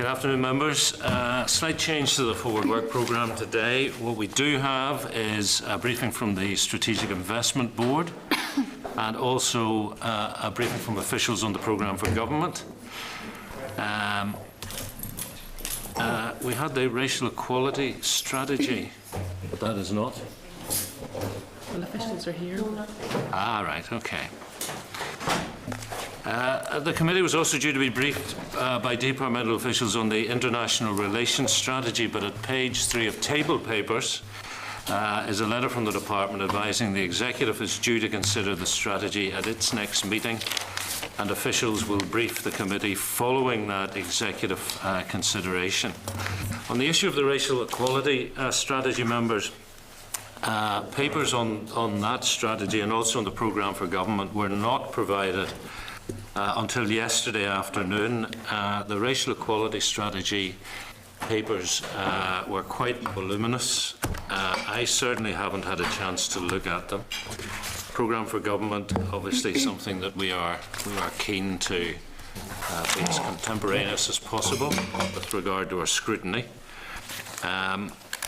Good afternoon, members. Slight change to the forward work programme today. What we do have is a briefing from the Strategic Investment Board and also a briefing from officials on the programme for government. We had the racial equality strategy, but that is not. Well, officials are here. Ah, right, okay. The committee was also due to be briefed by departmental officials on the international relations strategy, but at page 3 of table papers is a letter from the department advising the executive is due to consider the strategy at its next meeting, and officials will brief the committee following that executive consideration. On the issue of the racial equality strategy, members, papers on that strategy and also on the programme for government were not provided until yesterday afternoon. The racial equality strategy papers were quite voluminous. I certainly haven't had a chance to look at them. Programme for government, obviously something that we are keen to be as contemporaneous as possible with regard to our scrutiny.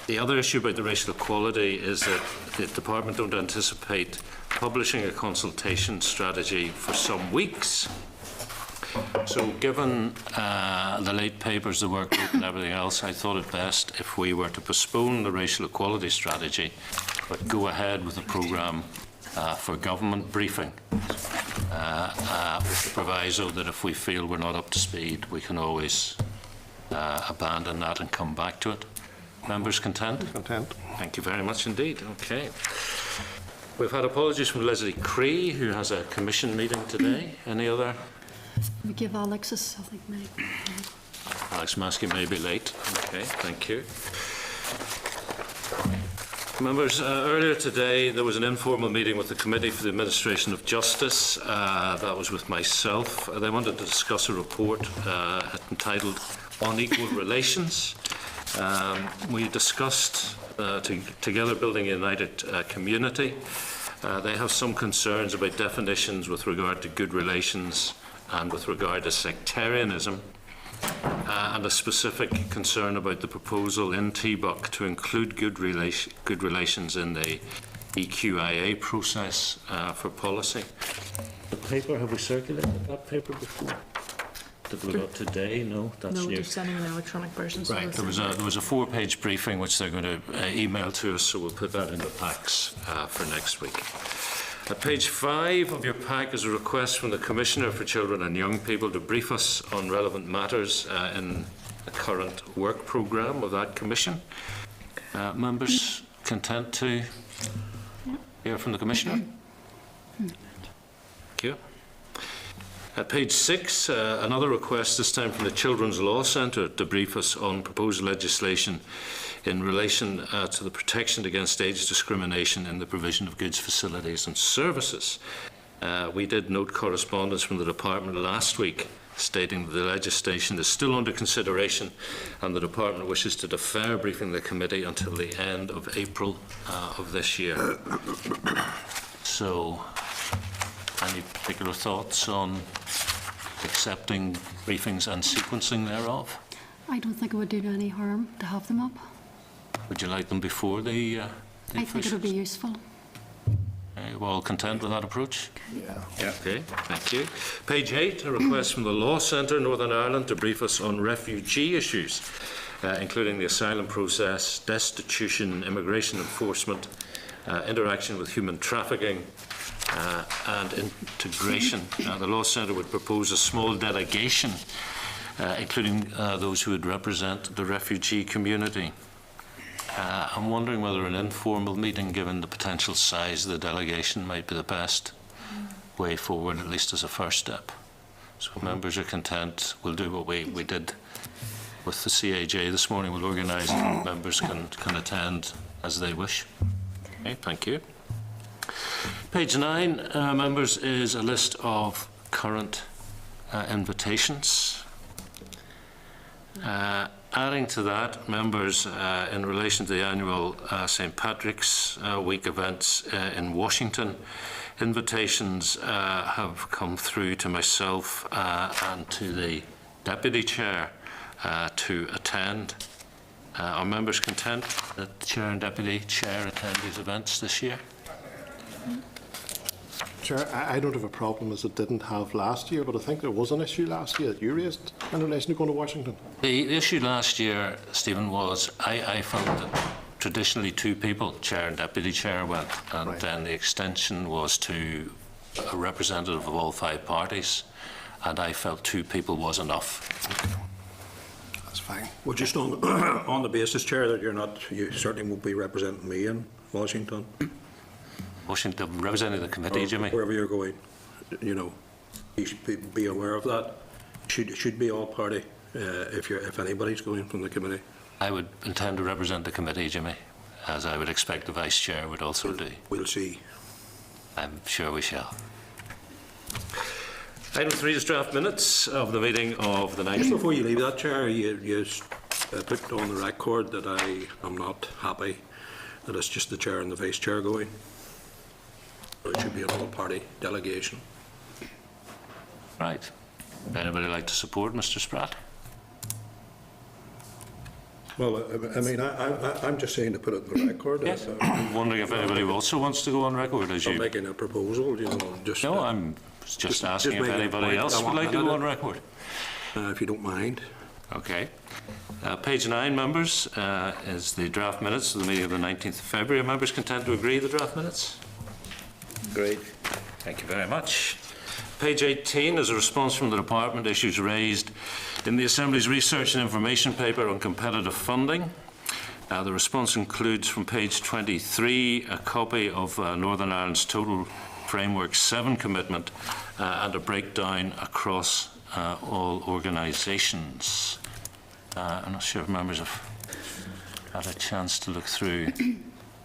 The other issue about the racial equality is that the department don't anticipate publishing a consultation strategy for some weeks. So given the late papers, the work group and everything else, I thought it best if we were to postpone the racial equality strategy but go ahead with the programme for government briefing with the proviso that if we feel we're not up to speed, we can always abandon that and come back to it. Members content? Content. Thank you very much indeed. Okay. We've had apologies from Leslie Cree, who has a commission meeting today. Any other? We give Alexis, I think, maybe. Alex Maskey may be late. Okay, thank you. Members, earlier today there was an informal meeting with the Committee for the Administration of Justice. That was with myself. They wanted to discuss a report entitled On Equal Relations. We discussed together building a united community. They have some concerns about definitions with regard to good relations and with regard to sectarianism, and a specific concern about the proposal in TBUC to include good relations in the EQIA process for policy. The paper, have we circulated that paper before? That we got today? No, that's no, new. they're sending an electronic version. So right, there was a 4-page briefing which they're going to email to us, so we'll put that in the packs for next week. At page 5 of your pack is a request from the Commissioner for Children and Young People to brief us on relevant matters in the current work programme of that Commission. Members content to hear from the Commissioner? Thank you. At page 6, another request, this time from the Children's Law Centre, to brief us on proposed legislation in relation to the protection against age discrimination in the provision of goods, facilities and services. We did note correspondence from the Department last week stating that the legislation is still under consideration and the Department wishes to defer briefing the Committee until the end of April of this year. So, any particular thoughts on accepting briefings and sequencing thereof? I don't think it would do any harm to have them up. Would you like them before the I think it would be useful. Okay, well, content with that approach? Yeah. Okay, thank you. Page 8, a request from the Law Centre, Northern Ireland, to brief us on refugee issues, including the asylum process, destitution, immigration enforcement, interaction with human trafficking, and integration. The Law Centre would propose a small delegation, including those who would represent the refugee community. I'm wondering whether an informal meeting, given the potential size of the delegation, might be the best way forward, at least as a first step. So if members are content, we'll do what we did with the CAJ this morning. We'll organise it and members can attend as they wish. Okay, thank you. Page 9, members, is a list of current invitations. Adding to that, members, in relation to the annual St. Patrick's Week events in Washington, invitations have come through to myself and to the Deputy Chair to attend. Are members content that the Chair and Deputy Chair attend these events this year? Chair, I don't have a problem as it didn't have last year, but I think there was an issue last year that you raised in relation to going to Washington. The issue last year, Stephen, was I found that traditionally 2 people, Chair and Deputy Chair, went, and Right. then the extension was to a representative of all 5 parties, and I felt 2 people was enough. That's fine. Well, just on, on the basis, Chair, that you certainly won't be representing me in Washington. Washington, representing the committee, or Jimmy. Wherever you're going, you should be aware of that. Should be all party if anybody's going from the committee. I would intend to represent the committee, Jimmy, as I would expect the Vice Chair would also do. We'll see. I'm sure we shall. Item 3 is draft minutes of the meeting of the 9th. Just before you leave that, Chair, you put on the record that I am not happy that it's just the Chair and the Vice Chair going. It should be an all-party delegation. Right. Anybody like to support Mr. Spratt? Well, I mean, I'm just saying to put it on the record. Yes. I'm wondering if anybody also wants to go on record as I'm you. making a proposal, just No, I'm just asking if making a anybody point. else I would want like to go minute. on record. If you don't mind. Okay. Page 9, members, is the draft minutes of the meeting of the 19th of February. Are members content to agree the draft minutes? Great. Thank you very much. Page 18 is a response from the Department, issues raised in the Assembly's research and information paper on competitive funding. The response includes from page 23 a copy of Northern Ireland's Total Framework 7 commitment and a breakdown across all organisations. I'm not sure if members have had a chance to look through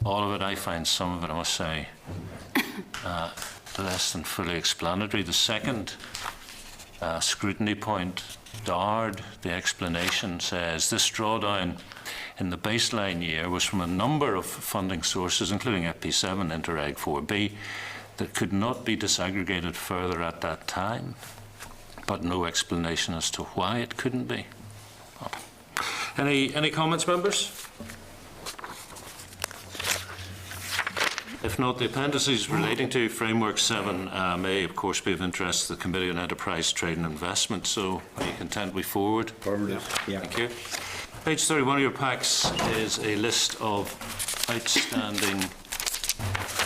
all of it. I find some of it, I must say, less than fully explanatory. The second scrutiny point, DARD, the explanation says this drawdown in the baseline year was from a number of funding sources, including FP7, Interreg 4B, that could not be disaggregated further at that time, but no explanation as to why it couldn't be. Any comments, members? If not, the appendices relating to Framework 7 may, of course, be of interest to the Committee on Enterprise, Trade and Investment. So, are you content we forward? Yeah. Thank you. Page 31 of your packs is a list of outstanding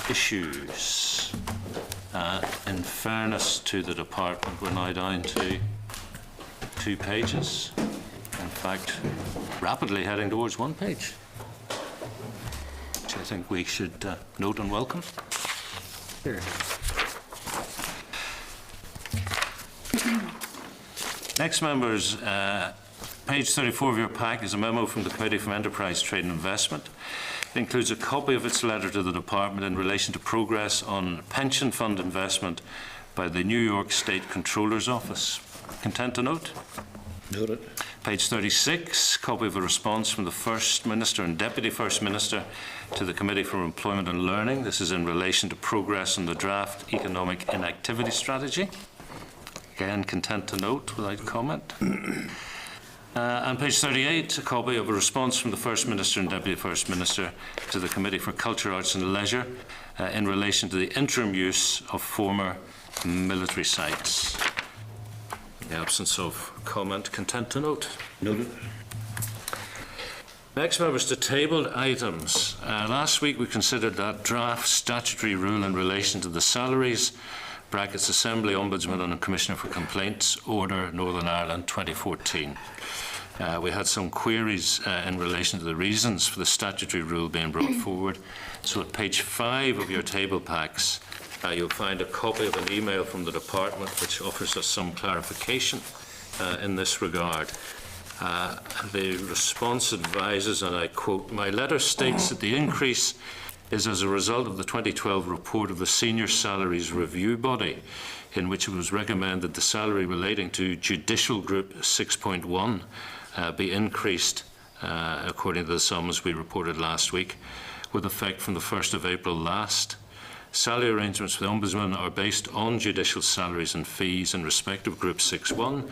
issues. In fairness to the department, we're now down to 2 pages. In fact, rapidly heading towards 1 page, which I think we should note and welcome. Here. Next, members, page 34 of your pack is a memo from the Committee for Enterprise, Trade and Investment. It includes a copy of its letter to the Department in relation to progress on pension fund investment by the New York State Controller's Office. Content to note? Noted. Page 36, copy of a response from the First Minister and Deputy First Minister to the Committee for Employment and Learning. This is in relation to progress on the draft Economic Inactivity Strategy. Again, content to note without comment. And page 38, a copy of a response from the First Minister and Deputy First Minister to the Committee for Culture, Arts and Leisure in relation to the interim use of former military sites. In the absence of comment, content to note. Noted. Next, members, to tabled items. Last week we considered that draft statutory rule in relation to the salaries, brackets Assembly Ombudsman and Commissioner for Complaints, Order Northern Ireland 2014. We had some queries in relation to the reasons for the statutory rule being brought forward. So at page 5 of your table packs, you'll find a copy of an email from the department which offers us some clarification in this regard. The response advises, and I quote, "My letter states that the increase is as a result of the 2012 report of the Senior Salaries Review Body, in which it was recommended the salary relating to Judicial Group 6.1 be increased according to the sums we reported last week, with effect from the 1st of April last. Salary arrangements for the Ombudsman are based on judicial salaries and fees in respect of Group 6.1.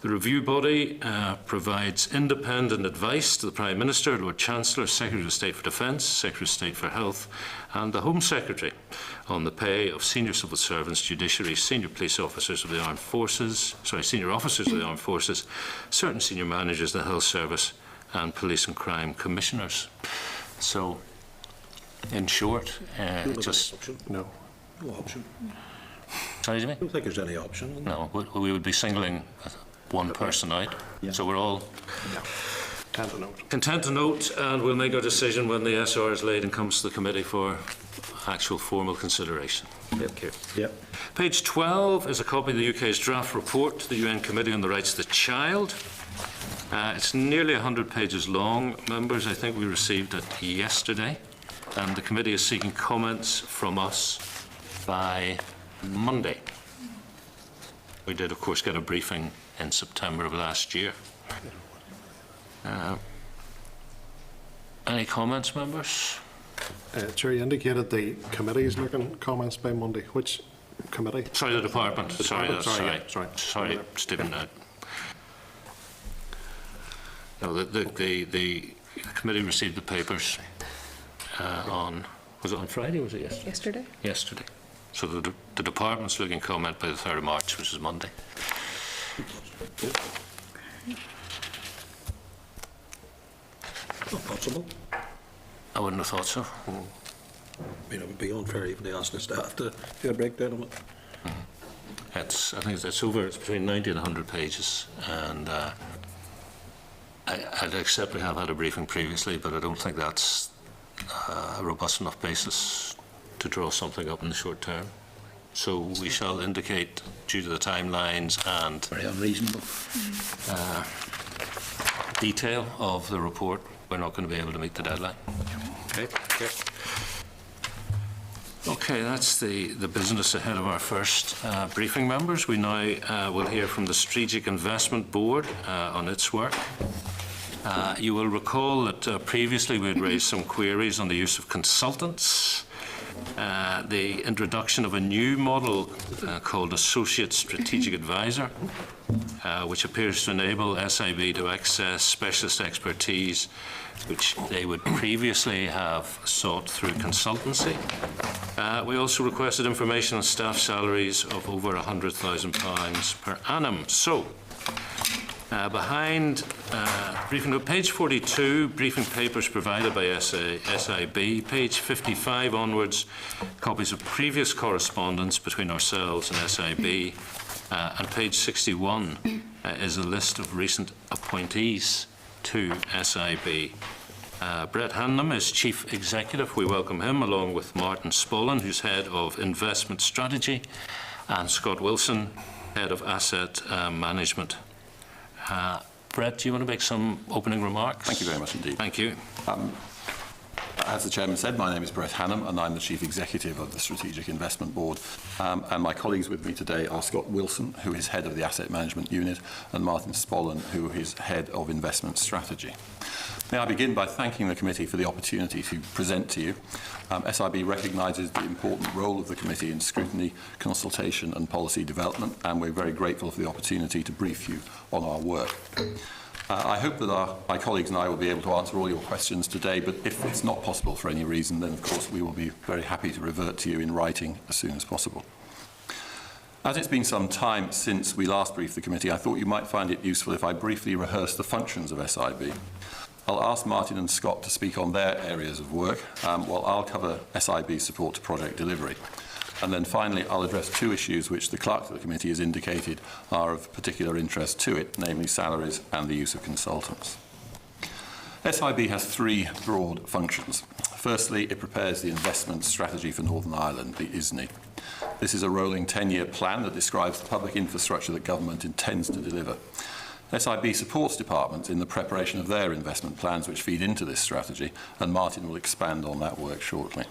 The review body provides independent advice to the Prime Minister, Lord Chancellor, Secretary of State for Defence, Secretary of State for Health and the Home Secretary on the pay of senior civil servants, judiciary, senior police officers of the armed forces, senior officers of the armed forces, certain senior managers of the health service and police and crime commissioners. So, in short, just... No. No option. Sorry, Jimmy? I don't think there's any option. No, we would be singling one person out. Yeah. So we're all Content to note. content to note, and we'll make our decision when the SR is laid and comes to the committee for actual formal consideration. Thank you. Yep. Page 12 is a copy of the UK's draft report to the UN Committee on the Rights of the Child. It's nearly 100 pages long, members. I think we received it yesterday, and the committee is seeking comments from us by Monday. We did, of course, get a briefing in September of last year. Any comments, members? Chair, you indicated the committee is looking comments by Monday. Which committee? Sorry, the department. Sorry, Sorry. Stephen. No, the committee received the papers on, was it on Friday or was it yesterday? Yesterday? Yesterday. So the department's looking comment by the 3rd of March, which is Monday. Not possible. I wouldn't have thought so. I mean, it would be unfair even to ask the staff to do a breakdown of it. I think it's over. It's between 90 and 100 pages, and I'd accept we have had a briefing previously, but I don't think that's a robust enough basis to draw something up in the short term. So we shall indicate, due to the timelines and Very unreasonable. detail of the report, we're not going to be able to meet the deadline. Okay. Okay, that's the business ahead of our first briefing, members. We now will hear from the Strategic Investment Board on its work. You will recall that previously we had raised some queries on the use of consultants, the introduction of a new model called Associate Strategic Advisor, which appears to enable SIB to access specialist expertise which they would previously have sought through consultancy. We also requested information on staff salaries of over £100,000 per annum. So, behind briefing note, page 42, briefing papers provided by SIB, page 55 onwards, copies of previous correspondence between ourselves and SIB, and page 61 is a list of recent appointees to SIB. Brett Hanlon is Chief Executive. We welcome him, along with Martin Spollen, who's Head of Investment Strategy, and Scott Wilson, Head of Asset Management. Brett, do you want to make some opening remarks? Thank you very much indeed. Thank you. As the Chairman said, my name is Brett Hannam and I'm the Chief Executive of the Strategic Investment Board. And my colleagues with me today are Scott Wilson, who is Head of the Asset Management Unit, and Martin Spollen, who is Head of Investment Strategy. May I begin by thanking the committee for the opportunity to present to you. SIB recognises the important role of the committee in scrutiny, consultation and policy development, and we're very grateful for the opportunity to brief you on our work. I hope that my colleagues and I will be able to answer all your questions today, but if it's not possible for any reason, then of course we will be very happy to revert to you in writing as soon as possible. As it's been some time since we last briefed the committee, I thought you might find it useful if I briefly rehearse the functions of SIB. I'll ask Martin and Scott to speak on their areas of work, while I'll cover SIB's support to project delivery. And then finally, I'll address two issues which the clerk of the committee has indicated are of particular interest to it, namely salaries and the use of consultants. SIB has three broad functions. Firstly, it prepares the investment strategy for Northern Ireland, the ISNI. This is a rolling 10-year plan that describes the public infrastructure that government intends to deliver. SIB supports departments in the preparation of their investment plans which feed into this strategy, and Martin will expand on that work shortly.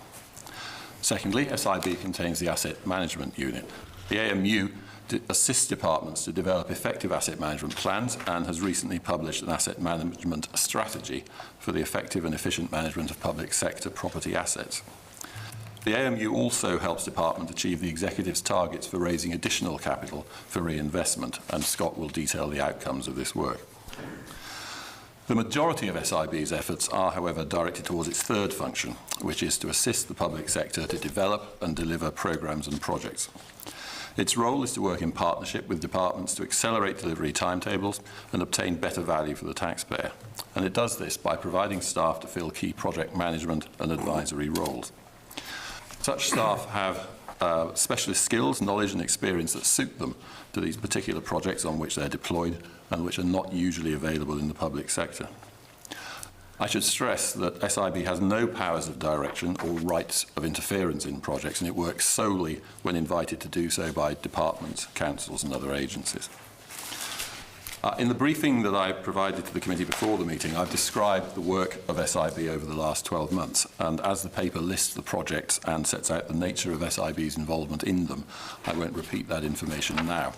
Secondly, SIB contains the Asset Management Unit. The AMU assists departments to develop effective asset management plans and has recently published an asset management strategy for the effective and efficient management of public sector property assets. The AMU also helps Department achieve the Executive's targets for raising additional capital for reinvestment, and Scott will detail the outcomes of this work. The majority of SIB's efforts are, however, directed towards its third function, which is to assist the public sector to develop and deliver programmes and projects. Its role is to work in partnership with departments to accelerate delivery timetables and obtain better value for the taxpayer. And it does this by providing staff to fill key project management and advisory roles. Such staff have specialist skills, knowledge and experience that suit them to these particular projects on which they're deployed and which are not usually available in the public sector. I should stress that SIB has no powers of direction or rights of interference in projects, and it works solely when invited to do so by departments, councils and other agencies. In the briefing that I provided to the committee before the meeting, I've described the work of SIB over the last 12 months, and as the paper lists the projects and sets out the nature of SIB's involvement in them, I won't repeat that information now.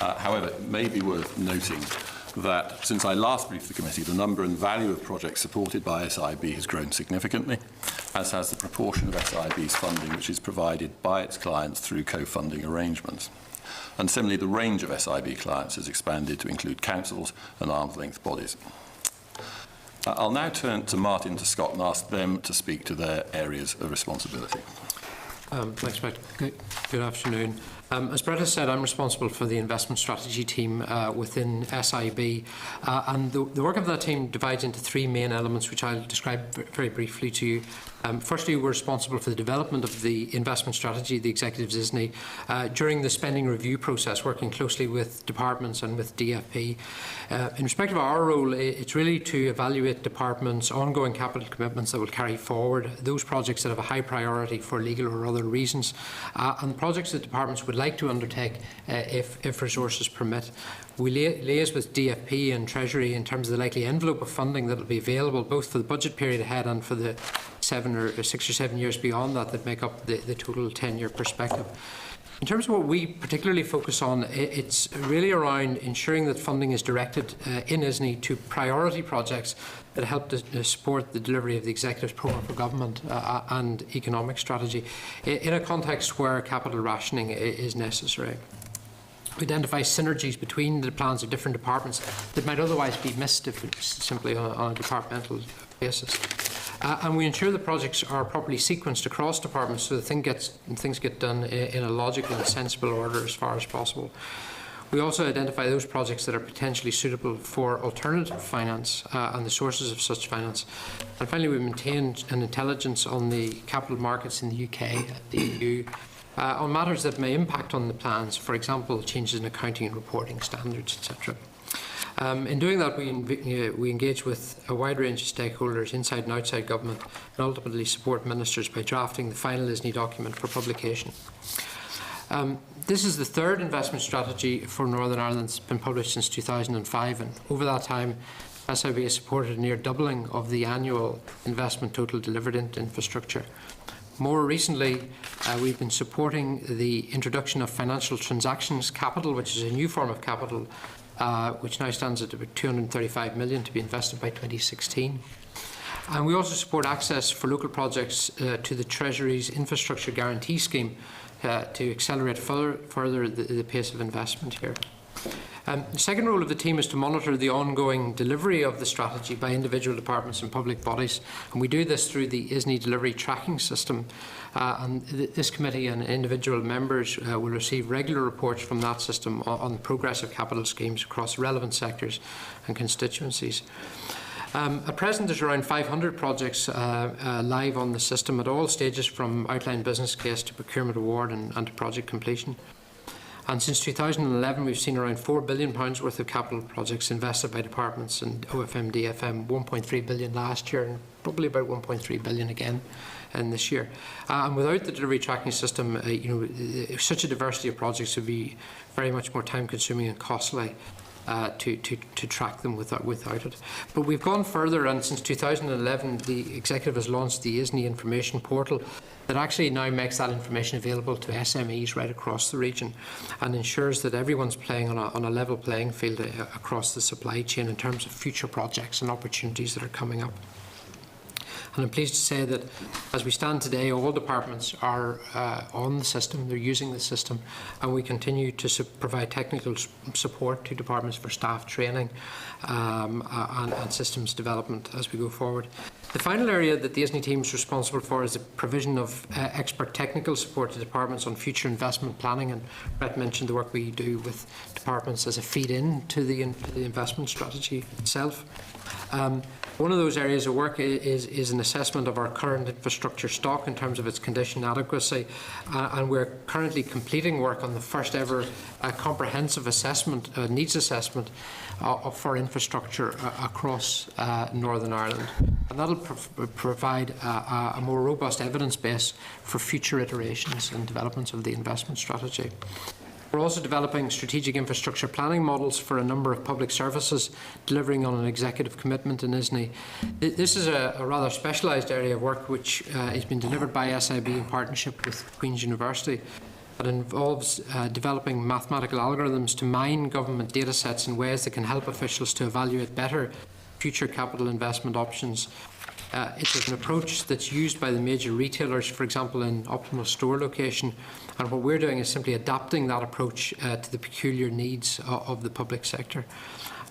However, it may be worth noting that since I last briefed the committee, the number and value of projects supported by SIB has grown significantly, as has the proportion of SIB's funding which is provided by its clients through co-funding arrangements. And similarly, the range of SIB clients has expanded to include councils and arm's-length bodies. I'll now turn to Martin, to Scott, and ask them to speak to their areas of responsibility. Thanks, Brett. Good afternoon. As Brett has said, I'm responsible for the investment strategy team within SIB, and the work of that team divides into three main elements, which I'll describe very briefly to you. Firstly, we're responsible for the development of the investment strategy, the Executive's ISNI, during the spending review process, working closely with departments and with DFP. In respect of our role, it's really to evaluate departments' ongoing capital commitments that will carry forward those projects that have a high priority for legal or other reasons, and projects that departments would like to undertake if resources permit. We liaise with DFP and Treasury in terms of the likely envelope of funding that will be available both for the budget period ahead and for the 6 or 7 years beyond that make up the total 10-year perspective. In terms of what we particularly focus on, it's really around ensuring that funding is directed in ISNI to priority projects that help to support the delivery of the Executive's programme for government and economic strategy in a context where capital rationing is necessary. We identify synergies between the plans of different departments that might otherwise be missed if it's simply on a departmental basis. And we ensure the projects are properly sequenced across departments so that things get done in a logical and sensible order as far as possible. We also identify those projects that are potentially suitable for alternative finance and the sources of such finance. And finally, we maintain an intelligence on the capital markets in the UK, the EU, on matters that may impact on the plans, for example, changes in accounting and reporting standards, etc. In doing that, we engage with a wide range of stakeholders inside and outside government and ultimately support ministers by drafting the final ISNI document for publication. This is the third investment strategy for Northern Ireland that's been published since 2005, and over that time SIB has supported a near doubling of the annual investment total delivered into infrastructure. More recently, we've been supporting the introduction of financial transactions capital, which is a new form of capital which now stands at about 235 million to be invested by 2016. And we also support access for local projects to the Treasury's Infrastructure Guarantee Scheme to accelerate further the pace of investment here. The second role of the team is to monitor the ongoing delivery of the strategy by individual departments and public bodies, and we do this through the ISNI delivery tracking system. And this committee and individual members will receive regular reports from that system on the progress of capital schemes across relevant sectors and constituencies. At present, there's around 500 projects live on the system at all stages, from outline business case to procurement award and to project completion. And since 2011, we've seen around £4 billion worth of capital projects invested by departments and OFM, DFM, 1.3 billion last year, and probably about 1.3 billion again in this year. And without the delivery tracking system, such a diversity of projects would be very much more time-consuming and costly to track them without it. But we've gone further, and since 2011, the Executive has launched the ISNI information portal that actually now makes that information available to SMEs right across the region and ensures that everyone's playing on a level playing field across the supply chain in terms of future projects and opportunities that are coming up. And And I'm pleased to say that as we stand today, all departments are on the system, they're using the system, and we continue to provide technical support to departments for staff training and systems development as we go forward. The final area that the ISNI team is responsible for is the provision of expert technical support to departments on future investment planning, and Brett mentioned the work we do with departments as a feed-in to the investment strategy itself. One of those areas of work is an assessment of our current infrastructure stock in terms of its condition adequacy, and we're currently completing work on the first ever comprehensive assessment, needs assessment for infrastructure across Northern Ireland. And that'll provide a more robust evidence base for future iterations and developments of the investment strategy. We're also developing strategic infrastructure planning models for a number of public services, delivering on an executive commitment in ISNI. This is a rather specialised area of work which has been delivered by SIB in partnership with Queen's University. It involves developing mathematical algorithms to mine government data sets in ways that can help officials to evaluate better future capital investment options. It's an approach that's used by the major retailers, for example, in optimal store location. And what we're doing is simply adapting that approach to the peculiar needs of the public sector.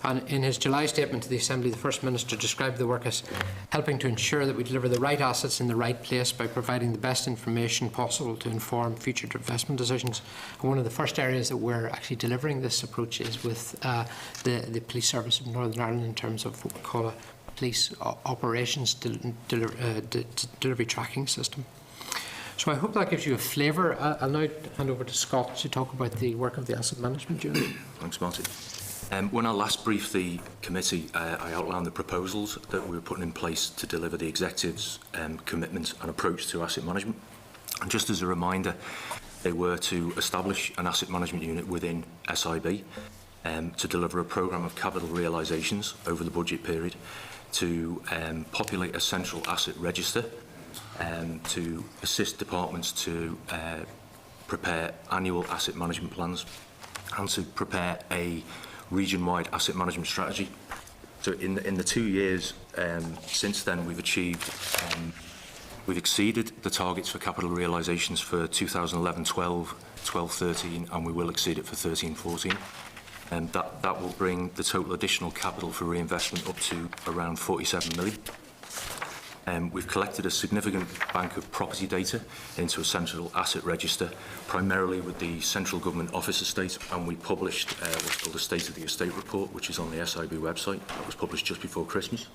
And in his July statement to the Assembly, the First Minister described the work as helping to ensure that we deliver the right assets in the right place by providing the best information possible to inform future investment decisions. And one of the first areas that we're actually delivering this approach is with the Police Service of Northern Ireland in terms of what we call a police operations delivery tracking system. So I hope that gives you a flavour. I'll now hand over to Scott to talk about the work of the Asset Management Unit. Thanks, Martin. When I last briefed the committee, I outlined the proposals that we were putting in place to deliver the executive's commitment and approach to asset management. And just as a reminder, they were to establish an asset management unit within SIB, to deliver a programme of capital realisations over the budget period, to populate a central asset register, to assist departments to prepare annual asset management plans, and to prepare a region-wide asset management strategy. So in the 2 years since then, we've exceeded the targets for capital realisations for 2011-12, 12-13, and we will exceed it for 13-14. And that will bring the total additional capital for reinvestment up to around 47 million. We've collected a significant bank of property data into a central asset register, primarily with the central government office estate, and we published what's called a State of the Estate report, which is on the SIB website. That was published just before Christmas.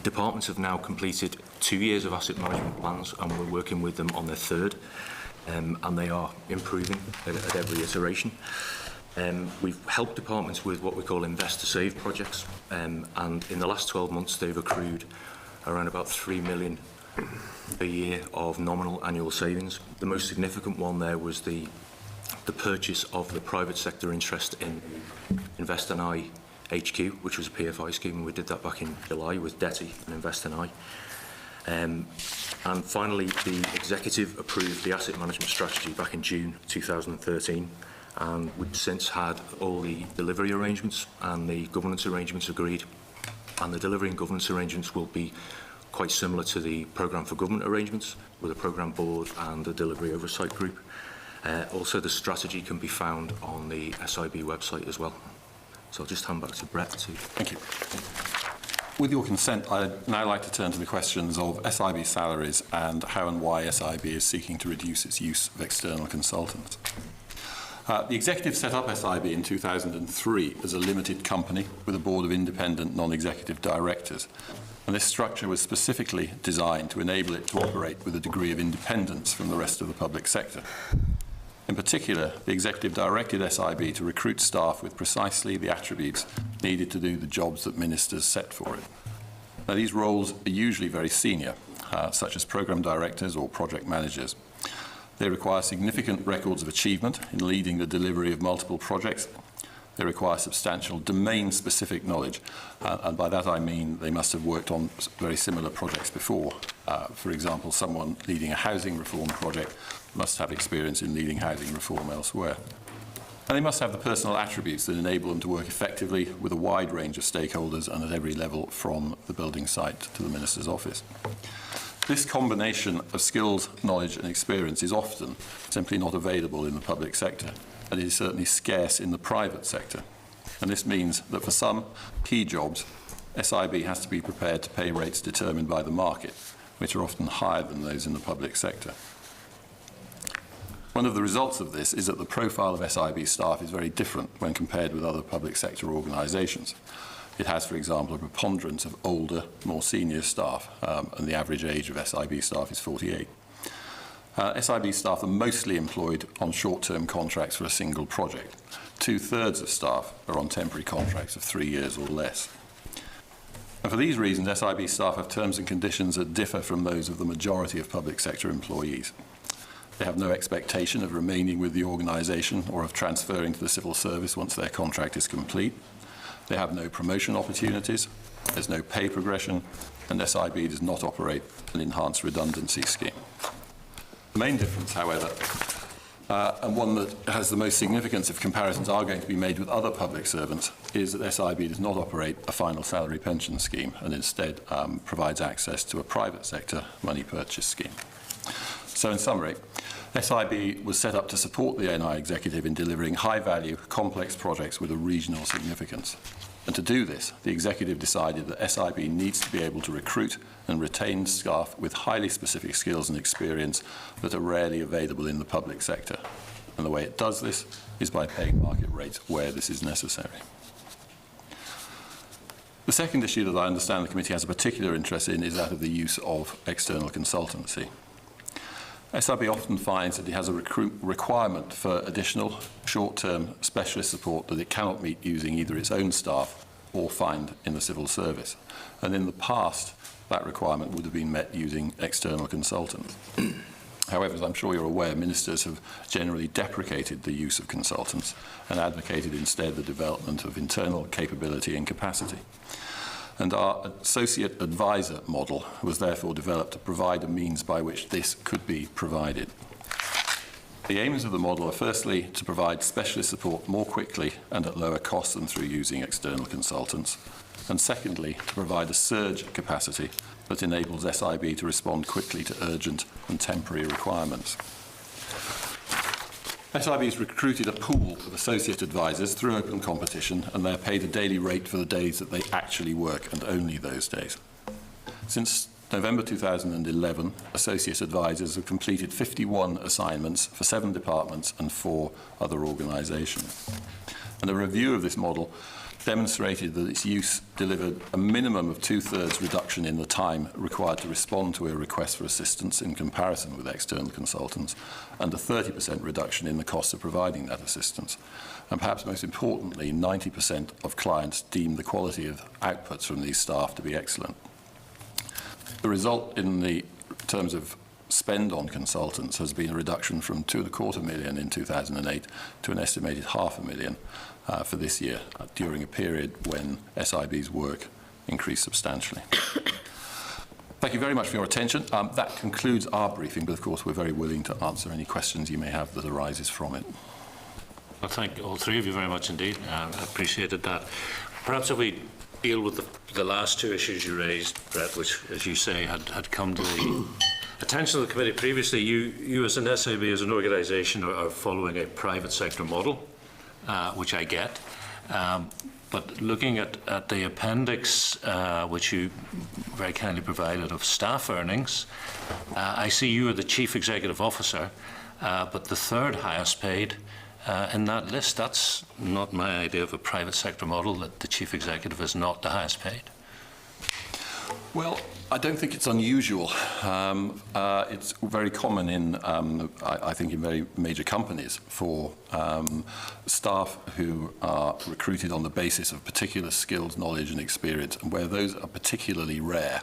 Departments have now completed 2 years of asset management plans, and we're working with them on their third, and they are improving at every iteration. We've helped departments with what we call invest to save projects, and in the last 12 months they've accrued around about 3 million a year of nominal annual savings. The most significant one there was the purchase of the private sector interest in Invest NI HQ, which was a PFI scheme, and we did that back in July with DETI and Invest NI. And finally, the executive approved the asset management strategy back in June 2013. And we've since had all the delivery arrangements and the governance arrangements agreed. And the delivery and governance arrangements will be quite similar to the programme for government arrangements, with a programme board and a delivery oversight group. Also, the strategy can be found on the SIB website as well. So I'll just hand back to Brett. Thank you. With your consent, I'd now like to turn to the questions of SIB salaries and how and why SIB is seeking to reduce its use of external consultants. The executive set up SIB in 2003 as a limited company with a board of independent non-executive directors. And this structure was specifically designed to enable it to operate with a degree of independence from the rest of the public sector. In particular, the executive directed SIB to recruit staff with precisely the attributes needed to do the jobs that ministers set for it. Now, these roles are usually very senior, such as programme directors or project managers. They require significant records of achievement in leading the delivery of multiple projects. They require substantial domain-specific knowledge, and by that I mean they must have worked on very similar projects before. For example, someone leading a housing reform project must have experience in leading housing reform elsewhere. And they must have the personal attributes that enable them to work effectively with a wide range of stakeholders and at every level from the building site to the Minister's office. This combination of skills, knowledge and experience is often simply not available in the public sector, and it is certainly scarce in the private sector. And this means that for some key jobs, SIB has to be prepared to pay rates determined by the market, which are often higher than those in the public sector. One of the results of this is that the profile of SIB staff is very different when compared with other public sector organisations. It has, for example, a preponderance of older, more senior staff, and the average age of SIB staff is 48. SIB staff are mostly employed on short-term contracts for a single project. 2/3 of staff are on temporary contracts of 3 years or less. And for these reasons, SIB staff have terms and conditions that differ from those of the majority of public sector employees. They have no expectation of remaining with the organisation or of transferring to the civil service once their contract is complete. They have no promotion opportunities, there's no pay progression, and SIB does not operate an enhanced redundancy scheme. The main difference, however, and one that has the most significance if comparisons are going to be made with other public servants, is that SIB does not operate a final salary pension scheme and instead provides access to a private sector money purchase scheme. So in summary, SIB was set up to support the NI Executive in delivering high-value, complex projects with a regional significance. And to do this, the Executive decided that SIB needs to be able to recruit and retain staff with highly specific skills and experience that are rarely available in the public sector. And the way it does this is by paying market rates where this is necessary. The second issue that I understand the committee has a particular interest in is that of the use of external consultancy. SIB often finds that it has a requirement for additional short-term specialist support that it cannot meet using either its own staff or find in the civil service. And in the past, that requirement would have been met using external consultants. However, as I'm sure you're aware, ministers have generally deprecated the use of consultants and advocated instead the development of internal capability and capacity. And our associate advisor model was therefore developed to provide a means by which this could be provided. The aims of the model are firstly to provide specialist support more quickly and at lower cost than through using external consultants, and secondly to provide a surge capacity that enables SIB to respond quickly to urgent and temporary requirements. SIB has recruited a pool of associate advisors through open competition, and they're paid a daily rate for the days that they actually work, and only those days. Since November 2011, associate advisors have completed 51 assignments for 7 departments and 4 other organisations. And a review of this model demonstrated that its use delivered a minimum of 2/3 reduction in the time required to respond to a request for assistance in comparison with external consultants, and a 30% reduction in the cost of providing that assistance. And perhaps most importantly, 90% of clients deemed the quality of outputs from these staff to be excellent. The result in the terms of spend on consultants has been a reduction from £2.25 million in 2008 to an estimated £500,000 for this year, during a period when SIB's work increased substantially. Thank you very much for your attention. That concludes our briefing, but of course we're very willing to answer any questions you may have that arises from it. Well, thank all three of you very much indeed. I appreciated that. Perhaps if we deal with the last 2 issues you raised, Brett, which, as you say, had come to the attention of the committee previously. You as an SIB, as an organisation, are following a private sector model, which I get. But looking at the appendix, which you very kindly provided, of staff earnings, I see you are the Chief Executive Officer, but the 3rd highest paid in that list. That's not my idea of a private sector model, that the Chief Executive is not the highest paid. Well, I don't think it's unusual. It's very common in, I think, in very major companies for staff who are recruited on the basis of particular skills, knowledge and experience, and where those are particularly rare,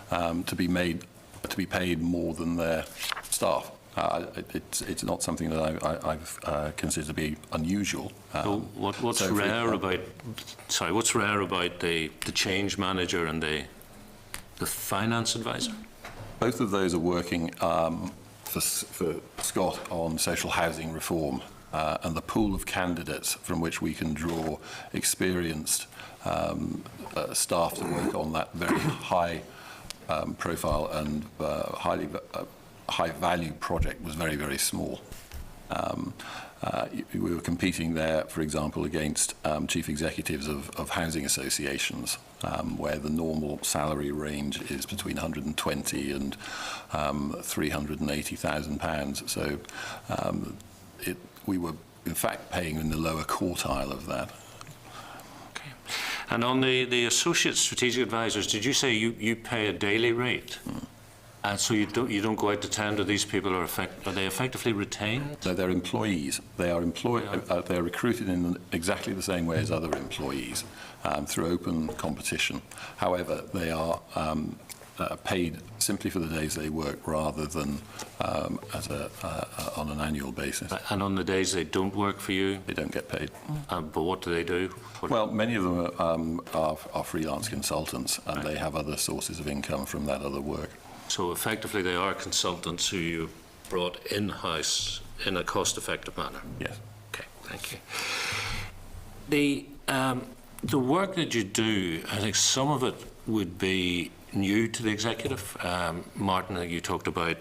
to be paid more than their staff. It's not something that I've considered to be unusual. So what's rare about the change manager and the finance advisor? Both of those are working for Scott on social housing reform and the pool of candidates from which we can draw experienced staff to work on that very high profile and high value project was very, very small. We were competing there, for example, against chief executives of housing associations, where the normal salary range is between 120 and £380,000. So we were, in fact, paying in the lower quartile of that. Okay. And on the associate strategic advisors, did you say you pay a daily rate? And so you don't go out to tender. These people are they effectively retained? No, they're employees. They are they're recruited in exactly the same way as other employees through open competition. However, they are paid simply for the days they work rather than on an annual basis. And on the days they don't work for you? They don't get paid. But what do they do? Well, many of them are freelance consultants, and they have other sources of income from that other work. So effectively they are consultants who you brought in-house in a cost-effective manner? Yes. Okay, thank you. The work that you do, I think some of it would be new to the executive. Martin, you talked about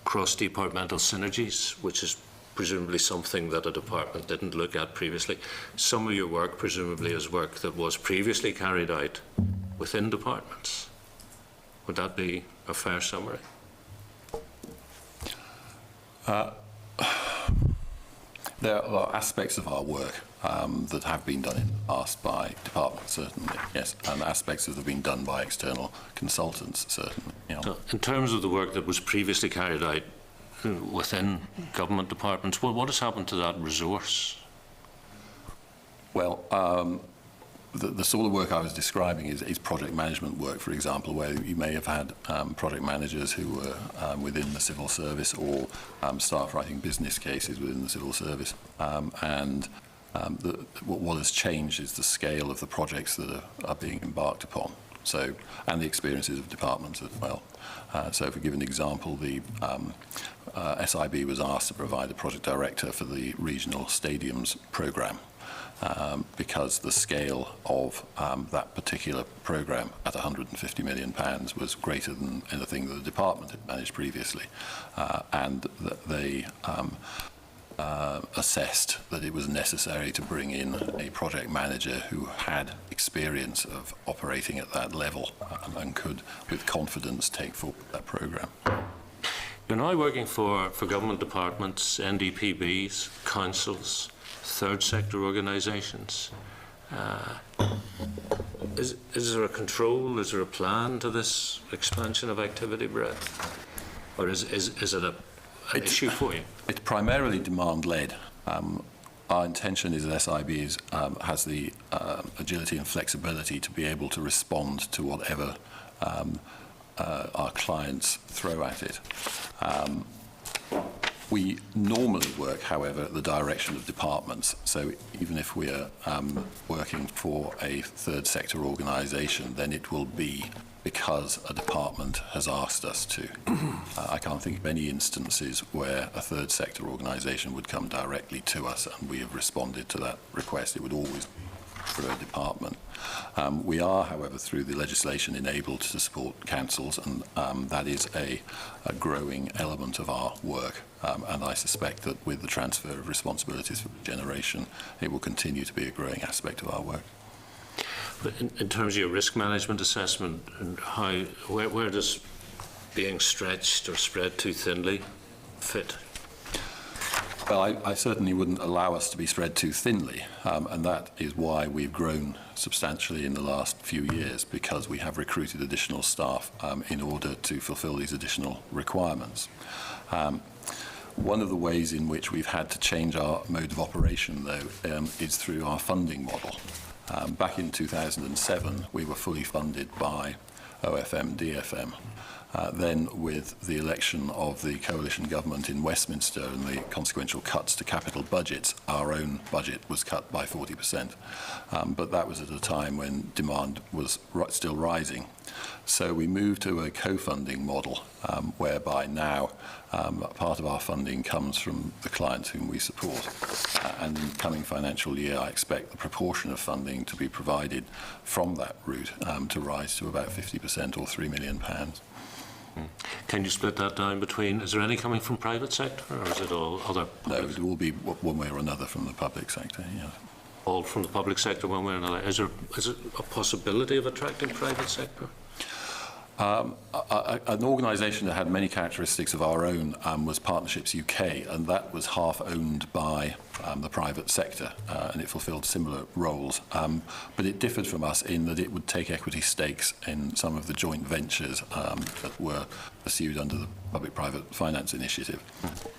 cross-departmental synergies, which is presumably something that a department didn't look at previously. Some of your work presumably is work that was previously carried out within departments. Would that be a fair summary? There are aspects of our work that have been done in the past by departments, certainly, yes, and aspects that have been done by external consultants, certainly. Yeah. So in terms of the work that was previously carried out within government departments, what has happened to that resource? Well, the sort of work I was describing is project management work, for example, where you may have had project managers who were within the civil service or staff writing business cases within the civil service. What has changed is the scale of the projects that are being embarked upon. So, and the experiences of departments as well. So, if we give an example, the SIB was asked to provide a project director for the regional stadiums programme. Because the scale of that particular programme at £150 million was greater than anything that the department had managed previously, and that they assessed that it was necessary to bring in a project manager who had experience of operating at that level and could, with confidence, take forward that programme. You're now working for government departments, NDPBs, councils, third sector organisations. Is there a control, is there a plan to this expansion of activity, Brett? Or is it an issue for you? It's primarily demand-led. Our intention is that SIB has the agility and flexibility to be able to respond to whatever our clients throw at it. We normally work, however, at the direction of departments. So even if we are working for a third sector organisation, then it will be because a department has asked us to. I can't think of any instances where a third sector organisation would come directly to us and we have responded to that request. It would always be through a department. We are, however, through the legislation enabled to support councils, and that is a growing element of our work. And I suspect that with the transfer of responsibilities for regeneration, it will continue to be a growing aspect of our work. But in terms of your risk management assessment, and where does being stretched or spread too thinly fit? Well, I certainly wouldn't allow us to be spread too thinly, and that is why we've grown substantially in the last few years, because we have recruited additional staff in order to fulfil these additional requirements. One of the ways in which we've had to change our mode of operation, though, is through our funding model. Back in 2007, we were fully funded by OFM, DFM. Then with the election of the coalition government in Westminster and the consequential cuts to capital budgets, our own budget was cut by 40%. But that was at a time when demand was still rising. So we moved to a co-funding model whereby now part of our funding comes from the clients whom we support. And in the coming financial year, I expect the proportion of funding to be provided from that route to rise to about 50% or £3 million. Can you split that down between, is there any coming from private sector or is it all other? No, it will be one way or another from the public sector, yeah. All from the public sector one way or another. Is there a possibility of attracting private sector? An organisation that had many characteristics of our own was Partnerships UK, and that was half owned by the private sector, and it fulfilled similar roles. But it differed from us in that it would take equity stakes in some of the joint ventures that were pursued under the Public-Private Finance Initiative.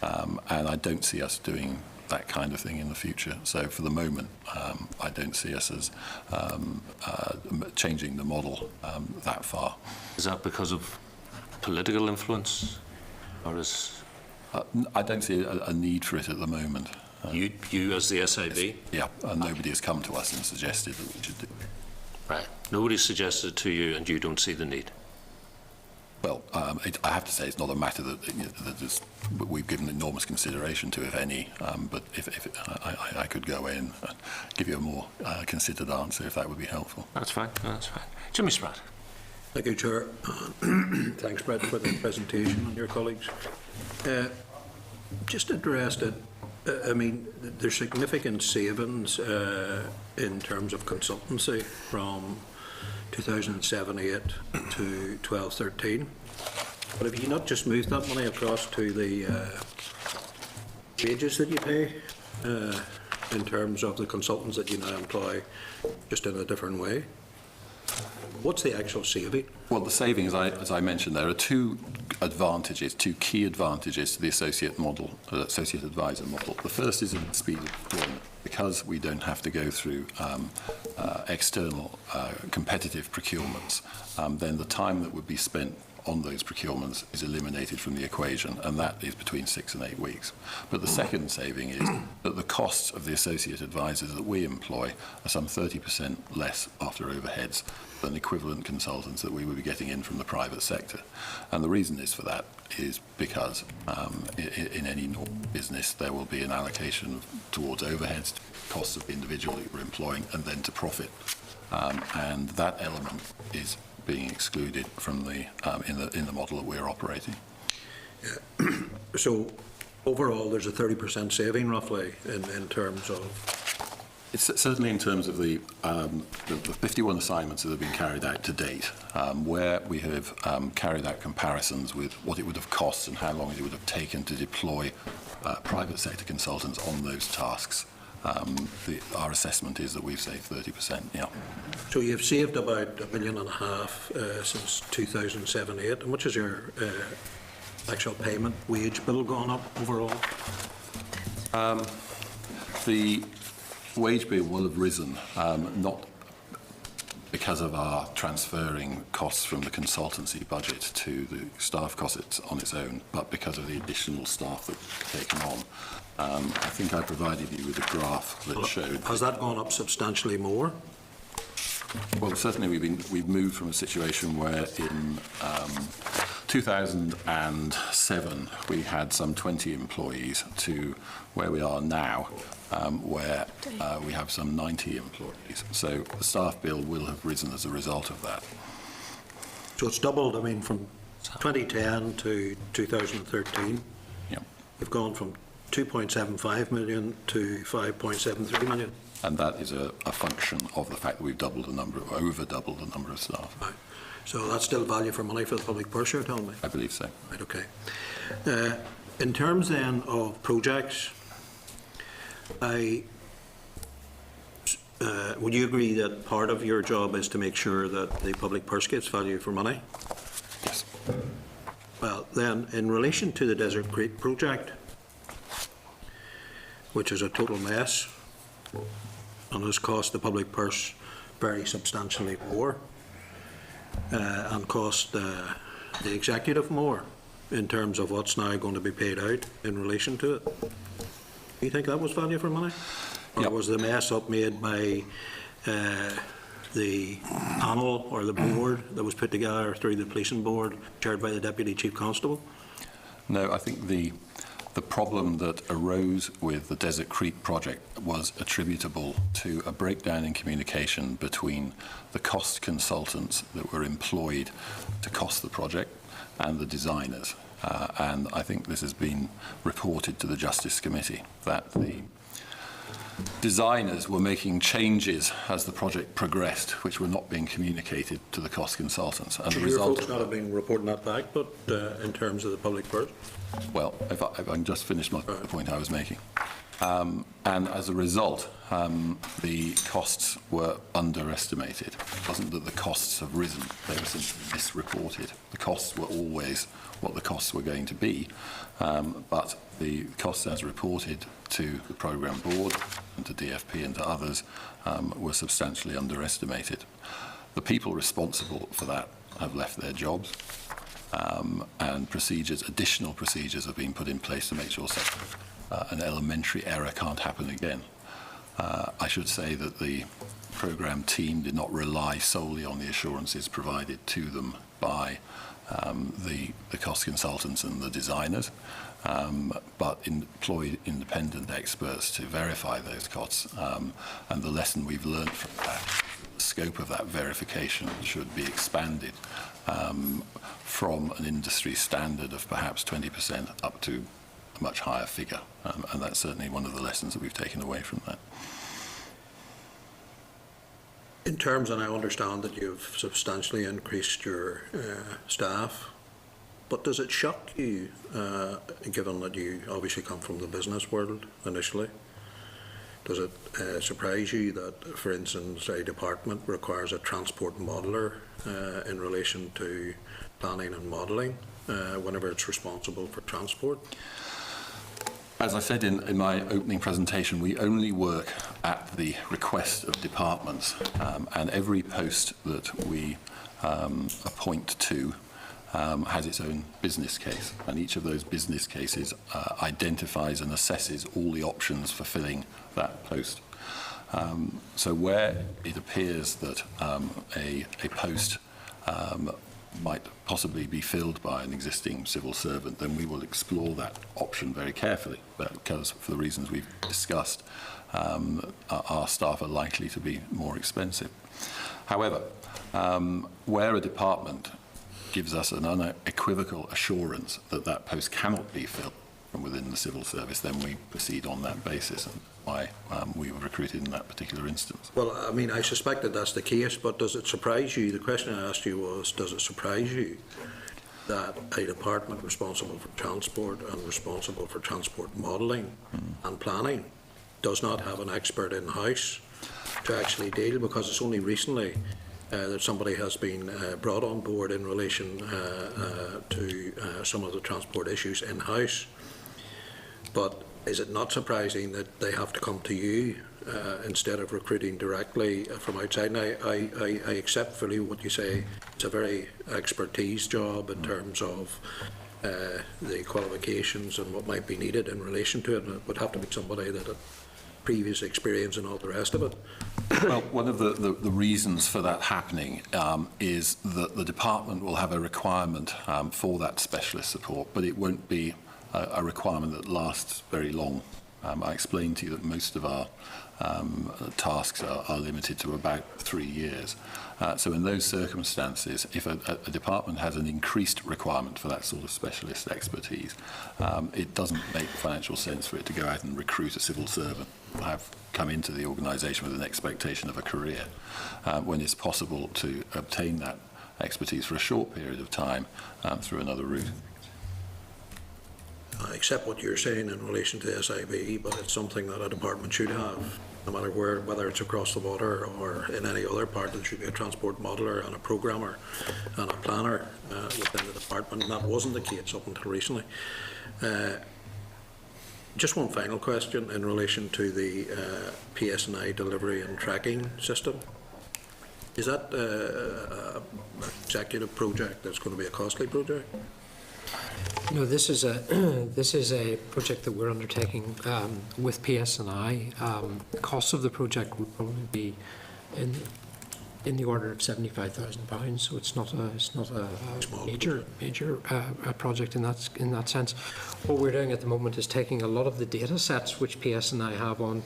And I don't see us doing that kind of thing in the future. So for the moment, I don't see us as changing the model that far. Is that because of political influence, or is I don't see a need for it at the moment. you as the SIB? Yeah, and nobody has come to us and suggested that we should do it. Right. Nobody suggested it to you, and you don't see the need. Well, I have to say it's not a matter that we've given enormous consideration to, if any. But if I could go in and give you a more considered answer, if that would be helpful. That's fine. That's fine. Jimmy Spratt. Thank you, Chair. Thanks, Brett, for the presentation and your colleagues. Just interested, I mean, there's significant savings in terms of consultancy from 2007-8 to 12-13. But have you not just moved that money across to the wages that you pay in terms of the consultants that you now employ, just in a different way? What's the actual saving? Well, the savings, as I mentioned, there are two key advantages to the associate advisor model. The first is in the speed of deployment. Because we don't have to go through external competitive procurements, then the time that would be spent on those procurements is eliminated from the equation, and that is between 6 and 8 weeks. But the second saving is that the costs of the associate advisors that we employ are some 30% less after overheads than equivalent consultants that we would be getting in from the private sector. And the reason is for that is because in any normal business there will be an allocation towards overheads, costs of the individual that you're employing, and then to profit. And that element is being excluded from the in the model that we're operating. Yeah. So overall, there's a 30% saving roughly in terms of. It's certainly in terms of the 51 assignments that have been carried out to date, where we have carried out comparisons with what it would have cost and how long it would have taken to deploy private sector consultants on those tasks. Our assessment is that we've saved 30%. Yeah. So you've saved about £1.5 million since 2007-8. And much has your actual payment wage bill gone up overall? The wage bill will have risen, not because of our transferring costs from the consultancy budget to the staff costs on its own, but because of the additional staff that we've taken on. I think I provided you with a graph that showed. Has that gone up substantially more? Well, certainly we've moved from a situation where in 2007 we had some 20 employees to where we are now, where we have some 90 employees. So the staff bill will have risen as a result of that. So it's doubled, I mean, from 2010 to 2013. Yeah. We've gone from 2.75 million to 5.73 million. And that is a function of the fact that we've over doubled the number of staff. Right. So that's still value for money for the public purse, you're telling me? I believe so. Right, okay. In terms then of projects, would you agree that part of your job is to make sure that the public purse gets value for money? Yes. Well, then, in relation to the Desert Creek project, which is a total mess and has cost the public purse very substantially more, and cost the executive more in terms of what's now going to be paid out in relation to it. Do you think that was value for money? Or Yep. was the mess up made by the panel or the board that was put together through the policing board, chaired by the Deputy Chief Constable? No, I think the problem that arose with the Desert Creek project was attributable to a breakdown in communication between the cost consultants that were employed to cost the project and the designers. And I think this has been reported to the Justice Committee, that the designers were making changes as the project progressed, which were not being communicated to the cost consultants. And the Your result, folks not have been reporting that back, but in terms of the public purse? well, if I can just finish the point I was making. And as a result, the costs were underestimated. It wasn't that the costs have risen, they were simply misreported. The costs were always what the costs were going to be, but the costs as reported to the programme board and to DFP and to others were substantially underestimated. The people responsible for that have left their jobs, and additional procedures have been put in place to make sure such an elementary error can't happen again. I should say that the programme team did not rely solely on the assurances provided to them by the cost consultants and the designers, but employed independent experts to verify those costs. And the lesson we've learned from that, the scope of that verification should be expanded from an industry standard of perhaps 20% up to a much higher figure. And that's certainly one of the lessons that we've taken away from that. In terms, and I understand that you've substantially increased your staff, but does it shock you, given that you obviously come from the business world initially, does it surprise you that, for instance, a department requires a transport modeller in relation to planning and modelling whenever it's responsible for transport? As I said in my opening presentation, we only work at the request of departments, and every post that we appoint to has its own business case, and each of those business cases identifies and assesses all the options for filling that post. So where it appears that a post might possibly be filled by an existing civil servant, then we will explore that option very carefully, because for the reasons we've discussed, our staff are likely to be more expensive. However, where a department gives us an unequivocal assurance that that post cannot be filled from within the civil service, then we proceed on that basis, and why we were recruited in that particular instance. Well, I mean, I suspect that that's the case, but does it surprise you? The question I asked you was, does it surprise you that a department responsible for transport and responsible for transport modelling and planning does not have an expert in-house to actually deal? Because it's only recently that somebody has been brought on board in relation to some of the transport issues in-house. But is it not surprising that they have to come to you instead of recruiting directly from outside? Now, I accept fully what you say. It's a very expertise job in terms of the qualifications and what might be needed in relation to it. And it would have to be somebody that had previous experience and all the rest of it. Well, one of the reasons for that happening is that the department will have a requirement for that specialist support, but it won't be a requirement that lasts very long. I explained to you that most of our tasks are limited to about 3 years. So in those circumstances, if a department has an increased requirement for that sort of specialist expertise, it doesn't make financial sense for it to go out and recruit a civil servant who have come into the organisation with an expectation of a career, when it's possible to obtain that expertise for a short period of time through another route. I accept what you're saying in relation to SIB, but it's something that a department should have, no matter where, whether it's across the water or in any other part. There should be a transport modeller and a programmer and a planner within the department, and that wasn't the case up until recently. Just one final question in relation to the PSNI delivery and tracking system. Is that an executive project that's going to be a costly project? No, this is a project that we're undertaking with PSNI. The cost of the project would probably be in the order of £75,000. So it's not a major project in that sense. What we're doing at the moment is taking a lot of the data sets which PSNI have on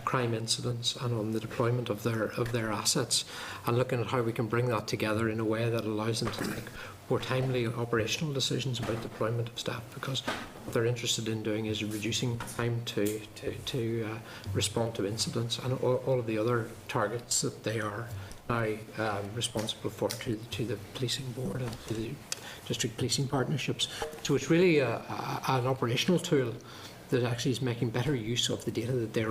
crime incidents and on the deployment of their assets, and looking at how we can bring that together in a way that allows them to make more timely operational decisions about deployment of staff, because what they're interested in doing is reducing time to respond to incidents and all of the other targets that they are now responsible for to the policing board and to the district policing partnerships. So it's really an operational tool that actually is making better use of the data that they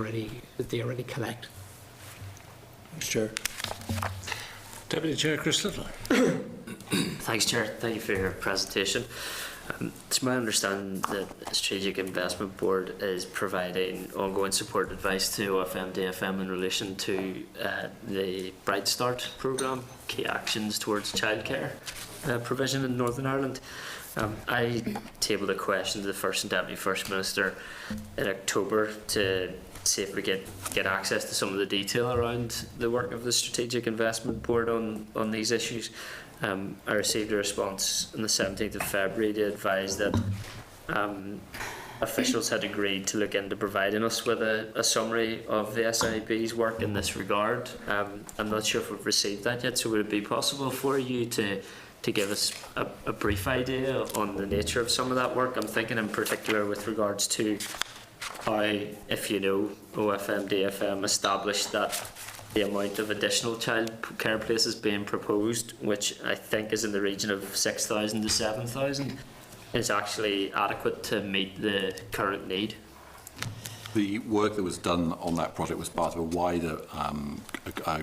already collect. Thanks, Chair. Deputy Chair Chris Little. Thanks, Chair. Thank you for your presentation. It's my understanding that the Strategic Investment Board is providing ongoing support advice to OFM DFM in relation to the Bright Start programme, key actions towards childcare provision in Northern Ireland. I tabled a question to the First and Deputy First Minister in October to see if we get access to some of the detail around the work of the Strategic Investment Board on these issues. I received a response on the 17th of February to advise that officials had agreed to look into providing us with a summary of the SIB's work in this regard. I'm not sure if we've received that yet, so would it be possible for you to give us a brief idea on the nature of some of that work? I'm thinking in particular with regards to how, if you know, OFM DFM established that the amount of additional child care places being proposed, which I think is in the region of 6,000 to 7,000, is actually adequate to meet the current need. The work that was done on that project was part of a wider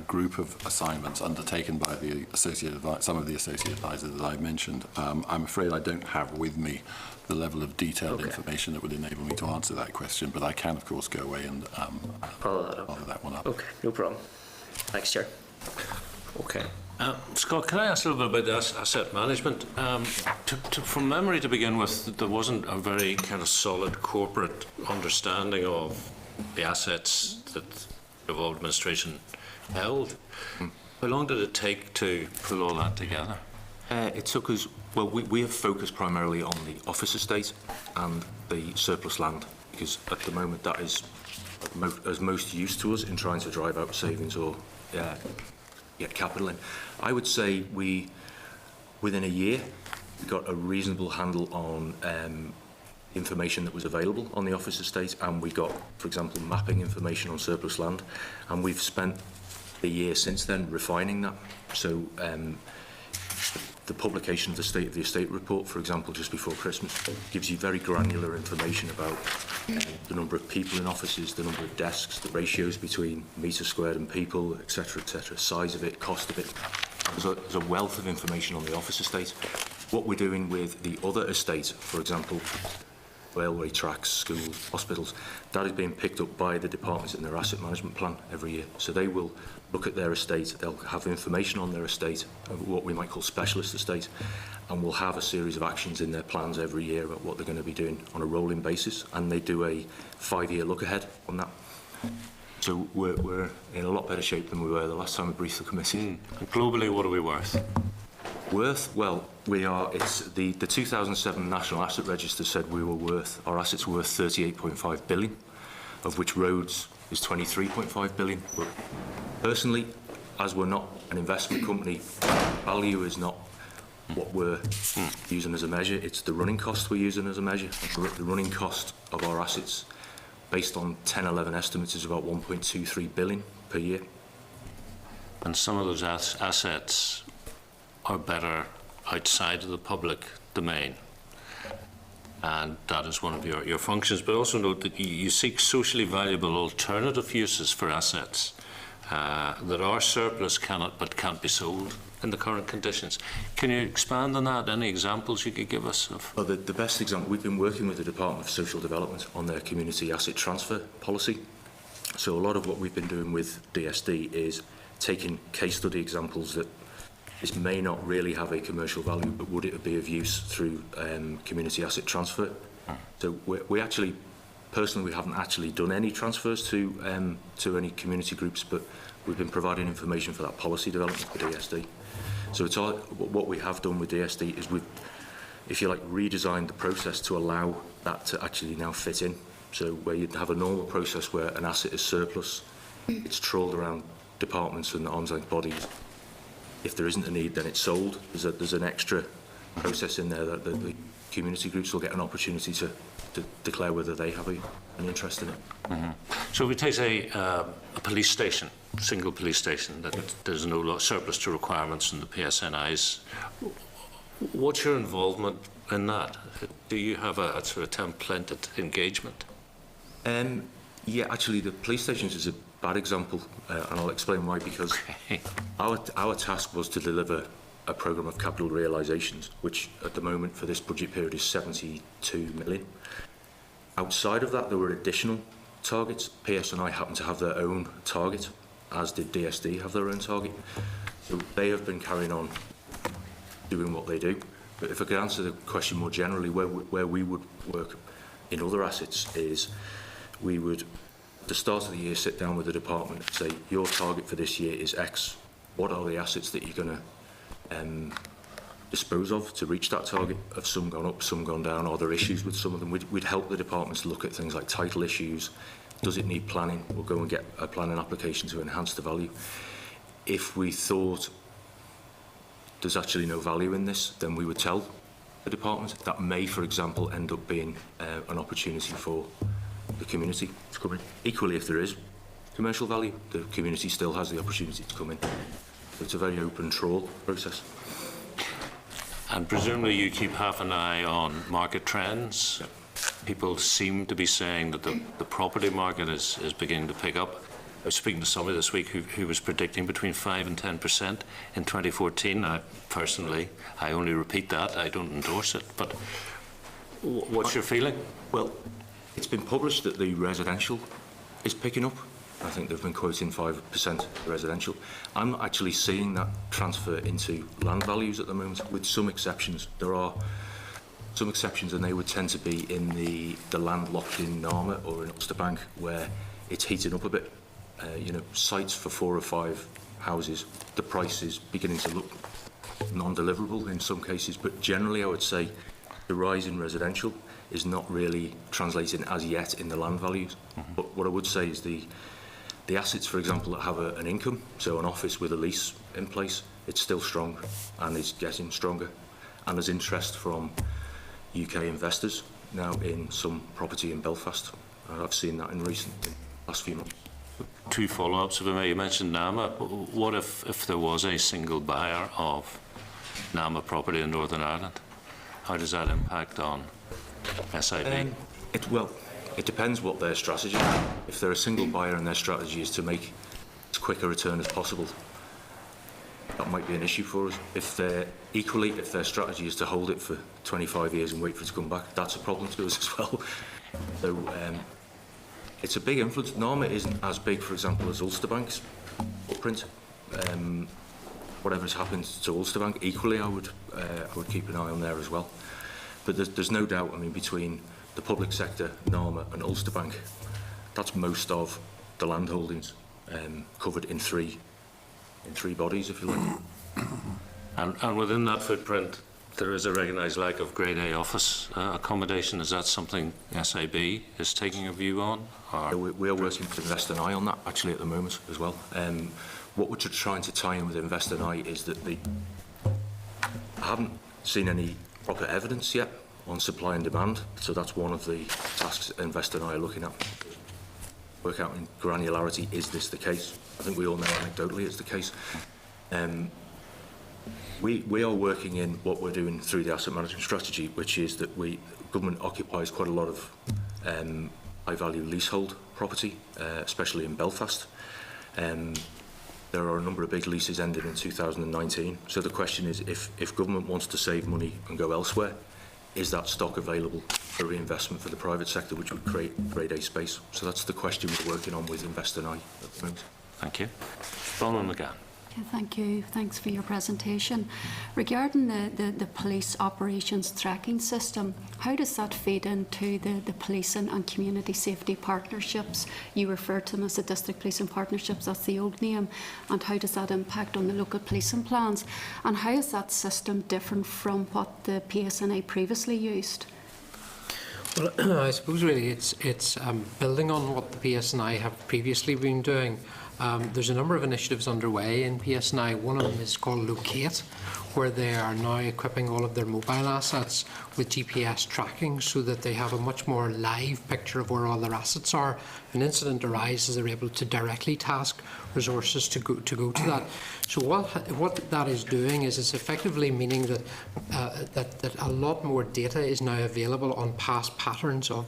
group of assignments undertaken by the some of the associate advisors that I mentioned. I'm afraid I don't have with me the level of detailed information that would enable me to answer that question, but I can, of course, go away and follow that one up. Okay, no problem. Thanks, Chair. Okay. Scott, can I ask a little bit about asset management? From memory to begin with, there wasn't a very kind of solid corporate understanding of the assets that the Devolved Administration held. How long did it take to pull all that together? It took us, well, we have focused primarily on the office estate and the surplus land, because at the moment that is as most used to us in trying to drive out savings or get capital in. I would say within a year, we got a reasonable handle on information that was available on the office estate, and we got, for example, mapping information on surplus land, and we've spent the year since then refining that. So the publication of the State of the Estate report, for example, just before Christmas, gives you very granular information about the number of people in offices, the number of desks, the ratios between metre squared and people, etc., size of it, cost of it. There's a wealth of information on the office estate. What we're doing with the other estates, for example, railway tracks, schools, hospitals, that is being picked up by the departments in their asset management plan every year. So they will look at their estate, they'll have information on their estate, what we might call specialist estate, and we'll have a series of actions in their plans every year about what they're going to be doing on a rolling basis, and they do a 5-year look ahead on that. So we're in a lot better shape than we were the last time we briefed the committee. And globally, what are we worth? Well, we are. It's the 2007 National Asset Register said our assets were worth 38.5 billion, of which roads is 23.5 billion. But personally, as we're not an investment company, value is not what we're using as a measure. It's the running cost we're using as a measure. The running cost of our assets, based on 10-11 estimates, is about 1.23 billion per year. And some of those assets are better outside of the public domain, and that is one of your functions. But also note that you seek socially valuable alternative uses for assets that are surplus, but can't be sold in the current conditions. Can you expand on that? Any examples you could give us of? Well, the best example, we've been working with the Department of Social Development on their community asset transfer policy. So a lot of what we've been doing with DSD is taking case study examples that this may not really have a commercial value, but would it be of use through community asset transfer? So we actually, personally, we haven't actually done any transfers to any community groups, but we've been providing information for that policy development for DSD. So it's all, what we have done with DSD is we've, if you like, redesigned the process to allow that to actually now fit in. So where you'd have a normal process where an asset is surplus, it's trawled around departments and arm's length bodies. If there isn't a need, then it's sold. There's an extra process in there that the community groups will get an opportunity to declare whether they have an interest in it. Mm-hmm. So if we take a police station, single police station, that there's no surplus to requirements in the PSNIs, what's your involvement in that? Do you have a sort of templated engagement? Yeah, actually, the police stations is a bad example, and I'll explain why. Because our task was to deliver a programme of capital realisations, which at the moment for this budget period is 72 million. Outside of that, there were additional targets. PSNI happened to have their own target, as did DSD have their own target. So they have been carrying on doing what they do. But if I could answer the question more generally, where we would work in other assets is we would, at the start of the year, sit down with the department and say, your target for this year is X. What are the assets that you're going to dispose of to reach that target? Have some gone up, some gone down? Are there issues with some of them? We'd help the departments look at things like title issues. Does it need planning? We'll go and get a planning application to enhance the value. If we thought there's actually no value in this, then we would tell the department. That may, for example, end up being an opportunity for the community to come in. Equally, if there is commercial value, the community still has the opportunity to come in. So it's a very open trawl process. And presumably you keep half an eye on market trends. Yep. People seem to be saying that the property market is beginning to pick up. I was speaking to somebody this week who was predicting between 5 and 10% in 2014. Now, personally, I only repeat that. I don't endorse it. But what's your feeling? Well, it's been published that the residential is picking up. I think they've been quoting 5% residential. I'm not actually seeing that transfer into land values at the moment, with some exceptions. There are some exceptions, and they would tend to be in the land locked in Narma or in Ulster Bank, where it's heating up a bit. You know, sites for 4 or 5 houses, the price is beginning to look non-deliverable in some cases, but generally I would say the rise in residential is not really translating as yet in the land values. Mm-hmm. But what I would say is the assets, for example, that have an income, so an office with a lease in place, it's still strong and it's getting stronger. And there's interest from UK investors now in some property in Belfast. I've seen that in last few months. 2 follow-ups, if I may. You mentioned NAMA. What if there was a single buyer of NAMA property in Northern Ireland? How does that impact on SIB? It depends what their strategy is. If they're a single buyer and their strategy is to make as quick a return as possible, that might be an issue for us. If their strategy is to hold it for 25 years and wait for it to come back, that's a problem to us as well. So it's a big influence. Narma isn't as big, for example, as Ulster Bank's footprint. Whatever's happened to Ulster Bank, equally I would keep an eye on there as well. But there's no doubt, I mean, between the public sector, Narma and Ulster Bank, that's most of the land holdings covered in three bodies, if you like. And within that footprint, there is a recognised lack of Grade A office accommodation. Is that something SIB is taking a view on? Or? We are working with Invest and I on that, actually, at the moment as well. What we're trying to tie in with Invest and I is that I haven't seen any proper evidence yet on supply and demand, so that's one of the tasks Invest and I are looking at. Work out in granularity, is this the case? I think we all know anecdotally it's the case. We are working in what we're doing through the asset management strategy, which is that government occupies quite a lot of high-value leasehold property, especially in Belfast. There are a number of big leases ending in 2019. So the question is, if government wants to save money and go elsewhere, is that stock available for reinvestment for the private sector, which would create Grade A space? So that's the question we're working on with Invest and I at the moment. Thank you. Bronwyn McGann. Okay, thank you. Thanks for your presentation. Regarding the police operations tracking system, how does that feed into the policing and community safety partnerships? You refer to them as the district policing partnerships, that's the old name. And how does that impact on the local policing plans? And how is that system different from what the PSNI previously used? Well, I suppose really it's building on what the PSNI have previously been doing. There's a number of initiatives underway in PSNI. One of them is called Locate, where they are now equipping all of their mobile assets with GPS tracking so that they have a much more live picture of where all their assets are. An incident arises, they're able to directly task resources to go to that. So what that is doing is it's effectively meaning that that a lot more data is now available on past patterns of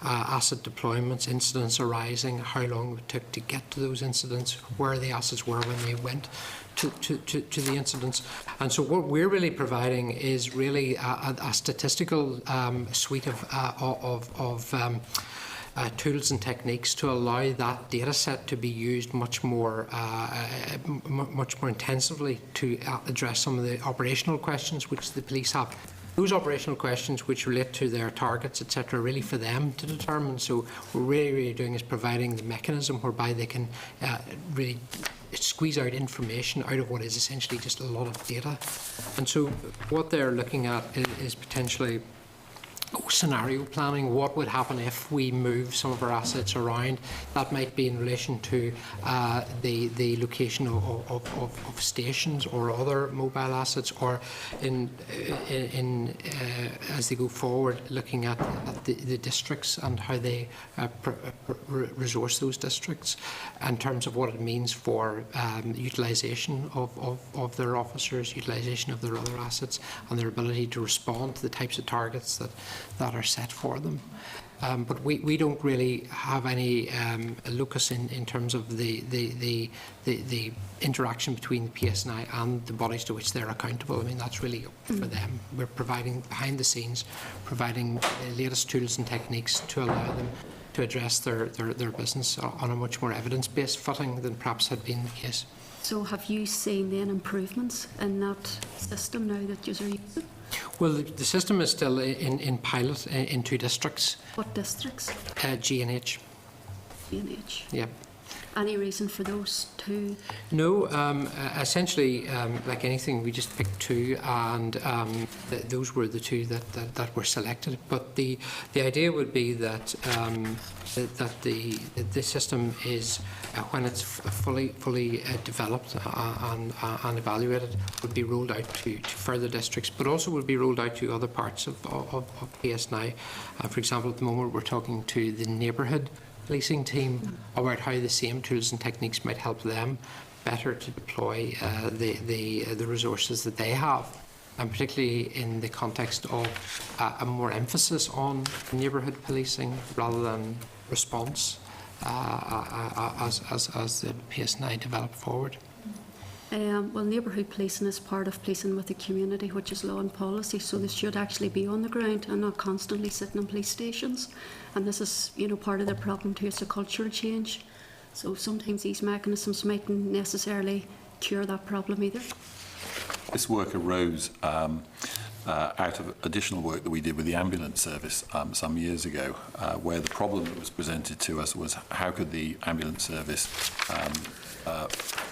asset deployments, incidents arising, how long it took to get to those incidents, where the assets were when they went to the incidents. And so what we're really providing is really a statistical suite of tools and techniques to allow that data set to be used much more intensively to address some of the operational questions which the police have. Those operational questions which relate to their targets, etc., really for them to determine. So what we're really doing is providing the mechanism whereby they can really squeeze out information out of what is essentially just a lot of data. And so what they're looking at is potentially scenario planning. What would happen if we move some of our assets around? That might be in relation to the location of stations or other mobile assets, or as they go forward, looking at the districts and how they resource those districts in terms of what it means for utilisation of their officers, utilisation of their other assets, and their ability to respond to the types of targets that are set for them. But we don't really have any locus in terms of the interaction between the PSNI and the bodies to which they're accountable. I mean, that's really up for them. We're providing behind the scenes, providing the latest tools and techniques to allow them to address their business on a much more evidence-based footing than perhaps had been the case. So have you seen then improvements in that system now that you're using? Well, the system is still in pilot in 2 districts. What districts? G&H. G&H. Yeah. Any reason for those 2? No, essentially, like anything, we just picked 2, and those were the 2 that were selected. But the idea would be that the system is, when it's fully developed and evaluated, would be rolled out to further districts, but also would be rolled out to other parts of PSNI. For example, at the moment we're talking to the neighbourhood policing team about how the same tools and techniques might help them better to deploy the resources that they have, and particularly in the context of a more emphasis on neighbourhood policing rather than response as the PSNI develop forward. Well, neighbourhood policing is part of policing with the community, which is law and policy, so they should actually be on the ground and not constantly sitting in police stations. And this is, part of the problem too, it's a cultural change. So sometimes these mechanisms mightn't necessarily cure that problem either. This work arose out of additional work that we did with the ambulance service some years ago, where the problem that was presented to us was how could the ambulance service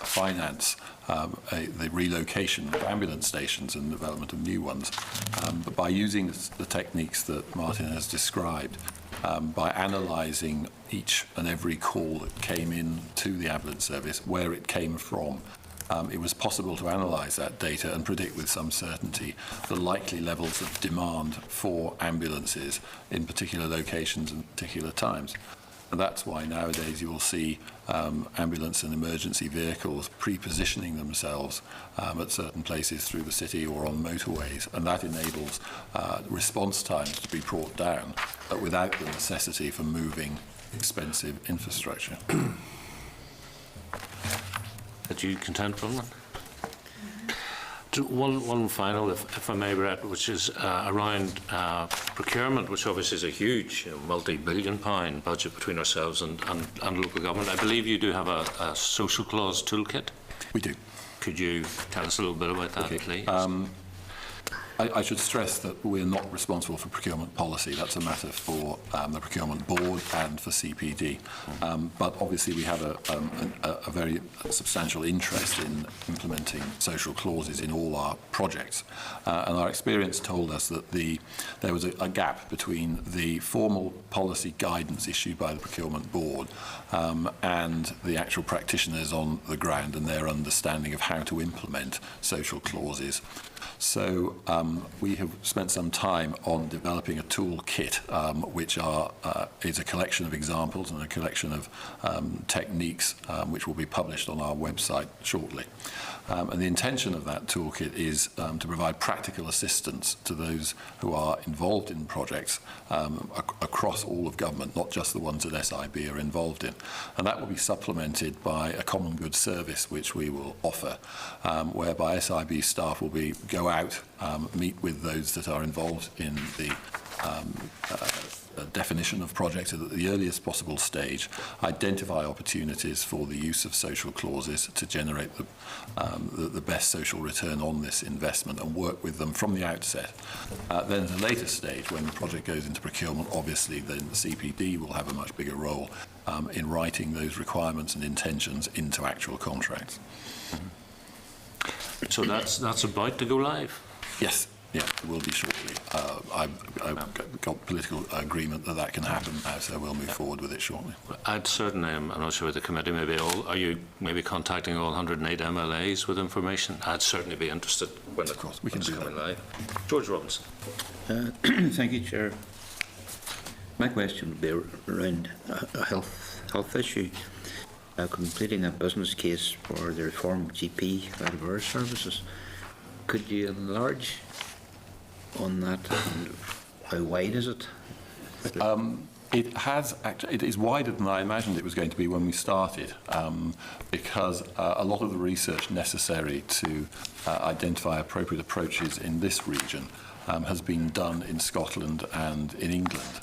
finance the relocation of ambulance stations and the development of new ones. But by using the techniques that Martin has described, by analysing each and every call that came in to the ambulance service, where it came from, it was possible to analyse that data and predict with some certainty the likely levels of demand for ambulances in particular locations and particular times. And that's why nowadays you will see ambulance and emergency vehicles pre-positioning themselves at certain places through the city or on motorways, and that enables response times to be brought down, but without the necessity for moving expensive infrastructure. Are you content, Bronwyn? One final, if I may, Brett, which is around procurement, which obviously is a huge multi-billion pound budget between ourselves and local government. I believe you do have a social clause toolkit. We do. Could you tell us a little bit about that, please? I should stress that we're not responsible for procurement policy. That's a matter for the procurement board and for CPD. But obviously we have a very substantial interest in implementing social clauses in all our projects. And our experience told us that there was a gap between the formal policy guidance issued by the procurement board and the actual practitioners on the ground and their understanding of how to implement social clauses. So we have spent some time on developing a toolkit, which is a collection of examples and a collection of techniques, which will be published on our website shortly. And the intention of that toolkit is to provide practical assistance to those who are involved in projects across all of government, not just the ones that SIB are involved in. And that will be supplemented by a common good service which we will offer, whereby SIB staff will go out, meet with those that are involved in the definition of projects at the earliest possible stage, identify opportunities for the use of social clauses to generate the best social return on this investment, and work with them from the outset. Then at a later stage, when the project goes into procurement, obviously then the CPD will have a much bigger role in writing those requirements and intentions into actual contracts. So that's about to go live? Yes. Yeah, it will be shortly. I've got political agreement that can happen now, so we'll move forward with it shortly. I'd certainly, I'm not sure what the committee are you maybe contacting all 108 MLAs with information? I'd certainly be interested when of course, we can do coming that. live. George Robinson. Thank you, Chair. My question would be around a health issue. Completing a business case for the reform of GP out-of-hours services. Could you enlarge on that, and how wide is it? It is wider than I imagined it was going to be when we started, because a lot of the research necessary to identify appropriate approaches in this region has been done in Scotland and in England.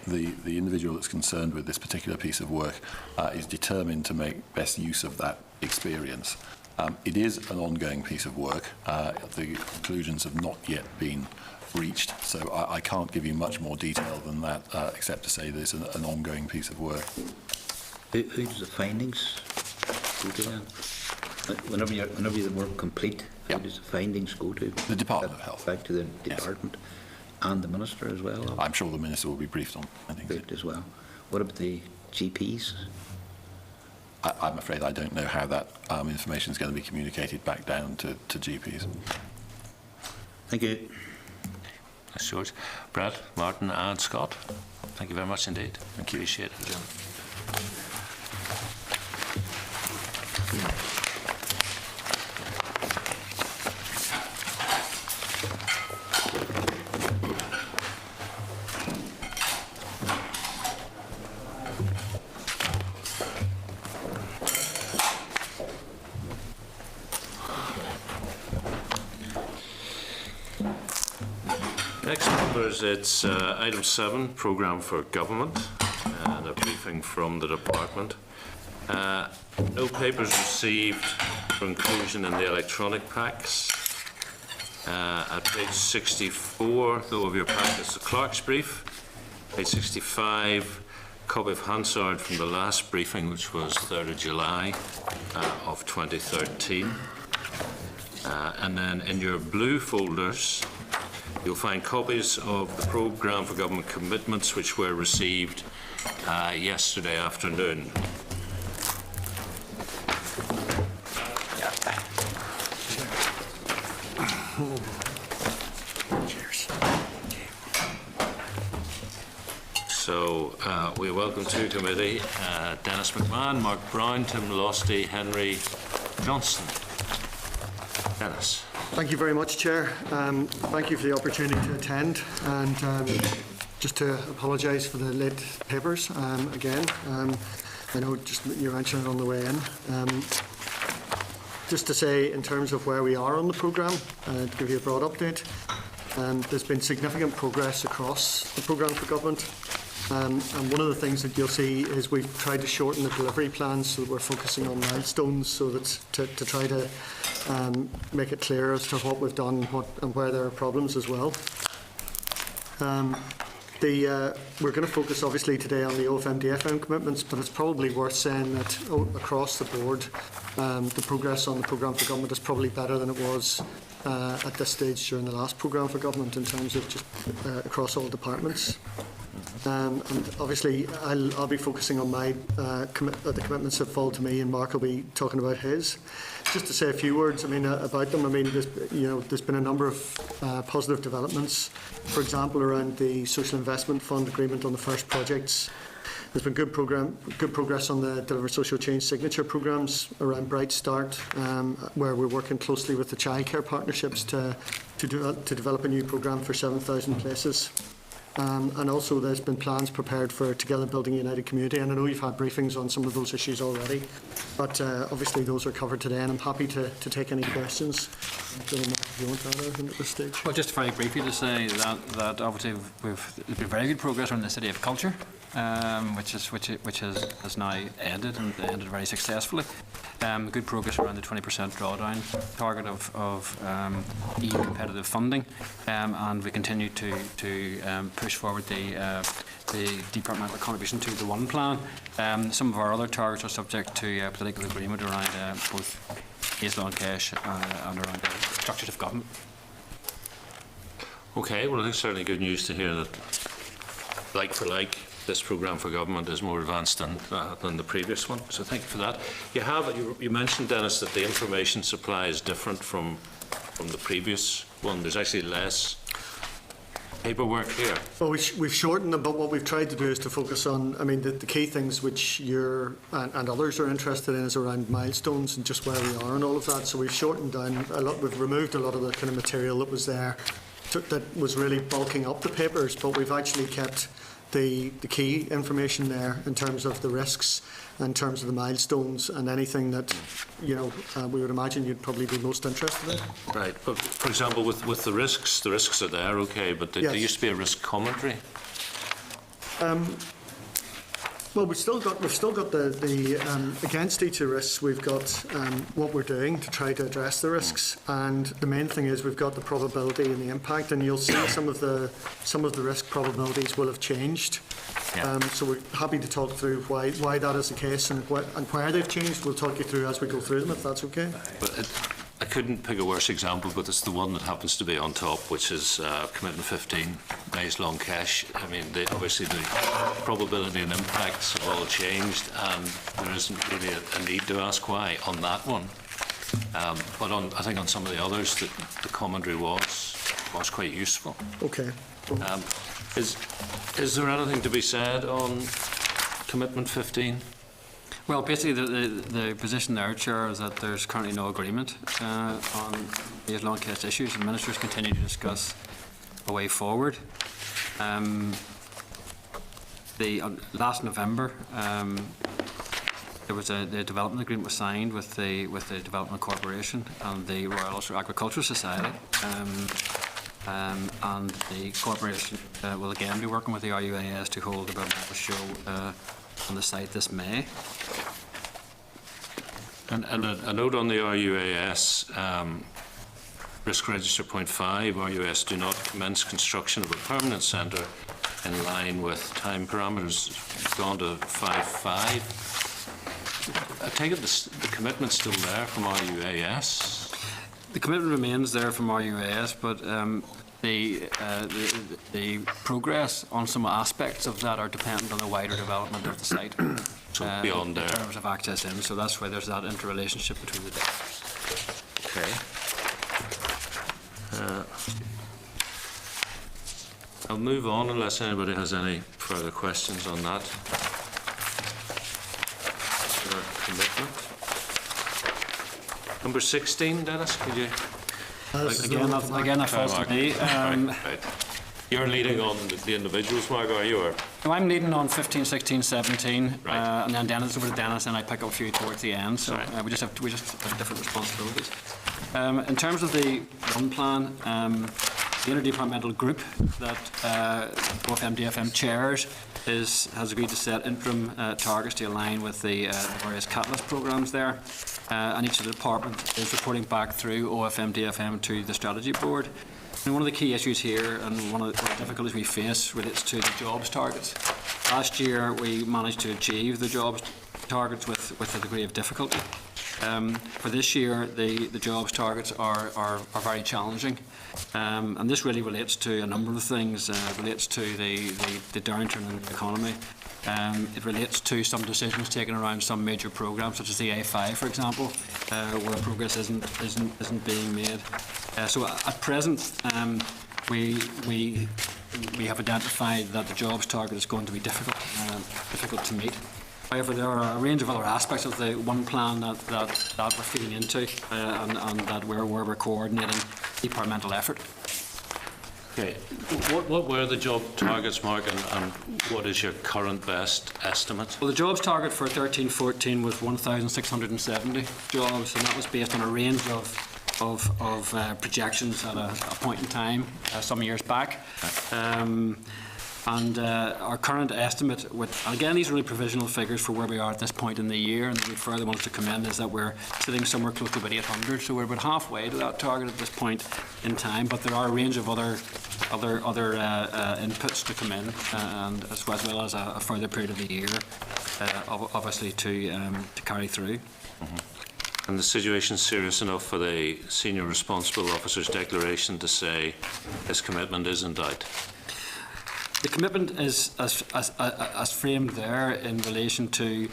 The individual that's concerned with this particular piece of work is determined to make best use of that experience. It is an ongoing piece of work. The conclusions have not yet been reached, so I can't give you much more detail than that, except to say that it's an ongoing piece of work. Who does the findings go to then? Whenever the work complete, who does the findings go to? The Department of Health. Back to the department, and the Minister as well? I'm sure the Minister will be briefed on things. As well. What about the GPs? I'm afraid I don't know how that information is going to be communicated back down to GPs. Thank you. Thanks, George. Brad, Martin and Scott, thank you very much indeed. Thank you. Appreciate it. Next, members, it's item 7, Programme for Government, and a briefing from the department. No papers received for inclusion in the electronic packs. At page 64, though, of your pack is the clerk's brief. Page 65, copy of Hansard from the last briefing, which was 3rd of July of 2013. And then in your blue folders, you'll find copies of the Programme for Government Commitments, which were received yesterday afternoon. So we welcome to committee Dennis McMahon, Mark Brown, Tim Losty, Henry Johnson. Dennis. Thank you very much, Chair. Thank you for the opportunity to attend, and just to apologise for the late papers again. I know just you mentioned it on the way in. just to say, in terms of where we are on the programme, to give you a broad update, there's been significant progress across the programme for government. And one of the things that you'll see is we've tried to shorten the delivery plans so that we're focusing on milestones, so that to try to make it clear as to what we've done and where there are problems as well. We're going to focus obviously today on the OFM-DFM commitments, but it's probably worth saying that across the board, the progress on the programme for government is probably better than it was at this stage during the last programme for government in terms of just across all departments. And obviously, I'll be focusing on my the commitments that fall to me, and Mark will be talking about his. Just to say a few words, about them. There's been a number of positive developments. For example, around the Social Investment Fund agreement on the first projects. There's been good progress on the Deliver Social Change signature programmes around Bright Start, where we're working closely with the childcare partnerships to develop a new programme for 7,000 places. And also there's been plans prepared for Together Building a United Community, and I know you've had briefings on some of those issues already, but obviously those are covered today, and I'm happy to take any questions. I don't know if you want to add anything at this stage. Well, just very briefly to say that obviously there's been very good progress on the City of Culture, which has now ended and ended very successfully. Good progress around the 20% drawdown target of EU competitive funding, and we continue to push forward the departmental contribution to the One Plan. Some of our other targets are subject to political agreement around both Ace Cash and around the structures of government. Okay, well, I think it's certainly good news to hear that, like for like, this programme for government is more advanced than the previous one. So thank you for that. You mentioned, Dennis, that the information supply is different from the previous one. There's actually less paperwork here. Well, we've shortened them, but what we've tried to do is to focus on, the key things which you're and others are interested in is around milestones and just where we are and all of that. So we've shortened down a lot. We've removed a lot of the kind of material that was there that was really bulking up the papers, but we've actually kept the key information there in terms of the risks, in terms of the milestones, and anything that we would imagine you'd probably be most interested in. Right, but for example, with the risks are there, okay, but there used to be a risk commentary. Well, we've still got the against each of the risks. We've got what we're doing to try to address the risks, and the main thing is we've got the probability and the impact. And you'll see some of the risk probabilities will have changed. Yeah. So we're happy to talk through why that is the case and where they've changed. We'll talk you through as we go through them, if that's okay. But I couldn't pick a worse example, but it's the one that happens to be on top, which is Commitment 15, Maze Long Cash. Obviously the probability and impacts have all changed, and there isn't really a need to ask why on that one. But I think on some of the others, the commentary was quite useful. Okay. Is there anything to be said on Commitment 15? Well, basically the position there, Chair, is that there's currently no agreement on these long case issues, and ministers continue to discuss a way forward. Last November, there was the development agreement was signed with the Development Corporation and the Royal Ulster Agricultural Society, and the corporation will again be working with the RUAS to hold a show on the site this May. And a note on the RUAS, Risk Register Point 5, RUAS do not commence construction of a permanent centre in line with time parameters. It's gone to 5.5. I take it the commitment's still there from RUAS? The commitment remains there from RUAS, but the progress on some aspects of that are dependent on the wider development of the site. So beyond there. In terms of access in, so that's why there's that interrelationship between the two. Okay. I'll move on unless anybody has any further questions on that. Commitment. Number 16, Dennis, could you? Again, that falls to me. You're leading on the individuals, Mark, are you? Or? No, I'm leading on 15, 16, 17, Right. and then Dennis over to Dennis, and I pick up a few towards the end. So Right. we just have different responsibilities. In terms of the one plan, the interdepartmental group that OFM-DFM chairs has agreed to set interim targets to align with the various catalyst programmes there, and each of the departments is reporting back through OFM-DFM to the strategy board. And one of the key issues here, and one of the difficulties we face, relates to the jobs targets. Last year we managed to achieve the jobs targets with a degree of difficulty. For this year, the jobs targets are very challenging, and this really relates to a number of things. It relates to the downturn in the economy. It relates to some decisions taken around some major programmes, such as the A5, for example, where progress isn't being made. So at present, we have identified that the jobs target is going to be difficult to meet. However, there are a range of other aspects of the one plan that we're feeding into, and that we're coordinating departmental effort. Okay. What were the job targets, Mark, and what is your current best estimate? Well, the jobs target for 13-14 was 1,670 jobs, and that was based on a range of projections at a point in time, some years back. And our current estimate, and again, these are really provisional figures for where we are at this point in the year, and the further ones to come in, is that we're sitting somewhere close to about 800, so we're about halfway to that target at this point in time. But there are a range of other inputs to come in, and as well as a further period of the year, obviously to carry through. Mm-hmm. And the situation is serious enough for the senior responsible officer's declaration to say his commitment is in doubt? The commitment is as framed there in relation to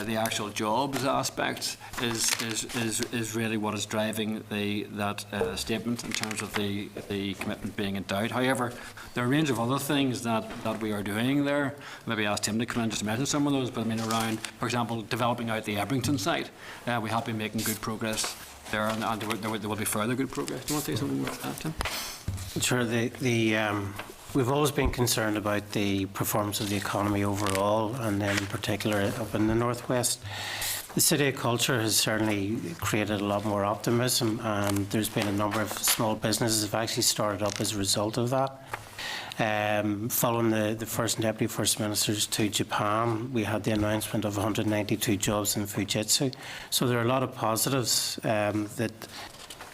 the actual jobs aspect is really what is driving that statement in terms of the commitment being in doubt. However, there are a range of other things that we are doing there. Maybe ask Tim to come in just to mention some of those, but I mean around, for example, developing out the Ebrington site. We have been making good progress there, and there will be further good progress. Do you want to say something about that, Tim? Sure. We've always been concerned about the performance of the economy overall, and then in particular up in the northwest. The City of Culture has certainly created a lot more optimism, and there's been a number of small businesses that have actually started up as a result of that. Following the First and Deputy First Ministers to Japan, we had the announcement of 192 jobs in Fujitsu. So there are a lot of positives that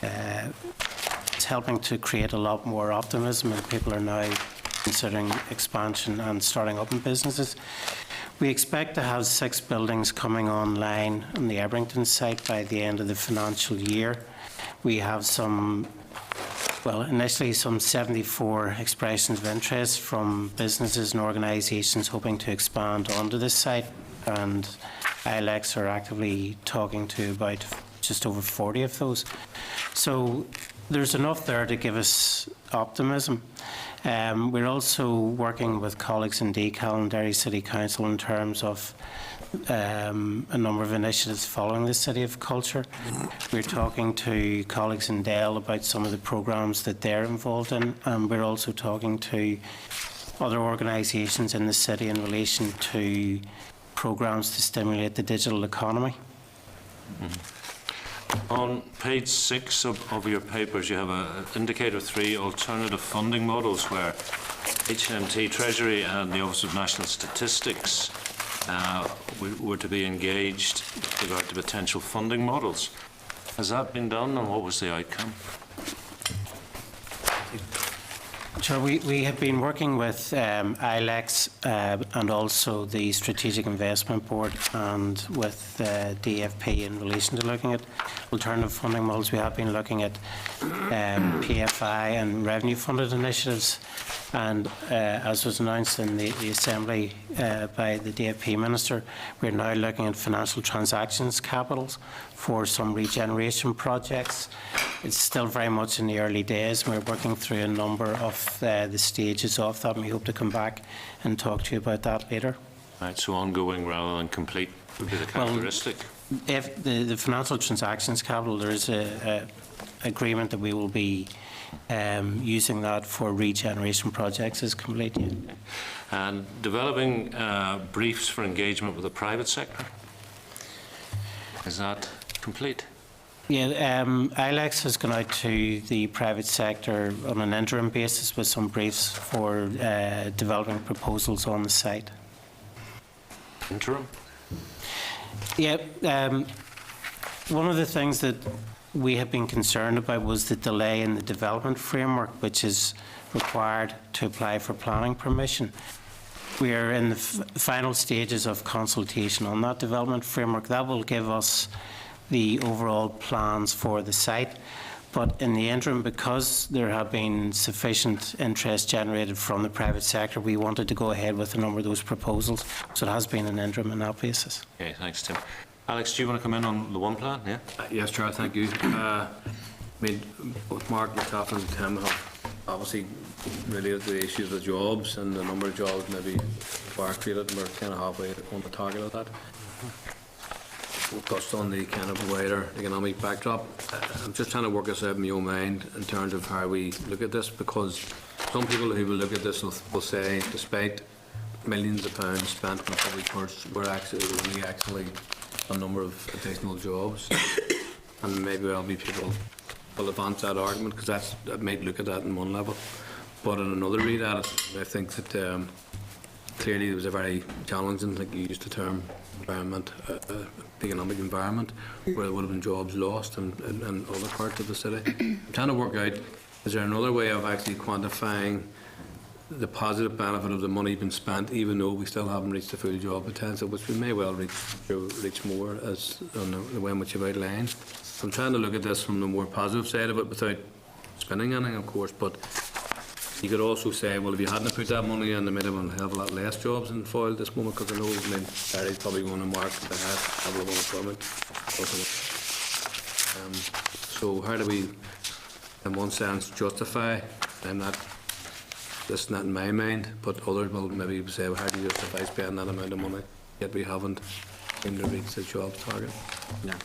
it's helping to create a lot more optimism, and people are now considering expansion and starting up in businesses. We expect to have 6 buildings coming online on the Ebrington site by the end of the financial year. We have initially some 74 expressions of interest from businesses and organisations hoping to expand onto this site, and ILEX are actively talking to about just over 40 of those. So there's enough there to give us optimism. We're also working with colleagues in DCAL and Derry City Council in terms of a number of initiatives following the City of Culture. We're talking to colleagues in Dale about some of the programmes that they're involved in, and we're also talking to other organisations in the city in relation to programmes to stimulate the digital economy. Mm-hmm. On page 6 of your papers, you have an indicator 3 alternative funding models where HMT Treasury and the Office of National Statistics were to be engaged with regard to potential funding models. Has that been done, and what was the outcome? Sure, we have been working with ILEX and also the Strategic Investment Board and with DFP in relation to looking at alternative funding models. We have been looking at PFI and revenue funded initiatives, and as was announced in the Assembly by the DFP Minister, we're now looking at financial transactions capitals for some regeneration projects. It's still very much in the early days. We're working through a number of the stages of that, and we hope to come back and talk to you about that later. Right, so ongoing rather than complete would be the characteristic. Well, if the financial transactions capital, there is a agreement that we will be using that for regeneration projects is complete. And developing briefs for engagement with the private sector, is that complete? Yeah, ILEX has gone out to the private sector on an interim basis with some briefs for developing proposals on the site. Interim? Yeah, one of the things that we have been concerned about was the delay in the development framework, which is required to apply for planning permission. We are in the final stages of consultation on that development framework. That will give us the overall plans for the site. But in the interim, because there have been sufficient interest generated from the private sector, we wanted to go ahead with a number of those proposals. So it has been an interim on that basis. Okay, thanks, Tim. Alex, do you want to come in on the one plan? Yeah. Yes, Chair, thank you. I mean, both Mark, Catherine and Tim have obviously related to the issues of jobs and the number of jobs maybe were created, and we're kind of halfway on the target of that. We've touched on the kind of wider economic backdrop. I'm just trying to work this out in my own mind in terms of how we look at this, because some people who will look at this will say, despite millions of pounds spent on public purse, we're actually only a number of additional jobs. And maybe there'll be people will advance that argument, because I might look at that in one level. But in another read at it, I think that clearly there was a very challenging, like you used the term, environment, economic environment, where there would have been jobs lost in other parts of the city. I'm trying to work out, is there another way of actually quantifying the positive benefit of the money being spent, even though we still haven't reached the full job potential, which we may well reach more as on the way in which you've outlined. I'm trying to look at this from the more positive side of it without spinning anything, of course, but you could also say, well, if you hadn't put that money in, there might have been a hell of a lot less jobs in Foyle this moment, because I know Barry's probably going to mark the highest level of unemployment. So how do we, in one sense, justify, this is not in my mind, but others will maybe say, well, how do you justify spending that amount of money, yet we haven't seemed to reach the jobs target? Yeah.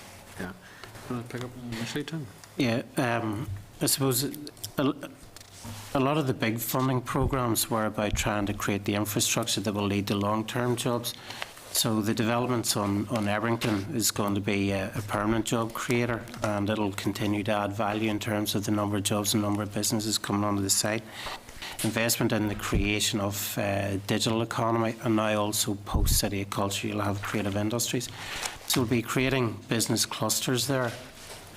Want to pick up initially, Tim? Yeah, I suppose a lot of the big funding programs were about trying to create the infrastructure that will lead to long-term jobs. So the developments on Ebrington is going to be a permanent job creator, and it'll continue to add value in terms of the number of jobs and number of businesses coming onto the site. Investment in the creation of digital economy, and now also post-City of Culture, you'll have creative industries. So we'll be creating business clusters there.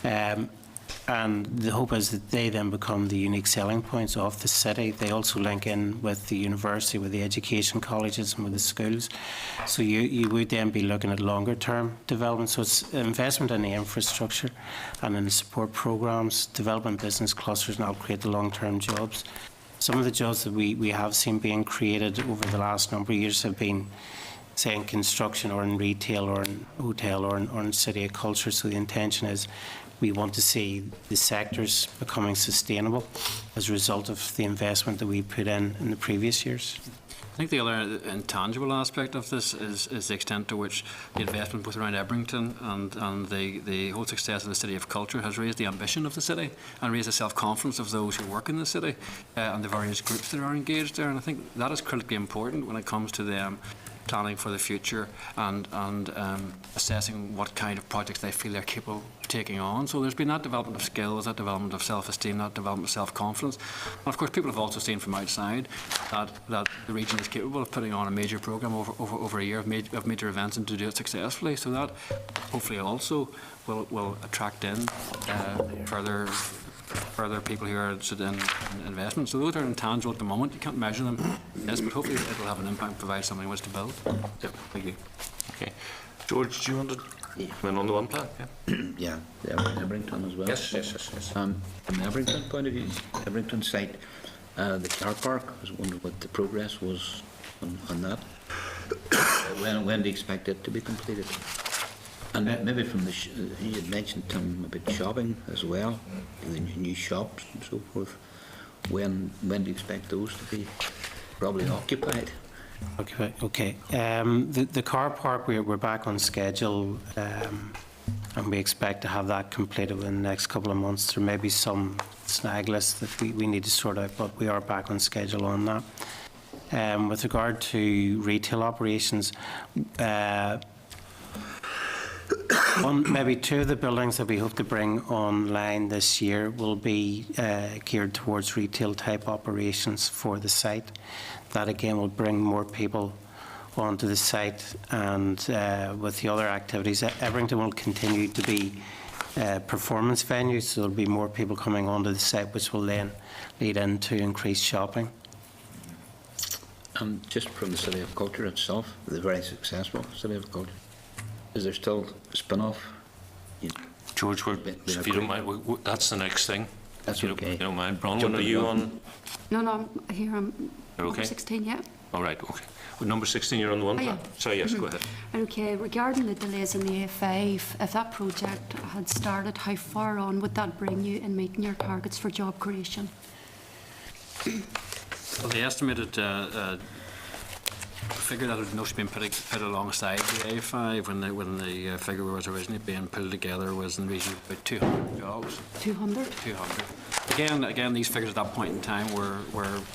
And the hope is that they then become the unique selling points of the city. They also link in with the university, with the education colleges and with the schools. So you would then be looking at longer term development. So it's investment in the infrastructure and in the support programs, development business clusters, and that'll create the long term jobs. Some of the jobs that we have seen being created over the last number of years have been, say, in construction or in retail or in hotel or in City of Culture. So the intention is we want to see the sectors becoming sustainable as a result of the investment that we put in the previous years. I think the other intangible aspect of this is the extent to which the investment both around Ebrington and the whole success of the City of Culture has raised the ambition of the city and raised the self-confidence of those who work in the city and the various groups that are engaged there. And I think that is critically important when it comes to them planning for the future and assessing what kind of projects they feel they're capable of taking on. So there's been that development of skills, that development of self-esteem, that development of self-confidence. And of course people have also seen from outside that the region is capable of putting on a major programme over a year of major events and to do it successfully. So that hopefully also will attract in further people who are interested in investment. So those are intangible at the moment. You can't measure them, yes, but hopefully it will have an impact, provide something in which to build. Yeah, thank you. Okay. George, do you want to come in on the one plan? Yeah, the Ebrington as well. Yes. From the Ebrington point of view, Ebrington site, the car park, I was wondering what the progress was on that. When do you expect it to be completed? And maybe from you had mentioned, Tim, about shopping as well, the new shops and so forth. When do you expect those to be probably occupied? Okay. The car park, we're back on schedule and we expect to have that completed within the next couple of months. There may be some snag lists that we need to sort out, but we are back on schedule on that. With regard to retail operations, maybe 2 of the buildings that we hope to bring online this year will be geared towards retail type operations for the site. That again will bring more people onto the site, and with the other activities, Everington will continue to be performance venues, so there'll be more people coming onto the site, which will then lead into increased shopping. And just from the City of Culture itself, the very successful City of Culture, is there still a spin-off? George, if you don't mind, that's the next thing. That's you okay. You don't mind. Bronwyn, are you on? No, I'm here. I'm You're okay? number 16, yeah. All right, okay. Well, number 16, you're on the one. Oh, yeah. Sorry, yes, go ahead. Okay, regarding the delays in the A5, if that project had started, how far on would that bring you in meeting your targets for job creation? Well, the estimated figure that had notionally been put alongside the A5 when the figure was originally being pulled together was in the region of about 200 jobs. 200? 200. Again, these figures at that point in time were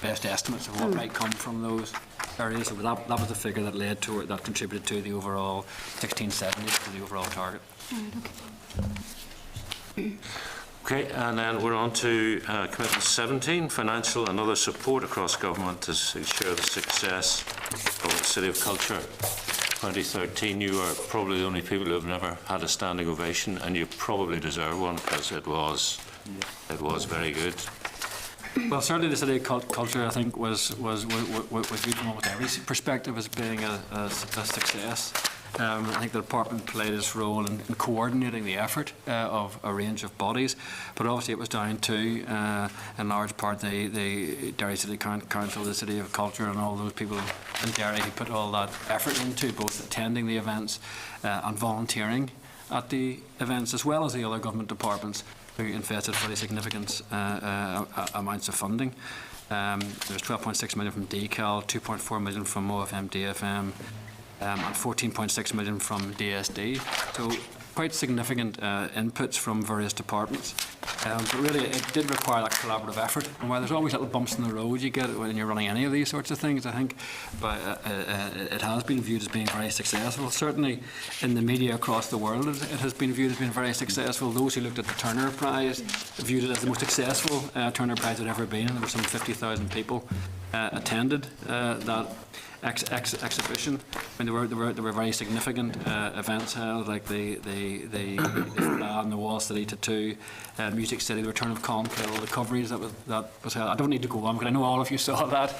best estimates of what might come from those areas. So that was the figure that led to that contributed to the overall 1670 to the overall target. Right, okay. Okay, and then we're on to Commitment 17, financial and other support across government to ensure the success of the City of Culture 2013. You are probably the only people who have never had a standing ovation, and you probably deserve one because it was very good. Well, certainly the City of Culture, I think, was viewed from almost every perspective as being a success. I think the department played its role in coordinating the effort of a range of bodies, but obviously it was down to, in large part, the Derry City Council, the City of Culture, and all those people in Derry who put all that effort into both attending the events and volunteering at the events, as well as the other government departments who invested very significant amounts of funding. There's 12.6 million from DCAL, 2.4 million from OFM DFM, and 14.6 million from DSD. So quite significant inputs from various departments. But really it did require that collaborative effort. And while there's always little bumps in the road you get when you're running any of these sorts of things, I think it has been viewed as being very successful. Certainly in the media across the world it has been viewed as being very successful. Those who looked at the Turner Prize viewed it as the most successful Turner Prize had ever been. There were some 50,000 people attended that exhibition. I mean, there were very significant events held, like the and the Wall City Tattoo, Music City, the Return of Complet, all the coverage that was held. I don't need to go on because I know all of you saw that.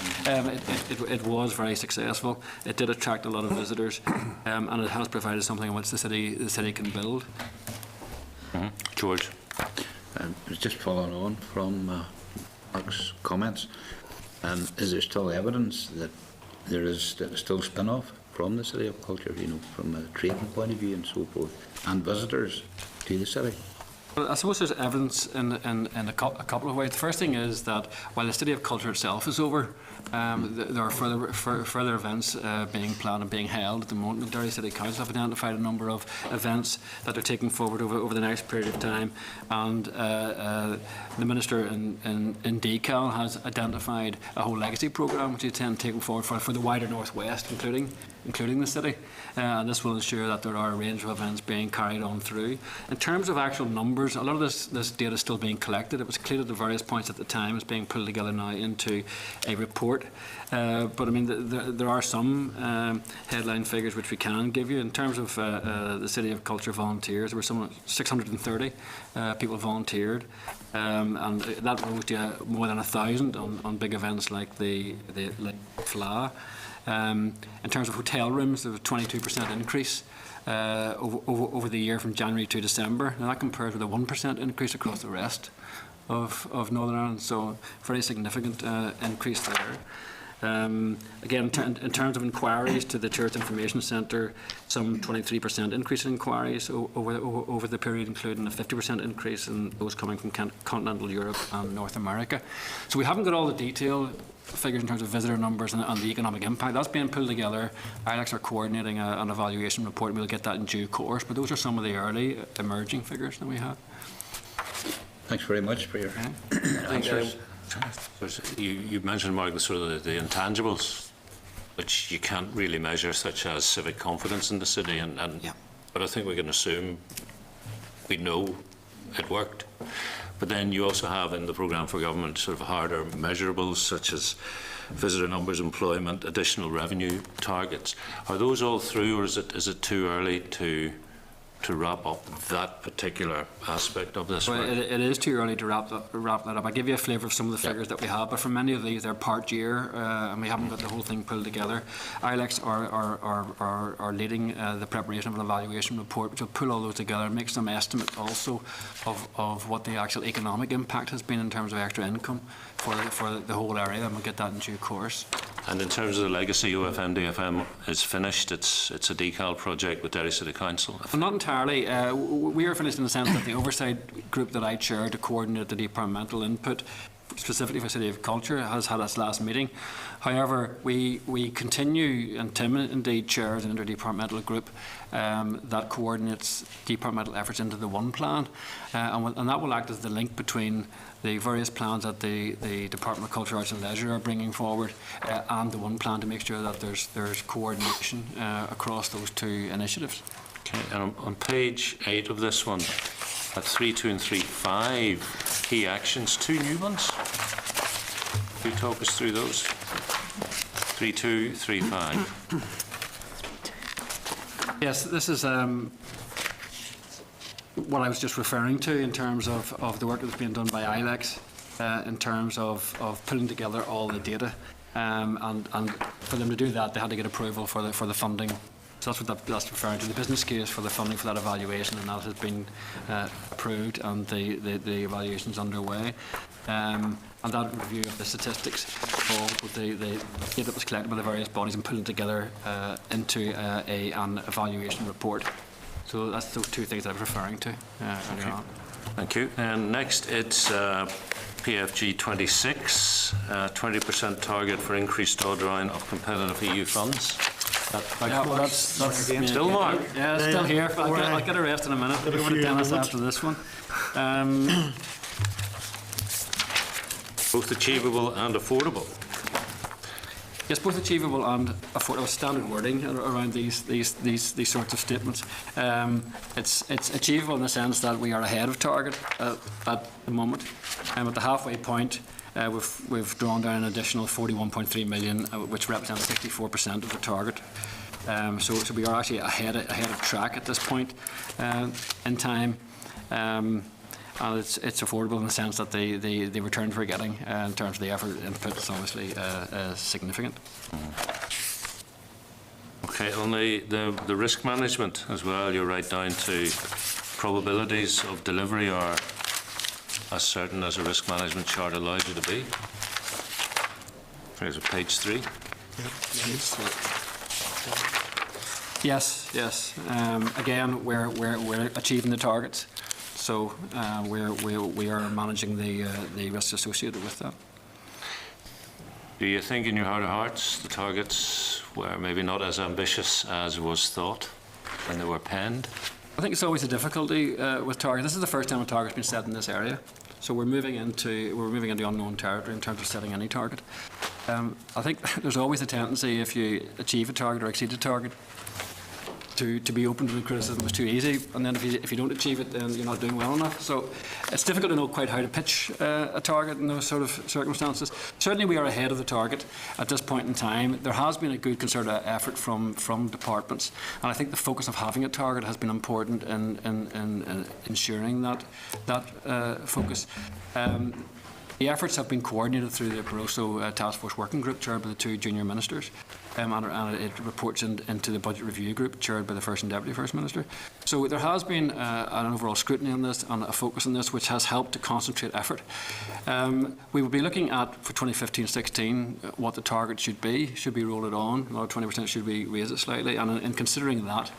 It was very successful. It did attract a lot of visitors, and it has provided something on which the city can build. George, just following on from Mark's comments, and is there still evidence that there is still spin-off from the City of Culture, from a trading point of view and so forth, and visitors to the city? Well, I suppose there's evidence in a couple of ways. The first thing is that while the City of Culture itself is over, there are further events being planned and being held at the moment. The Derry City Council have identified a number of events that are taking forward over the next period of time, and the Minister in DCAL has identified a whole legacy programme which is taken forward for the wider North West, including the city, and this will ensure that there are a range of events being carried on through. In terms of actual numbers, a lot of this data is still being collected. It was collected at various points at the time. It's being pulled together now into a report. But I mean, there are some headline figures which we can give you. In terms of the City of Culture volunteers, there were some 630 people volunteered, and that rose to more than 1,000 on big events like the FLA. In terms of hotel rooms, there was a 22% increase over the year from January to December. Now that compares with a 1% increase across the rest of Northern Ireland, so very significant increase there. Again, in terms of inquiries to the Church Information Centre, some 23% increase in inquiries over the period, including a 50% increase in those coming from continental Europe and North America. So we haven't got all the detail figures in terms of visitor numbers and the economic impact. That's being pulled together. ILEX are coordinating an evaluation report, and we'll get that in due course. But those are some of the early emerging figures that we have. Thanks very much for your answers. You mentioned, Mark, the intangibles, which you can't really measure, such as civic confidence in the city, but I think we can assume we know it worked. But then you also have in the programme for government sort of harder measurables, such as visitor numbers, employment, additional revenue targets. Are those all through, or is it too early to wrap up that particular aspect of this? Well, it is too early to wrap that up. I'll give you a flavour of some of the figures that we have, but for many of these, they're part year, and we haven't got the whole thing pulled together. ILEX are leading the preparation of an evaluation report, which will pull all those together and make some estimates also of what the actual economic impact has been in terms of extra income for the whole area, and we'll get that in due course. And in terms of the legacy, OFM-DFM is finished. It's a decal project with Derry City Council. Well, not entirely. We are finished in the sense that the oversight group that I chair to coordinate the departmental input, specifically for City of Culture, has had its last meeting. However, we continue, and Tim indeed chairs an interdepartmental group that coordinates departmental efforts into the one plan, and that will act as the link between the various plans that the Department of Culture, Arts and Leisure are bringing forward and the one plan, to make sure that there's coordination across those two initiatives. Okay, and on page 8 of this one, at 3.2 and 3.5, key actions, 2 new ones. Can you talk us through those? 3.2, 3.5. Yes, this is what I was just referring to in terms of the work that's being done by ILEX, in terms of pulling together all the data, and for them to do that, they had to get approval for the funding. So that's what that's referring to, the business case for the funding for that evaluation, and that has been approved, and the evaluation is underway. And that review of the statistics of the data that was collected by the various bodies and pulling together into an evaluation report. So that's those 2 things that I was referring to earlier on. Thank you. And next, it's PFG 26, 20% target for increased drawdown of competitive EU funds. That's still Mark. Yeah, it's still here. I'll get a rest in a minute. We'll go to Dennis after this one. Both achievable and affordable. Yes, both achievable and affordable. Standard wording around these sorts of statements. It's achievable in the sense that we are ahead of target at the moment. At the halfway point, we've drawn down an additional 41.3 million, which represents 64% of the target. So we are actually ahead of track at this point in time. And it's affordable in the sense that the returns we're getting in terms of the effort input is obviously significant. Okay, on the risk management as well, you're right down to probabilities of delivery are as certain as a risk management chart allows you to be. Here's page 3. Yes. Again, we're achieving the targets. So we are managing the risks associated with that. Do you think in your heart of hearts the targets were maybe not as ambitious as was thought when they were penned? I think it's always a difficulty with targets. This is the first time a target's been set in this area. So we're moving into unknown territory in terms of setting any target. I think there's always a tendency, if you achieve a target or exceed a target, to be open to the criticism it was too easy, and then if you don't achieve it, then you're not doing well enough. So it's difficult to know quite how to pitch a target in those sort of circumstances. Certainly we are ahead of the target at this point in time. There has been a good concerted effort from departments, and I think the focus of having a target has been important in ensuring that focus. The efforts have been coordinated through the Barroso Task Force Working Group, chaired by the two junior ministers, and it reports into the Budget Review Group, chaired by the First and Deputy First Minister. So there has been an overall scrutiny on this and a focus on this, which has helped to concentrate effort. We will be looking at, for 2015-16, what the target should be. Should we roll it on? Another 20%, should we raise it slightly? And in considering that,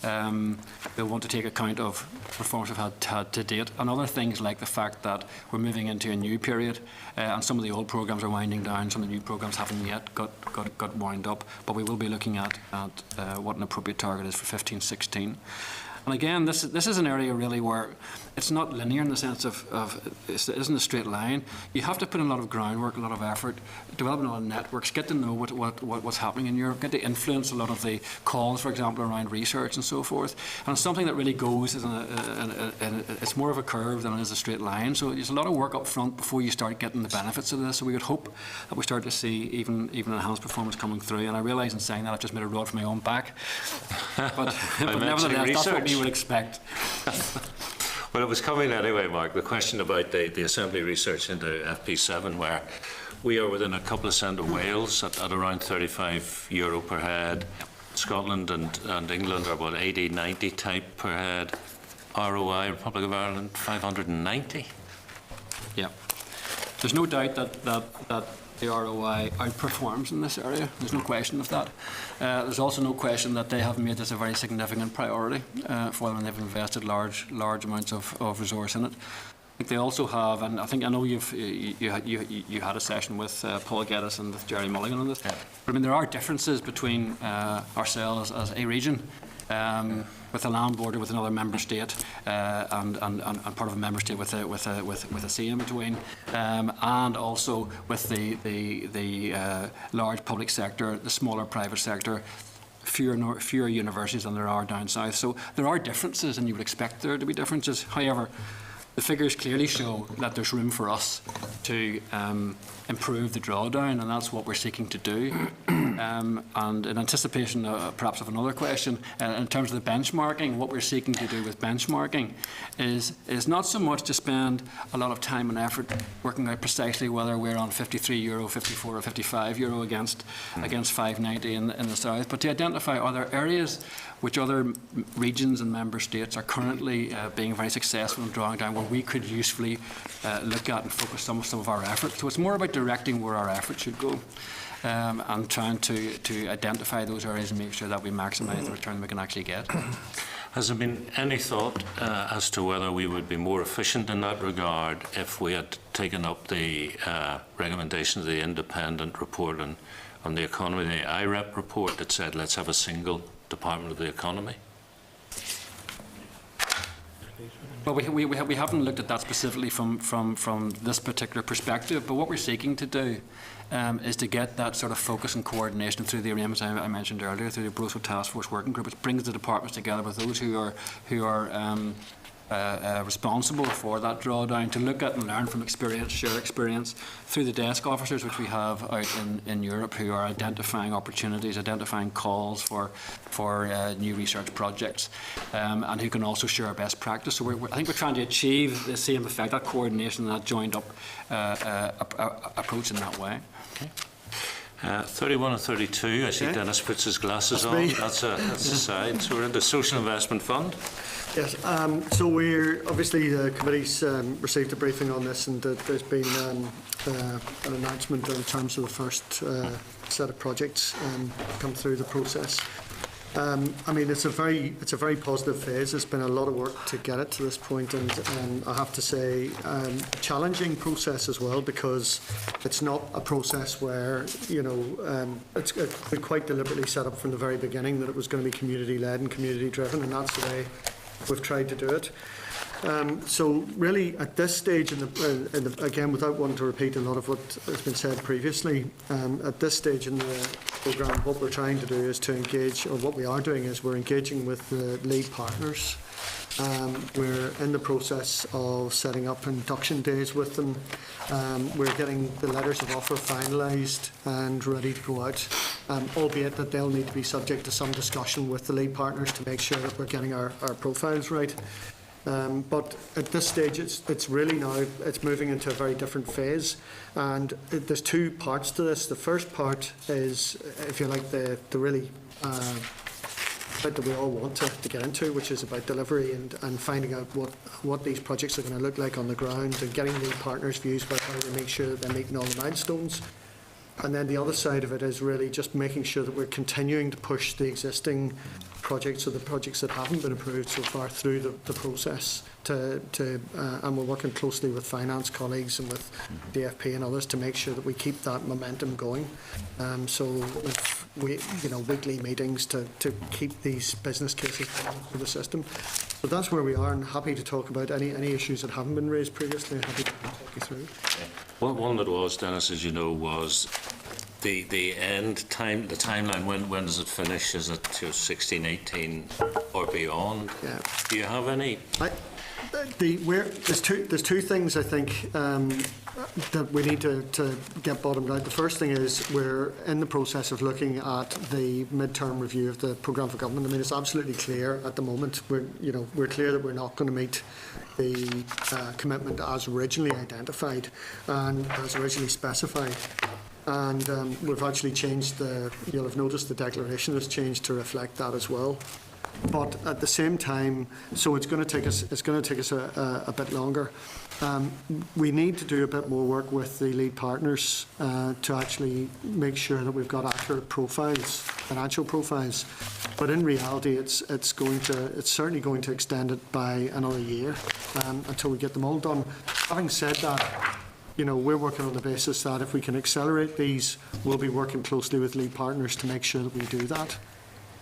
they'll want to take account of performance we've had to date, and other things like the fact that we're moving into a new period, and some of the old programmes are winding down, some of the new programmes haven't yet got wound up, but we will be looking at what an appropriate target is for 15-16. And again, this is an area really where it's not linear in the sense of it isn't a straight line. You have to put in a lot of groundwork, a lot of effort, develop a lot of networks, get to know what's happening in Europe, get to influence a lot of the calls, for example, around research and so forth. And it's something that really goes, it's more of a curve than it is a straight line. So there's a lot of work up front before you start getting the benefits of this. So we would hope that we start to see even enhanced performance coming through. And I realise in saying that I've just made a rod for my own back. But nevertheless, that's what we would expect. Well, it was coming anyway, Mark, the question about the Assembly research into FP7, where we are within a couple of cent of Wales at around €35 per head. Scotland and England are about 80, 90 type per head. ROI, Republic of Ireland, 590. Yeah. There's no doubt that the ROI outperforms in this area. There's no question of that. There's also no question that they have made this a very significant priority for them, and they've invested large amounts of resource in it. I think they also have, and I know you had a session with Paul Geddes and with Jerry Mulligan on this. Yeah. But I mean, there are differences between ourselves as a region. With a land border with another member state, and part of a member state with a sea in between, and also with the large public sector, the smaller private sector, fewer universities than there are down south. So there are differences, and you would expect there to be differences. However, the figures clearly show that there's room for us to improve the drawdown, and that's what we're seeking to do. And in anticipation, perhaps, of another question, in terms of the benchmarking, what we're seeking to do with benchmarking is not so much to spend a lot of time and effort working out precisely whether we're on €53, 54 or €55 against 590 in the south, but to identify other areas which other regions and member states are currently being very successful in drawing down, where we could usefully look at and focus some of our efforts. So it's more about directing where our efforts should go, and trying to identify those areas and make sure that we maximise the return we can actually get. Has there been any thought as to whether we would be more efficient in that regard if we had taken up the recommendations of the independent report on the economy, the IREP report that said let's have a single Department of the Economy? Well, we haven't looked at that specifically from this particular perspective, but what we're seeking to do is to get that sort of focus and coordination through the arrangements I mentioned earlier, through the Barroso Task Force Working Group, which brings the departments together with those who are responsible for that drawdown, to look at and learn from experience, share experience, through the desk officers which we have out in Europe, who are identifying opportunities, identifying calls for new research projects, and who can also share best practice. So I think we're trying to achieve the same effect, that coordination, that joined up approach in that way. Okay. 31 and 32, I see Dennis puts his glasses on. That's a side. So we're in the Social Investment Fund. Yes, so we're obviously the committee's received a briefing on this, and there's been an announcement in terms of the first set of projects come through the process. I mean, it's a very positive phase. There's been a lot of work to get it to this point, and I have to say, a challenging process as well, because it's not a process where, you know, it's been quite deliberately set up from the very beginning that it was going to be community-led and community-driven, and that's the way we've tried to do it. So really, at this stage, again, without wanting to repeat a lot of what has been said previously, at this stage in the programme, what we're trying to do is to engage, or what we are doing is we're engaging with the lead partners. We're in the process of setting up induction days with them. We're getting the letters of offer finalised and ready to go out, albeit that they'll need to be subject to some discussion with the lead partners to make sure that we're getting our profiles right. But at this stage, it's really now, it's moving into a very different phase. And there's two parts to this. The first part is, if you like, the really bit that we all want to get into, which is about delivery and finding out what these projects are going to look like on the ground, and getting the partners' views about how to make sure that they're meeting all the milestones. And then the other side of it is really just making sure that we're continuing to push the existing projects, or the projects that haven't been approved so far, through the process. And we're working closely with finance colleagues and with DFP and others to make sure that we keep that momentum going. So with weekly meetings to keep these business cases through the system. So that's where we are, and happy to talk about any issues that haven't been raised previously. Happy to talk you through. One that was, Dennis, as you know, was the end time, the timeline. When does it finish? Is it to 16, 18 or beyond? Yeah. Do you have any? There's two things I think that we need to get bottomed out. The first thing is we're in the process of looking at the mid-term review of the programme for government. I mean, it's absolutely clear at the moment. We're clear that we're not going to meet the commitment as originally identified and as originally specified. And we've actually changed you'll have noticed the declaration has changed to reflect that as well. But at the same time, so it's going to take us a bit longer. We need to do a bit more work with the lead partners to actually make sure that we've got accurate profiles, financial profiles. But in reality, it's certainly going to extend it by another year until we get them all done. Having said that, we're working on the basis that if we can accelerate these, we'll be working closely with lead partners to make sure that we do that.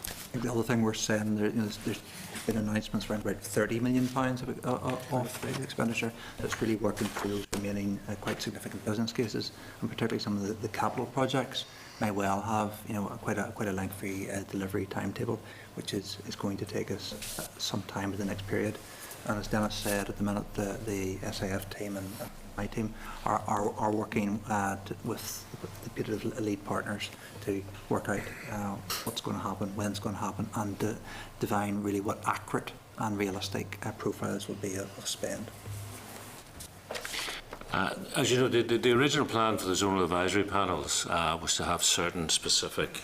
I think the other thing we're saying, there's been announcements around about £30 million of the expenditure that's really working through those remaining quite significant business cases, and particularly some of the capital projects may well have quite a lengthy delivery timetable, which is going to take us some time in the next period. And as Dennis said, at the minute the SAF team and my team are working with the reputed lead partners to work out what's going to happen, when it's going to happen, and divine really what accurate and realistic profiles will be of spend. As you know, the original plan for the zonal advisory panels was to have certain specific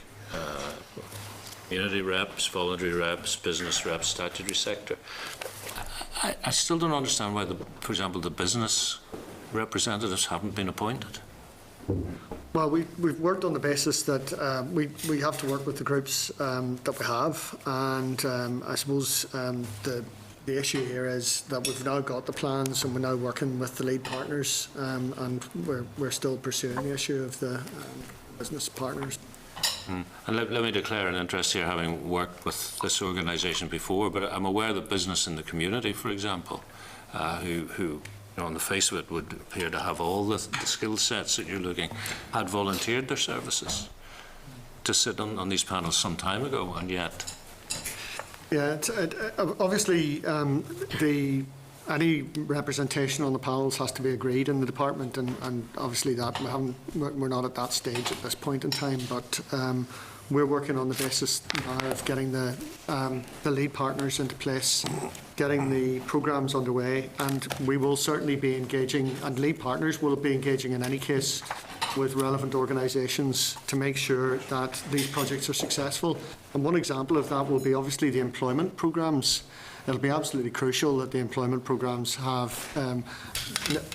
community reps, voluntary reps, business reps, statutory sector. I still don't understand why, for example, the business representatives haven't been appointed. Well, we've worked on the basis that we have to work with the groups that we have, and I suppose the issue here is that we've now got the plans and we're now working with the lead partners, and we're still pursuing the issue of the business partners. And let me declare an interest here, having worked with this organisation before, but I'm aware that business in the community, for example, who on the face of it would appear to have all the skill sets that you're looking, had volunteered their services to sit on these panels some time ago, and yet... Yeah, obviously any representation on the panels has to be agreed in the department, and obviously that we're not at that stage at this point in time, but we're working on the basis now of getting the lead partners into place, getting the programmes underway, and we will certainly be engaging, and lead partners will be engaging in any case with relevant organisations to make sure that these projects are successful. And one example of that will be obviously the employment programmes. It'll be absolutely crucial that the employment programmes have,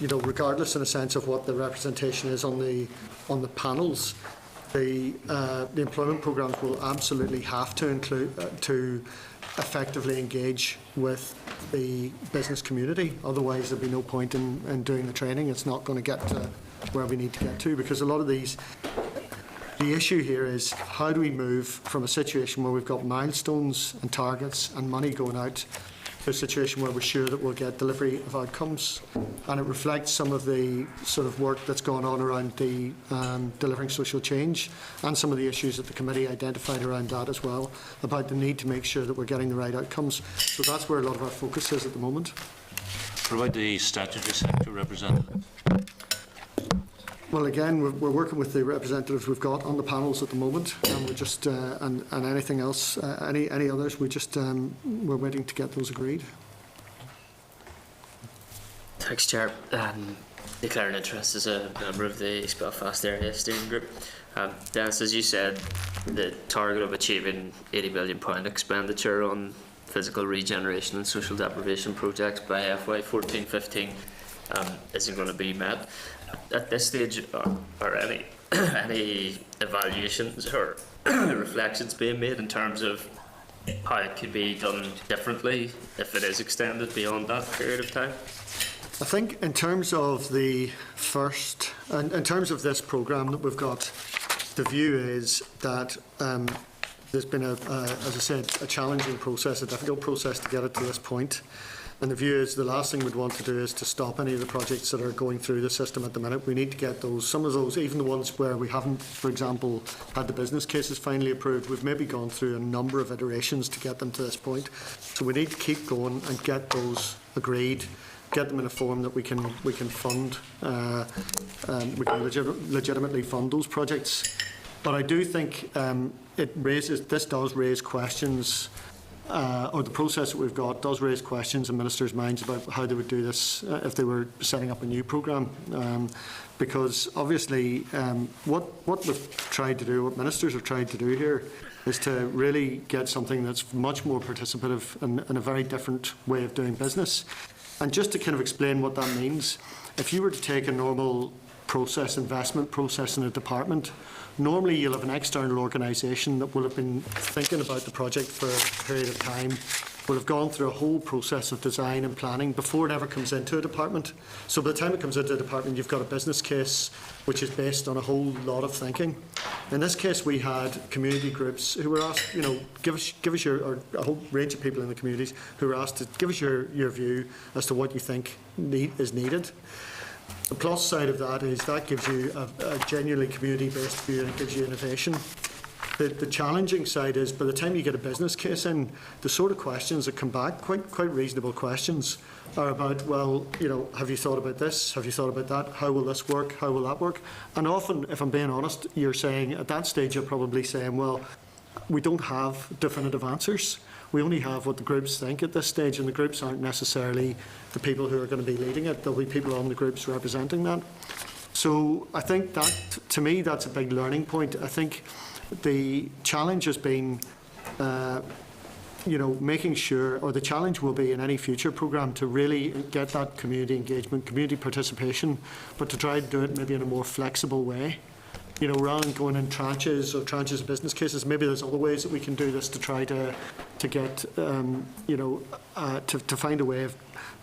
regardless in a sense of what the representation is on the panels, the employment programmes will absolutely have to include to effectively engage with the business community. Otherwise, there'll be no point in doing the training. It's not going to get to where we need to get to, because a lot of these. The issue here is how do we move from a situation where we've got milestones and targets and money going out to a situation where we're sure that we'll get delivery of outcomes, and it reflects some of the sort of work that's gone on around the delivering social change, and some of the issues that the committee identified around that as well, about the need to make sure that we're getting the right outcomes. So that's where a lot of our focus is at the moment. What about the statutory sector representative? Well, again, we're working with the representatives we've got on the panels at the moment, and we're just and anything else, any others, we're waiting to get those agreed. Thanks, Chair. Declaring interest as a member of the East Belfast Area Steering Group. Dennis, as you said, the target of achieving £80 million expenditure on physical regeneration and social deprivation projects by FY 14-15 isn't going to be met. At this stage, are any evaluations or reflections being made in terms of how it could be done differently if it is extended beyond that period of time? I think in terms of the first, in terms of this programme that we've got, the view is that there's been, as I said, a challenging process, a difficult process to get it to this point. And the view is the last thing we'd want to do is to stop any of the projects that are going through the system at the minute. We need to get those, some of those, even the ones where we haven't, for example, had the business cases finally approved, we've maybe gone through a number of iterations to get them to this point. So we need to keep going and get those agreed, get them in a form that we can fund, we can legitimately fund those projects. But I do think this does raise questions, or the process that we've got does raise questions in ministers' minds about how they would do this if they were setting up a new programme. Because obviously what we've tried to do, what ministers have tried to do here, is to really get something that's much more participative and a very different way of doing business. And just to kind of explain what that means, if you were to take a normal investment process in a department, normally you'll have an external organisation that will have been thinking about the project for a period of time, will have gone through a whole process of design and planning before it ever comes into a department. So by the time it comes into a department, you've got a business case which is based on a whole lot of thinking. In this case, we had community groups who were asked, give us your, or a whole range of people in the communities who were asked to give us your view as to what you think is needed. The plus side of that is that gives you a genuinely community-based view, and it gives you innovation. The challenging side is by the time you get a business case in, the sort of questions that come back, quite reasonable questions, are about, well, have you thought about this? Have you thought about that? How will this work? How will that work? And often, if I'm being honest, you're saying, at that stage, you're probably saying, well, we don't have definitive answers. We only have what the groups think at this stage, and the groups aren't necessarily the people who are going to be leading it. There'll be people on the groups representing that. So I think that, to me, that's a big learning point. I think the challenge has been, making sure, or the challenge will be in any future programme, to really get that community engagement, community participation, but to try to do it maybe in a more flexible way. Rather than going in tranches of business cases, maybe there's other ways that we can do this to try to get, to find a way of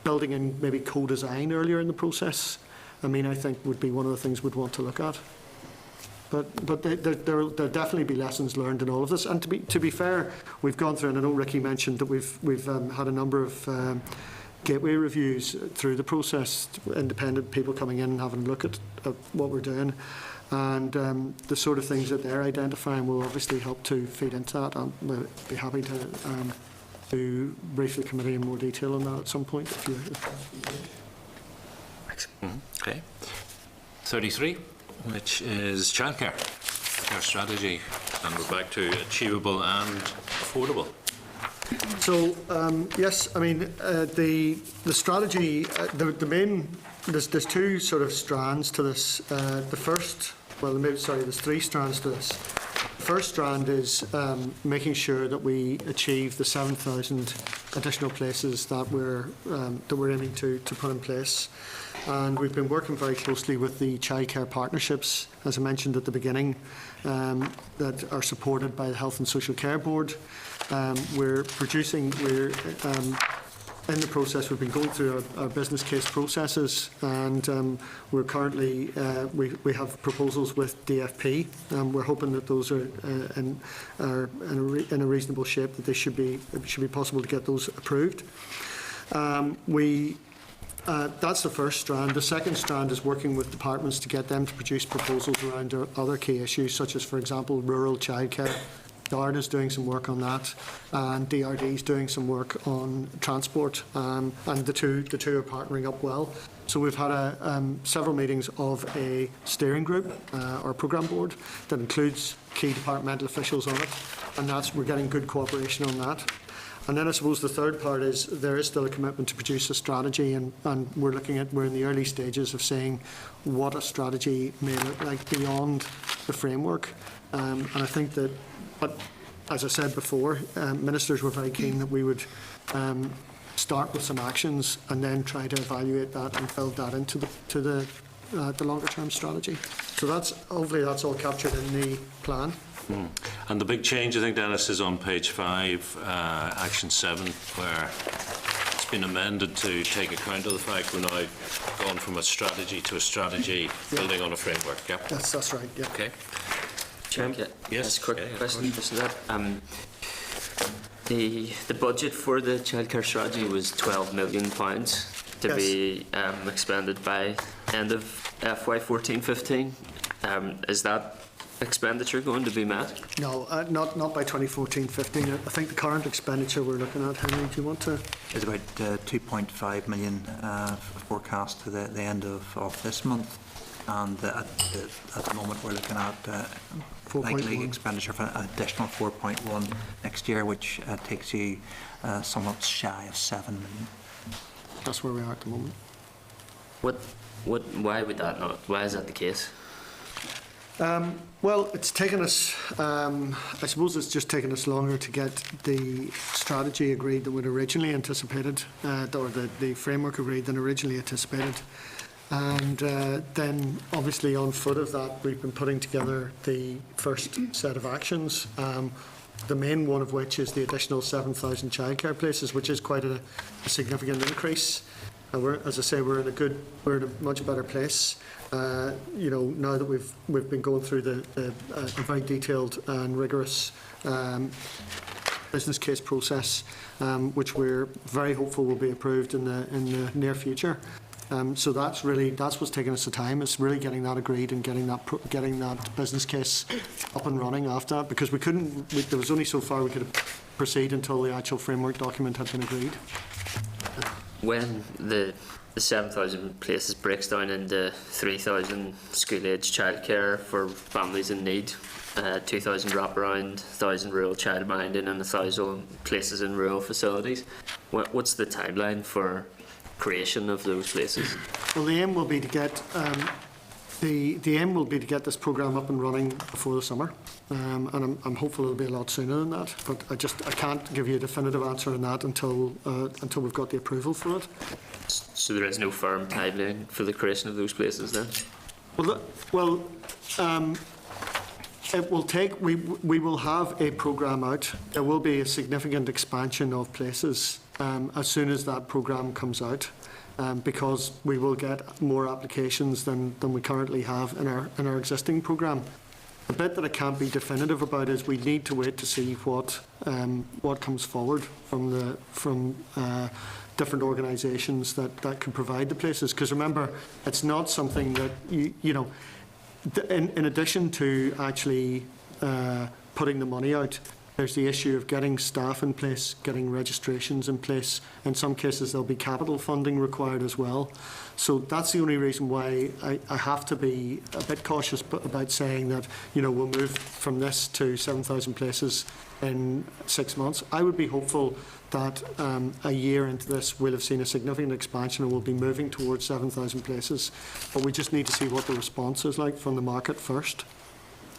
building in maybe co-design earlier in the process. I think would be one of the things we'd want to look at. But there'll definitely be lessons learned in all of this. And to be fair, we've gone through, and I know Ricky mentioned that we've had a number of gateway reviews through the process, independent people coming in and having a look at what we're doing. And the sort of things that they're identifying will obviously help to feed into that. We'll be happy to brief the committee in more detail on that at some point. Thanks. Okay. 33, which is childcare, our strategy, and we're back to achievable and affordable. So yes, the strategy, the main, there's two sort of strands to this. There's three strands to this. The first strand is making sure that we achieve the 7,000 additional places that we're aiming to put in place. And we've been working very closely with the childcare partnerships, as I mentioned at the beginning, that are supported by the Health and Social Care Board. We're in the process, we've been going through our business case processes, and we're currently, we have proposals with DFP. We're hoping that those are in a reasonable shape, that it should be possible to get those approved. That's the first strand. The second strand is working with departments to get them to produce proposals around other key issues, such as, for example, rural childcare. DARD is doing some work on that, and DRD is doing some work on transport, and the two are partnering up well. So we've had several meetings of a steering group, or programme board, that includes key departmental officials on it, and we're getting good cooperation on that. And then I suppose the third part is there is still a commitment to produce a strategy, and we're in the early stages of saying what a strategy may look like beyond the framework. And I think that, but as I said before, ministers were very keen that we would start with some actions and then try to evaluate that and build that into the longer term strategy. So hopefully that's all captured in the plan. And the big change, I think, Dennis, is on page 5, Action 7, where it's been amended to take account of the fact we're now gone from a strategy to a strategy building on a framework. Yep. That's right. Yeah. Okay. Chairman, Yes. quick question. Just that. The budget for the childcare strategy was £12 million to be expended by end of FY 14-15. Is that expenditure going to be met? No, not by 2014-15. I think the current expenditure we're looking at, Henry, do you want to? It's about 2.5 million forecast to the end of this month, and at the moment we're looking at likely expenditure for an additional 4.1 next year, which takes you somewhat shy of 7 million. That's where we are at the moment. Why would that not? Why is that the case? Well, it's taken us, I suppose it's just taken us longer to get the strategy agreed than we'd originally anticipated, or the framework agreed than originally anticipated. And then, obviously, on foot of that, we've been putting together the first set of actions, the main one of which is the additional 7,000 childcare places, which is quite a significant increase. And as I say, we're in a much better place. Now that we've been going through a very detailed and rigorous business case process, which we're very hopeful will be approved in the near future. So that's what's taken us the time. It's really getting that agreed and getting that business case up and running after that, because there was only so far we could proceed until the actual framework document had been agreed. When the 7,000 places breaks down into 3,000 school-age childcare for families in need, 2,000 wraparound, 1,000 rural childminding, and 1,000 places in rural facilities, what's the timeline for creation of those places? Well, the aim will be to get this programme up and running before the summer, and I'm hopeful it'll be a lot sooner than that. But I can't give you a definitive answer on that until we've got the approval for it. So there is no firm timeline for the creation of those places then? It will take. We will have a programme out. There will be a significant expansion of places as soon as that programme comes out, because we will get more applications than we currently have in our existing programme. The bit that I can't be definitive about is we need to wait to see what comes forward from different organisations that can provide the places. Because remember, it's not something that in addition to actually putting the money out, there's the issue of getting staff in place, getting registrations in place. In some cases, there'll be capital funding required as well. So that's the only reason why I have to be a bit cautious about saying that we'll move from this to 7,000 places in 6 months. I would be hopeful that a year into this we'll have seen a significant expansion and we'll be moving towards 7,000 places. But we just need to see what the response is like from the market first.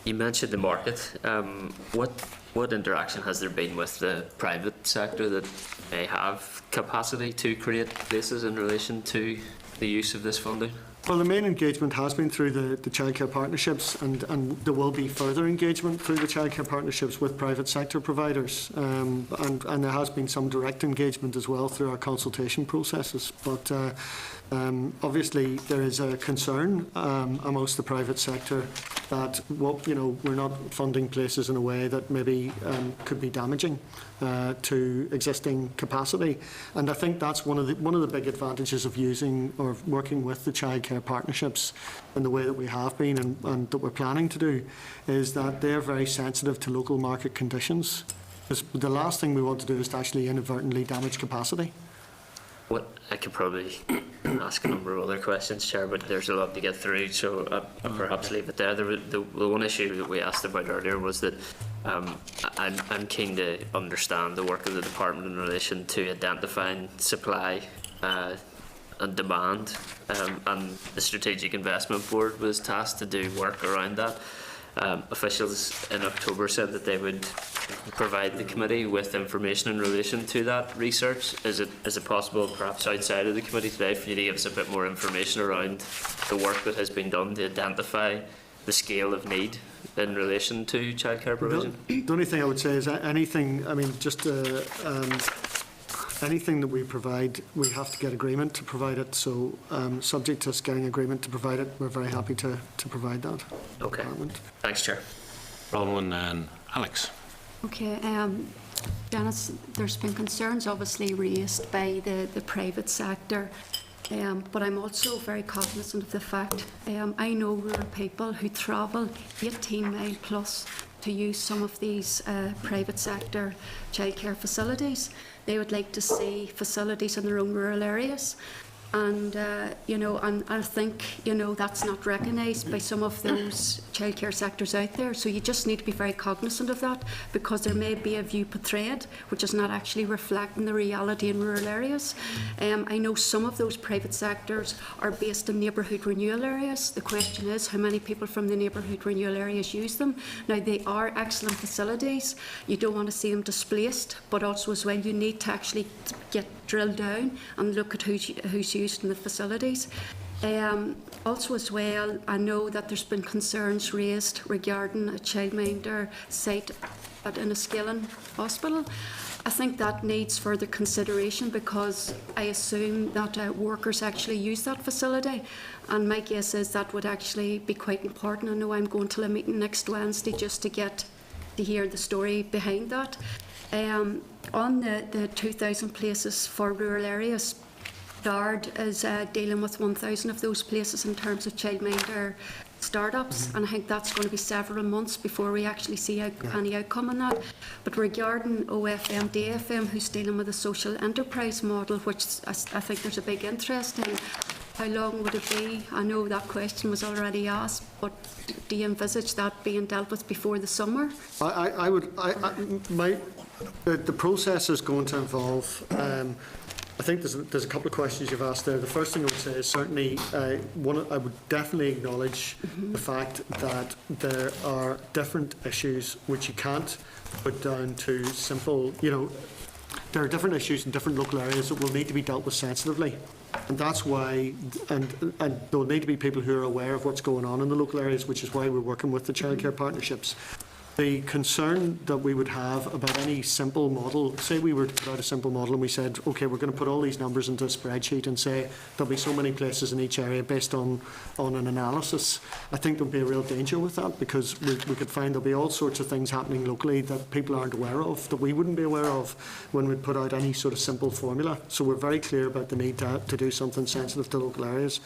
You mentioned the market. What interaction has there been with the private sector that may have capacity to create places in relation to the use of this funding? Well, the main engagement has been through the childcare partnerships, and there will be further engagement through the childcare partnerships with private sector providers, and there has been some direct engagement as well through our consultation processes. But obviously, there is a concern amongst the private sector that we're not funding places in a way that maybe could be damaging to existing capacity, and I think that's one of the big advantages of using or working with the childcare partnerships in the way that we have been and that we're planning to do, is that they're very sensitive to local market conditions. Because the last thing we want to do is to actually inadvertently damage capacity. What I could probably ask a number of other questions, Chair, but there's a lot to get through, so I'll perhaps leave it there. The one issue that we asked about earlier was that I'm keen to understand the work of the department in relation to identifying supply and demand, and the Strategic Investment Board was tasked to do work around that. Officials in October said that they would provide the committee with information in relation to that research. Is it possible, perhaps outside of the committee today, for you to give us a bit more information around the work that has been done to identify the scale of need in relation to childcare provision? The only thing I would say is that anything, I mean, just anything that we provide, we have to get agreement to provide it. So, subject to us getting agreement to provide it, we're very happy to provide that. Okay. Thanks, Chair. Bronwyn and Alex. Okay, Janice, there's been concerns obviously raised by the private sector, but I'm also very cognizant of the fact I know rural people who travel 18 mile plus to use some of these private sector childcare facilities. They would like to see facilities in their own rural areas. And, you know, and I think, you know, that's not recognised by some of those childcare sectors out there. So you just need to be very cognizant of that, because there may be a view portrayed which is not actually reflecting the reality in rural areas. I know some of those private sectors are based in neighbourhood renewal areas. The question is how many people from the neighbourhood renewal areas use them. Now, they are excellent facilities. You don't want to see them displaced, but also as well you need to actually get drilled down and look at who's used in the facilities. Also as well, I know that there's been concerns raised regarding a childminder site at Enniskillen Hospital. I think that needs further consideration, because I assume that workers actually use that facility, and my guess is that would actually be quite important. I know I'm going to a meeting next Wednesday just to hear the story behind that. On the 2,000 places for rural areas, DARD is dealing with 1,000 of those places in terms of childminder startups, and I think that's going to be several months before we actually see any outcome on that. But regarding OFM, DFM, who's dealing with a social enterprise model, which I think there's a big interest in, how long would it be? I know that question was already asked, but do you envisage that being dealt with before the summer? The process is going to involve, I think there's a couple of questions you've asked there. The first thing I would say is certainly, I would definitely acknowledge the fact that there are different issues which you can't put down to simple, you know, there are different issues in different local areas that will need to be dealt with sensitively. And that's why, and there will need to be people who are aware of what's going on in the local areas, which is why we're working with the childcare partnerships. The concern that we would have about any simple model, say we were to put out a simple model and we said, okay, we're going to put all these numbers into a spreadsheet and say there'll be so many places in each area based on an analysis. I think there'll be a real danger with that, because we could find there'll be all sorts of things happening locally that people aren't aware of, that we wouldn't be aware of when we put out any sort of simple formula. So we're very clear about the need to do something sensitive to local areas,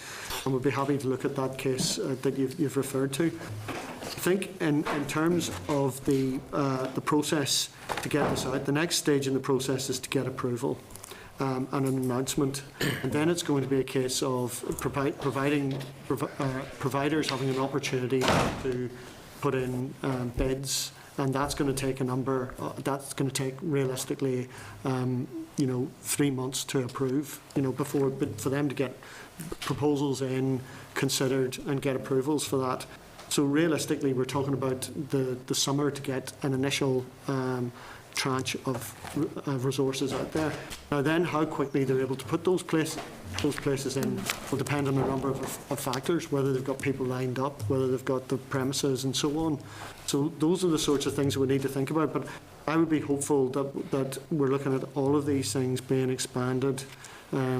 and we'll be happy to look at that case that you've referred to. I think in terms of the process to get this out, the next stage in the process is to get approval and an announcement, and then it's going to be a case of providers having an opportunity to put in bids, and that's going to take that's going to take realistically 3 months to approve, for them to get proposals in, considered, and get approvals for that. So realistically, we're talking about the summer to get an initial tranche of resources out there. Now then, how quickly they're able to put those places in will depend on a number of factors, whether they've got people lined up, whether they've got the premises and so on. So those are the sorts of things we need to think about. But I would be hopeful that we're looking at all of these things being expanded, a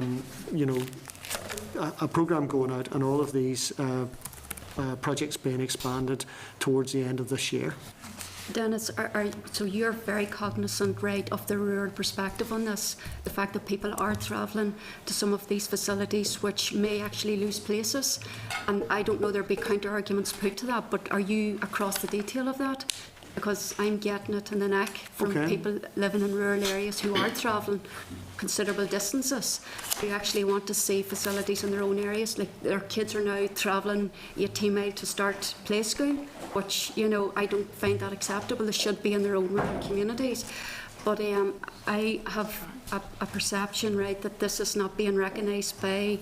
programme going out and all of these projects being expanded towards the end of this year. Dennis, so you're very cognizant, right, of the rural perspective on this, the fact that people are travelling to some of these facilities which may actually lose places, and I don't know there'll be counter arguments put to that, but are you across the detail of that? Because I'm getting it in the neck from people living in rural areas who are travelling. considerable distances who actually want to see facilities in their own areas. Like their kids are now travelling 18 miles to start play school, which, you know, I don't find that acceptable. They should be in their own rural communities. But I have a perception, right, that this is not being recognised by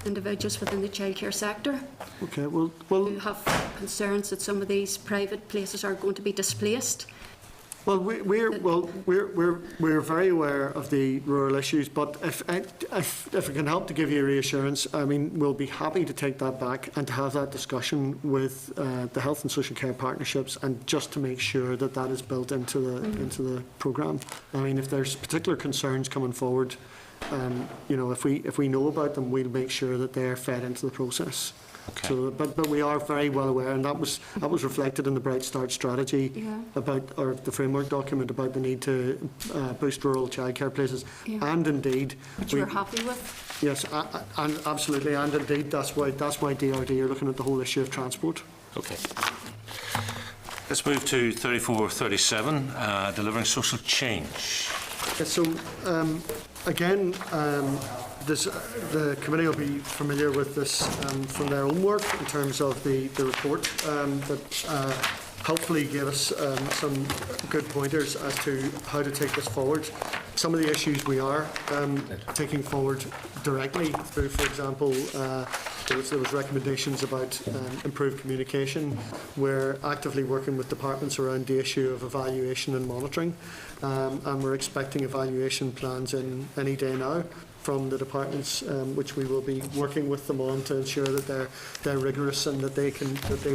individuals within the childcare sector. Okay, well, who have concerns that some of these private places are going to be displaced. Well, we're very aware of the rural issues, but if it can help to give you reassurance, I mean, we'll be happy to take that back and to have that discussion with the health and social care partnerships, and just to make sure that that is built into the programme. I mean, if there's particular concerns coming forward, you know, if we know about them, we'll make sure that they're fed into the process. Okay. So, but we are very well aware, and that was reflected in the Bright Start strategy or the framework document about the need to boost rural childcare places, and indeed, which we're happy with. Yes, and absolutely, and indeed, that's why DRD are looking at the whole issue of transport. Okay. Let's move to 3437, delivering social change. Yes, so again. The committee will be familiar with this from their own work in terms of the report that hopefully gave us some good pointers as to how to take this forward. Some of the issues we are taking forward directly through, for example, there was recommendations about improved communication. We're actively working with departments around the issue of evaluation and monitoring, and we're expecting evaluation plans in any day now from the departments, which we will be working with them on to ensure that they're rigorous and that they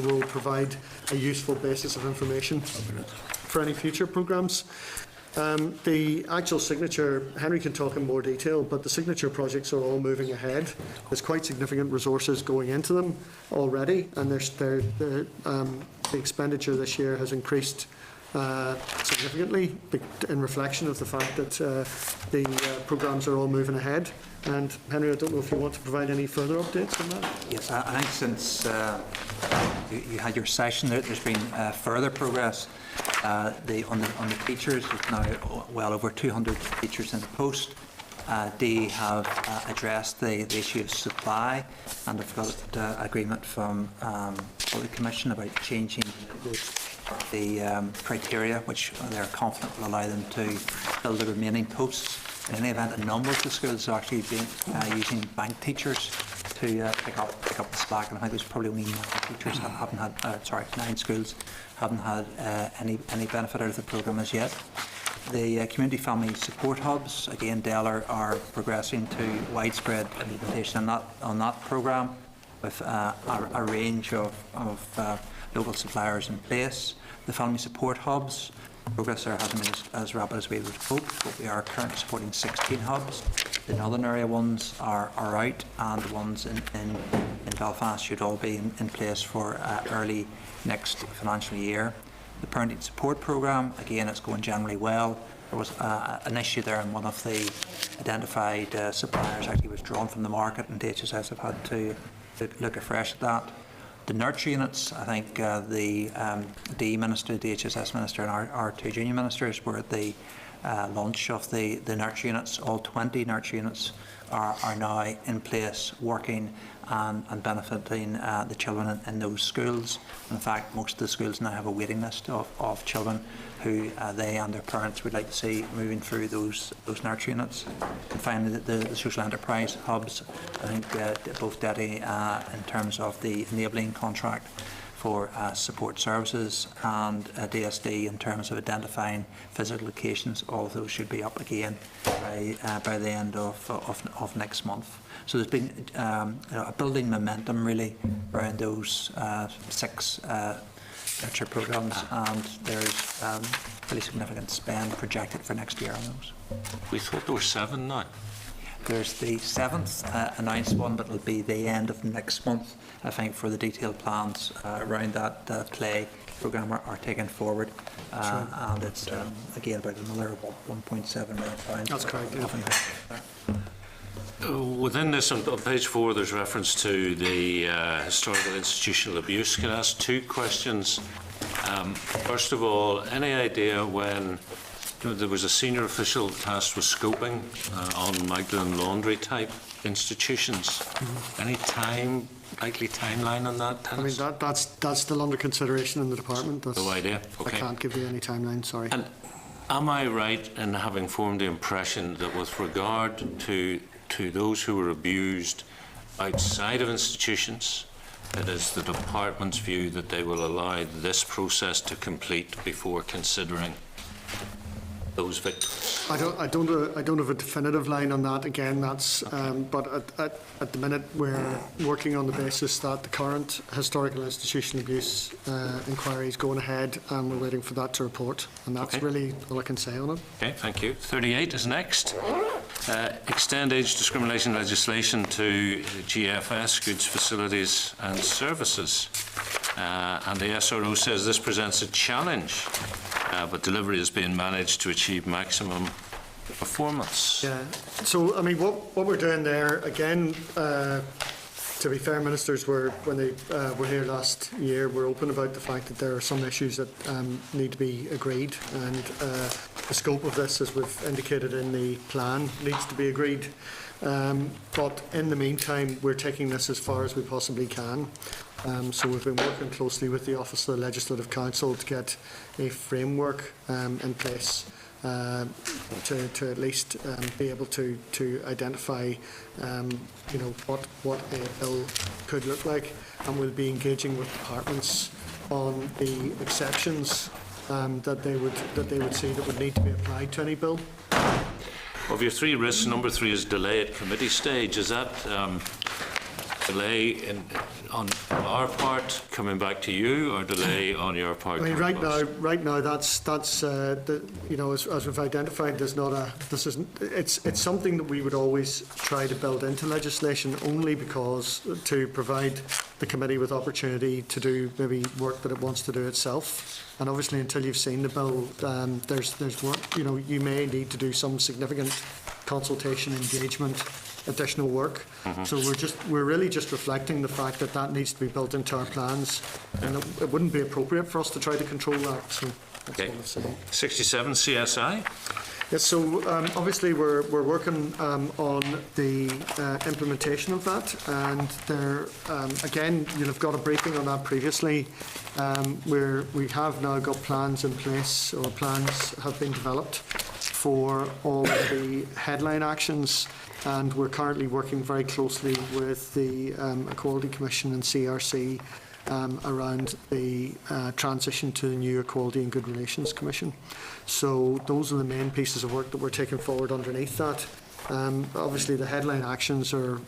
will provide a useful basis of information for any future programmes. The actual signature, Henry can talk in more detail, but the signature projects are all moving ahead. There's quite significant resources going into them already, and the expenditure this year has increased significantly in reflection of the fact that the programmes are all moving ahead. And Henry, I don't know if you want to provide any further updates on that. Yes, I think since you had your session, there's been further progress. On the teachers, there's now well over 200 teachers in post. They have addressed the issue of supply, and have got agreement from the Commission about changing the criteria, which they're confident will allow them to fill the remaining posts. In any event, a number of the schools are actually using bank teachers to pick up the slack, and I think there's probably only 9 teachers that haven't had, 9 schools haven't had any benefit out of the programme as yet. The community family support hubs, again, DEL are progressing to widespread implementation on that programme with a range of local suppliers in place. The family support hubs, progress there hasn't been as rapid as we would hope, but we are currently supporting 16 hubs. The northern area ones are out, and the ones in Belfast should all be in place for early next financial year. The parenting support programme, again, it's going generally well. There was an issue there, and one of the identified suppliers actually withdrawn from the market, and DHSS have had to look afresh at that. The nurture units, I think the DE Minister, the DHSS Minister, and our 2 junior ministers were at the launch of the nurture units. All 20 nurture units are now in place, working and benefiting the children in those schools. In fact, most of the schools now have a waiting list of children who they and their parents would like to see moving through those nurture units. And finally, the social enterprise hubs, I think both DETI in terms of the enabling contract for support services, and DSD in terms of identifying physical locations, all of those should be up again by the end of next month. So there's been a building momentum really around those 6 nurture programmes, and there's really significant spend projected for next year on those. We thought there were 7 now. There's the 7th announced one, but it'll be the end of next month, I think, for the detailed plans around that play programme are taken forward. And it's, again, about another £1.7 million. That's correct. Within this, on page 4, there's reference to the historical institutional abuse. Can I ask 2 questions? First of all, any idea when there was a senior official tasked with scoping on Magdalen Laundry type institutions. Any likely timeline on that, Dennis? I mean, that's still under consideration in the department. That's, No idea. Okay. I can't give you any timeline, sorry. And am I right in having formed the impression that with regard to those who were abused outside of institutions, it is the department's view that they will allow this process to complete before considering those victims? I don't have a definitive line on that. Again, that's but at the minute we're working on the basis that the current historical institution abuse inquiry is going ahead, and we're waiting for that to report. And that's really all I can say on it. Okay, thank you. 38 is next. Extend age discrimination legislation to GFS, goods, facilities and services. And the SRO says this presents a challenge, but delivery is being managed to achieve maximum performance. Yeah. So, I mean, what we're doing there, again, to be fair, ministers when they were here last year, were open about the fact that there are some issues that need to be agreed, and the scope of this, as we've indicated in the plan, needs to be agreed. But in the meantime, we're taking this as far as we possibly can. So we've been working closely with the Office of the Legislative Council to get a framework in place to at least be able to identify what a bill could look like, and we'll be engaging with departments on the exceptions that they would see that would need to be applied to any bill. Of your three risks, number 3 is delay at committee stage. Is that delay on our part coming back to you, or delay on your part? I mean, right now, that's as we've identified, it's something that we would always try to build into legislation, only because to provide the committee with opportunity to do maybe work that it wants to do itself. And obviously, until you've seen the bill, there's work. You may need to do some significant consultation, engagement, additional work. So we're really just reflecting the fact that that needs to be built into our plans, and it wouldn't be appropriate for us to try to control that. So that's what I've said. 67 CSI. Yes, so obviously we're working on the implementation of that, and there again, you'll have got a briefing on that previously. We have now got plans in place, or plans have been developed for all of the headline actions, and we're currently working very closely with the Equality Commission and CRC around the transition to the new Equality and Good Relations Commission. So those are the main pieces of work that we're taking forward underneath that. Obviously, the headline actions are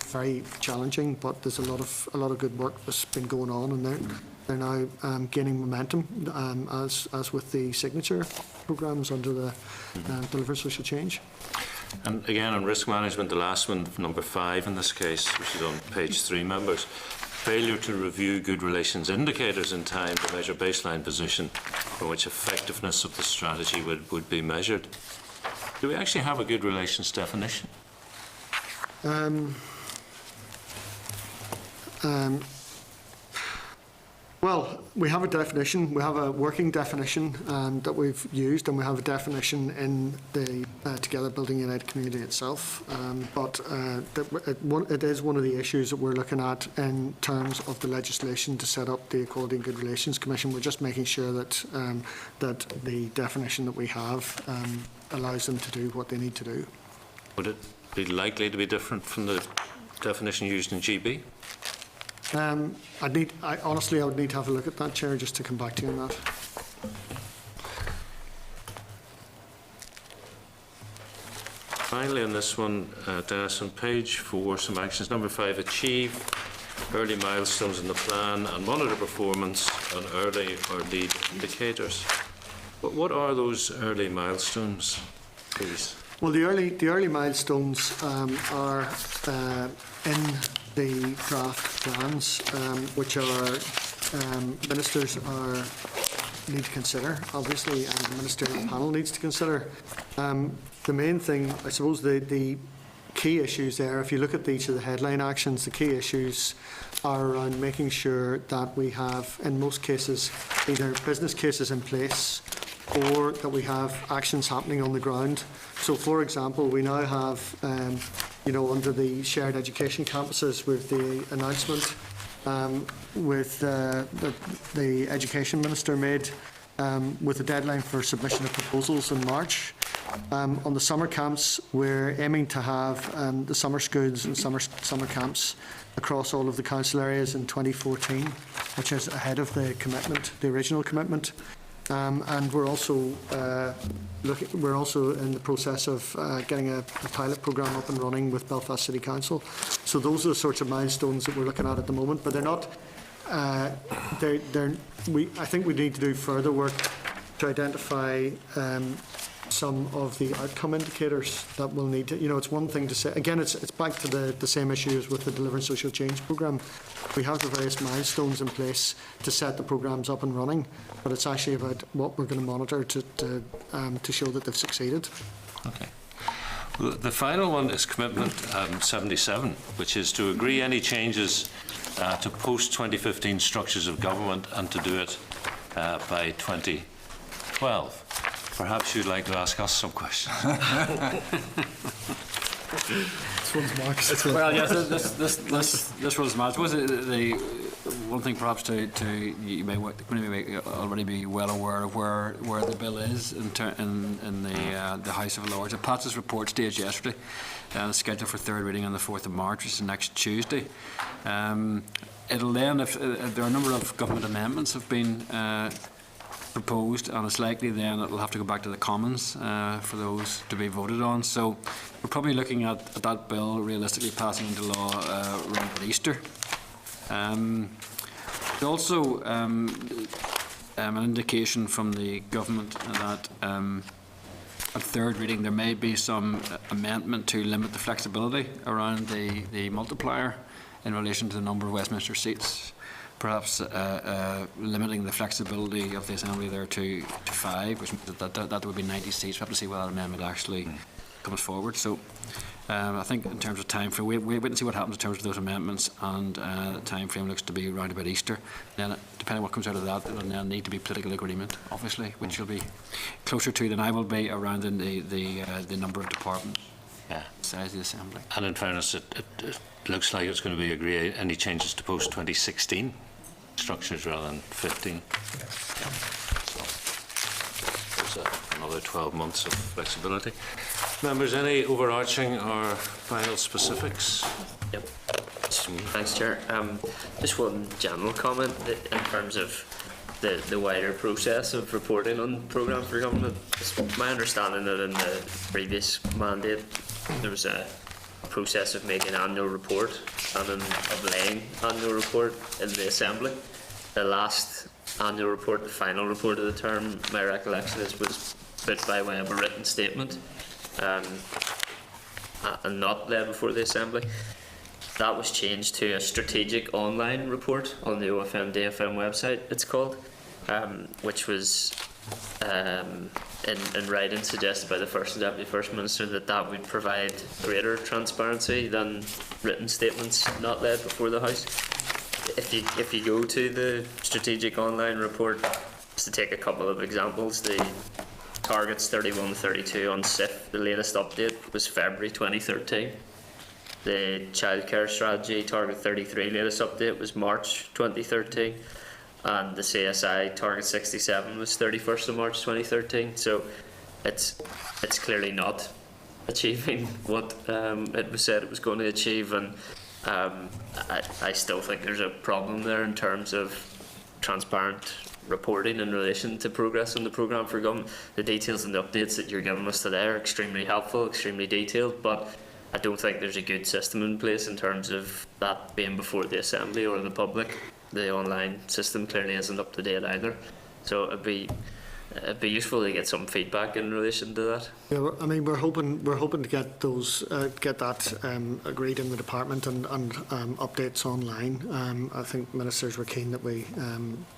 very challenging, but there's a lot of good work that's been going on, and they're now gaining momentum as with the signature programmes under the Deliver Social Change. And again, on risk management, the last one, number 5 in this case, which is on page 3, members. Failure to review good relations indicators in time to measure baseline position from which effectiveness of the strategy would be measured. Do we actually have a good relations definition? Well, we have a definition. We have a working definition that we've used, and we have a definition in the Together Building United Community itself. But it is one of the issues that we're looking at in terms of the legislation to set up the Equality and Good Relations Commission. We're just making sure that that the definition that we have allows them to do what they need to do. Would it be likely to be different from the definition used in GB? Honestly, I would need to have a look at that, Chair, just to come back to you on that. Finally, on this one, Dennis, on page 4, some actions. Number 5, achieve early milestones in the plan and monitor performance on early or lead indicators. But what are those early milestones, please? Well, the early milestones are in the draft plans, which ministers need to consider, obviously, and the ministerial panel needs to consider. The main thing, I suppose, the key issues there, if you look at each of the headline actions, the key issues are around making sure that we have, in most cases, either business cases in place or that we have actions happening on the ground. So, for example, we now have, under the shared education campuses, with the announcement with the Education Minister made with a deadline for submission of proposals in March. On the summer camps, we're aiming to have the summer schools and summer camps across all of the council areas in 2014, which is ahead of the commitment, the original commitment. And we're also in the process of getting a pilot programme up and running with Belfast City Council. So those are the sorts of milestones that we're looking at the moment, but they're not. I think we need to do further work to identify some of the outcome indicators that we'll need to. It's one thing to say. Again, it's back to the same issues with the Delivering Social Change programme. We have the various milestones in place to set the programmes up and running, but it's actually about what we're going to monitor to show that they've succeeded. Okay. Well, the final one is Commitment 77, which is to agree any changes to post-2015 structures of government and to do it by 2012. Perhaps you'd like to ask us some questions. This one's Mark's. Well, yes, this one's Mark's. Was it the one thing perhaps you may already be well aware of where the bill is in the House of Lords. It passed its report stage yesterday, scheduled for third reading on the 4th of March, which is next Tuesday. It'll then, if there are a number of government amendments have been proposed, and it's likely then it will have to go back to the Commons for those to be voted on. So we're probably looking at that bill realistically passing into law around Easter. There's also an indication from the government that at third reading there may be some amendment to limit the flexibility around the multiplier in relation to the number of Westminster seats. Perhaps limiting the flexibility of the Assembly there to 5, which means that would be 90 seats. We have to see whether that amendment actually comes forward. So I think in terms of time frame, we wait and see what happens in terms of those amendments, and the time frame looks to be around about Easter. Then, depending on what comes out of that, there will now need to be political agreement, obviously, which will be closer to than I will be around in the number of departments. Yeah. Size of the Assembly. And in fairness, it looks like it's going to be agreed any changes to post-2016 structures rather than 15. So there's another 12 months of flexibility. Members, any overarching or final specifics? Yep. Thanks, Chair. Just one general comment in terms of the wider process of reporting on programme for government. It's my understanding that in the previous mandate there was a process of making annual report and of laying annual report in the Assembly. The last annual report, the final report of the term, my recollection is, was put by way of a written statement and not laid before the Assembly. That was changed to a strategic online report on the OFM-DFM website, it's called, which was in writing suggested by the First and Deputy First Minister that would provide greater transparency than written statements not laid before the House. If you go to the strategic online report, just to take a couple of examples, the targets 31 to 32 on SIF, the latest update was February 2013. The childcare strategy target 33 latest update was March 2013, and the CSI target 67 was 31st of March 2013. So it's clearly not achieving what it was said it was going to achieve, and I still think there's a problem there in terms of transparent reporting in relation to progress on the programme for government. The details and the updates that you're giving us today are extremely helpful, extremely detailed, but I don't think there's a good system in place in terms of that being before the Assembly or the public. The online system clearly isn't up to date either. So it'd be useful to get some feedback in relation to that. Yeah, I mean, we're hoping to get those that agreed in the department and updates online. I think ministers were keen that we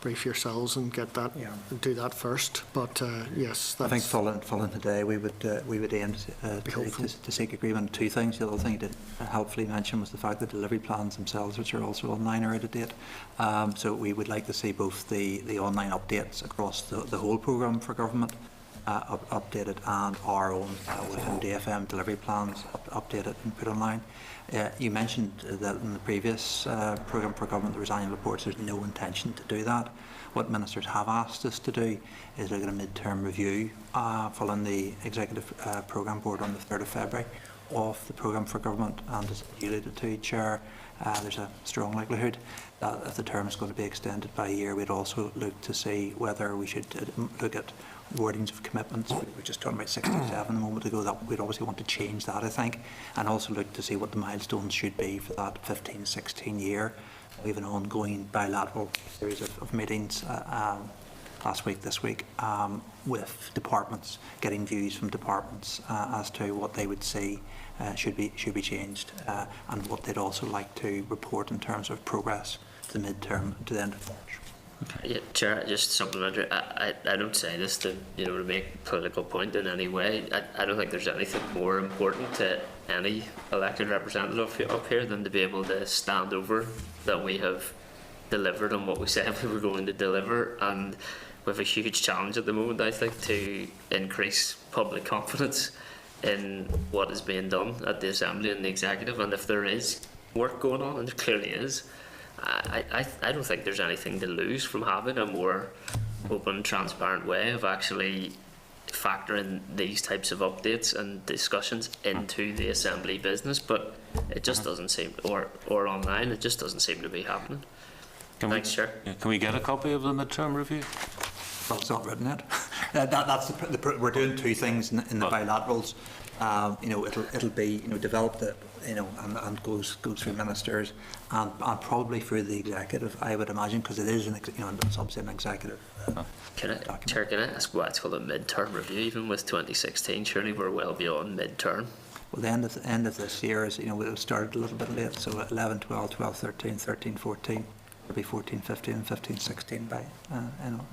brief yourselves and get that do that first. But yes, that's, I think following today, we would aim to seek agreement on two things. The other thing you did helpfully mention was the fact that delivery plans themselves, which are also online, are out of date. So we would like to see both the online updates across the whole programme, programme for government updated, and our own within DFM delivery plans updated and put online. You mentioned that in the previous programme for government, there was annual reports. There's no intention to do that. What ministers have asked us to do is look at a mid-term review following the Executive Programme Board on the 3rd of February of the programme for government, and as you alluded to, Chair, there's a strong likelihood that if the term is going to be extended by a year, we'd also look to see whether we should look at wordings of commitments. We were just talking about 67 a moment ago. That we'd obviously want to change that, I think, and also look to see what the milestones should be for that 15-16 year. We have an ongoing bilateral series of meetings last week, this week, with departments, getting views from departments as to what they would see should be changed, and what they'd also like to report in terms of progress to the midterm to the end of March. Yeah, Chair, just supplementary. I don't say this to to make political point in any way. I don't think there's anything more important to any elected representative up here than to be able to stand over that we have delivered on what we said we were going to deliver, and we have a huge challenge at the moment, I think, to increase public confidence in what is being done at the Assembly and the Executive. And if there is work going on, and there clearly is, I don't think there's anything to lose from having a more open, transparent way of actually factoring these types of updates and discussions into the Assembly business. But it just doesn't seem, or online, it just doesn't seem to be happening. Thanks, Chair. Can we get a copy of the midterm review? Well, it's not written yet. That's we're doing two things in the bilaterals. It'll be developed and goes through ministers and probably through the executive, I would imagine, because it is it's obviously an executive. Chair, can I ask why it's called a mid-term review? Even with 2016, surely we're well beyond mid-term. Well, the end of this year is we started a little bit late, so 11, 12, 12, 13, 13, 14. It'll be 14, 15 and 15, 16 by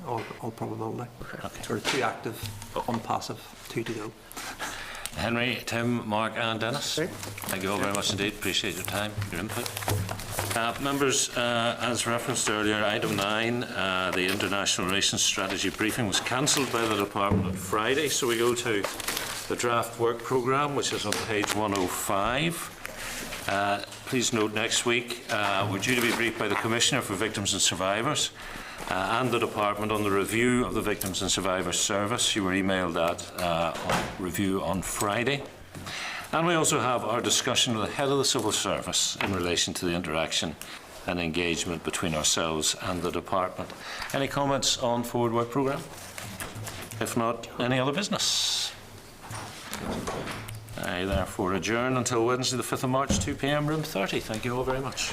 all probability. Okay. Sort of 2 active, 1 passive, 2 to go. Henry, Tim, Mark and Dennis, thank you all very much indeed. Appreciate your time, your input. Members, as referenced earlier, item 9, the International Relations Strategy briefing was cancelled by the Department on Friday, so we go to the draft work programme, which is on page 105. Please note next week we're due to be briefed by the Commissioner for Victims and Survivors and the Department on the review of the Victims and Survivors Service. You were emailed that review on Friday. And we also have our discussion with the Head of the Civil Service in relation to the interaction and engagement between ourselves and the Department. Any comments on forward work programme? If not, any other business? I therefore adjourn until Wednesday the 5th of March, 2 p.m, room 30. Thank you all very much.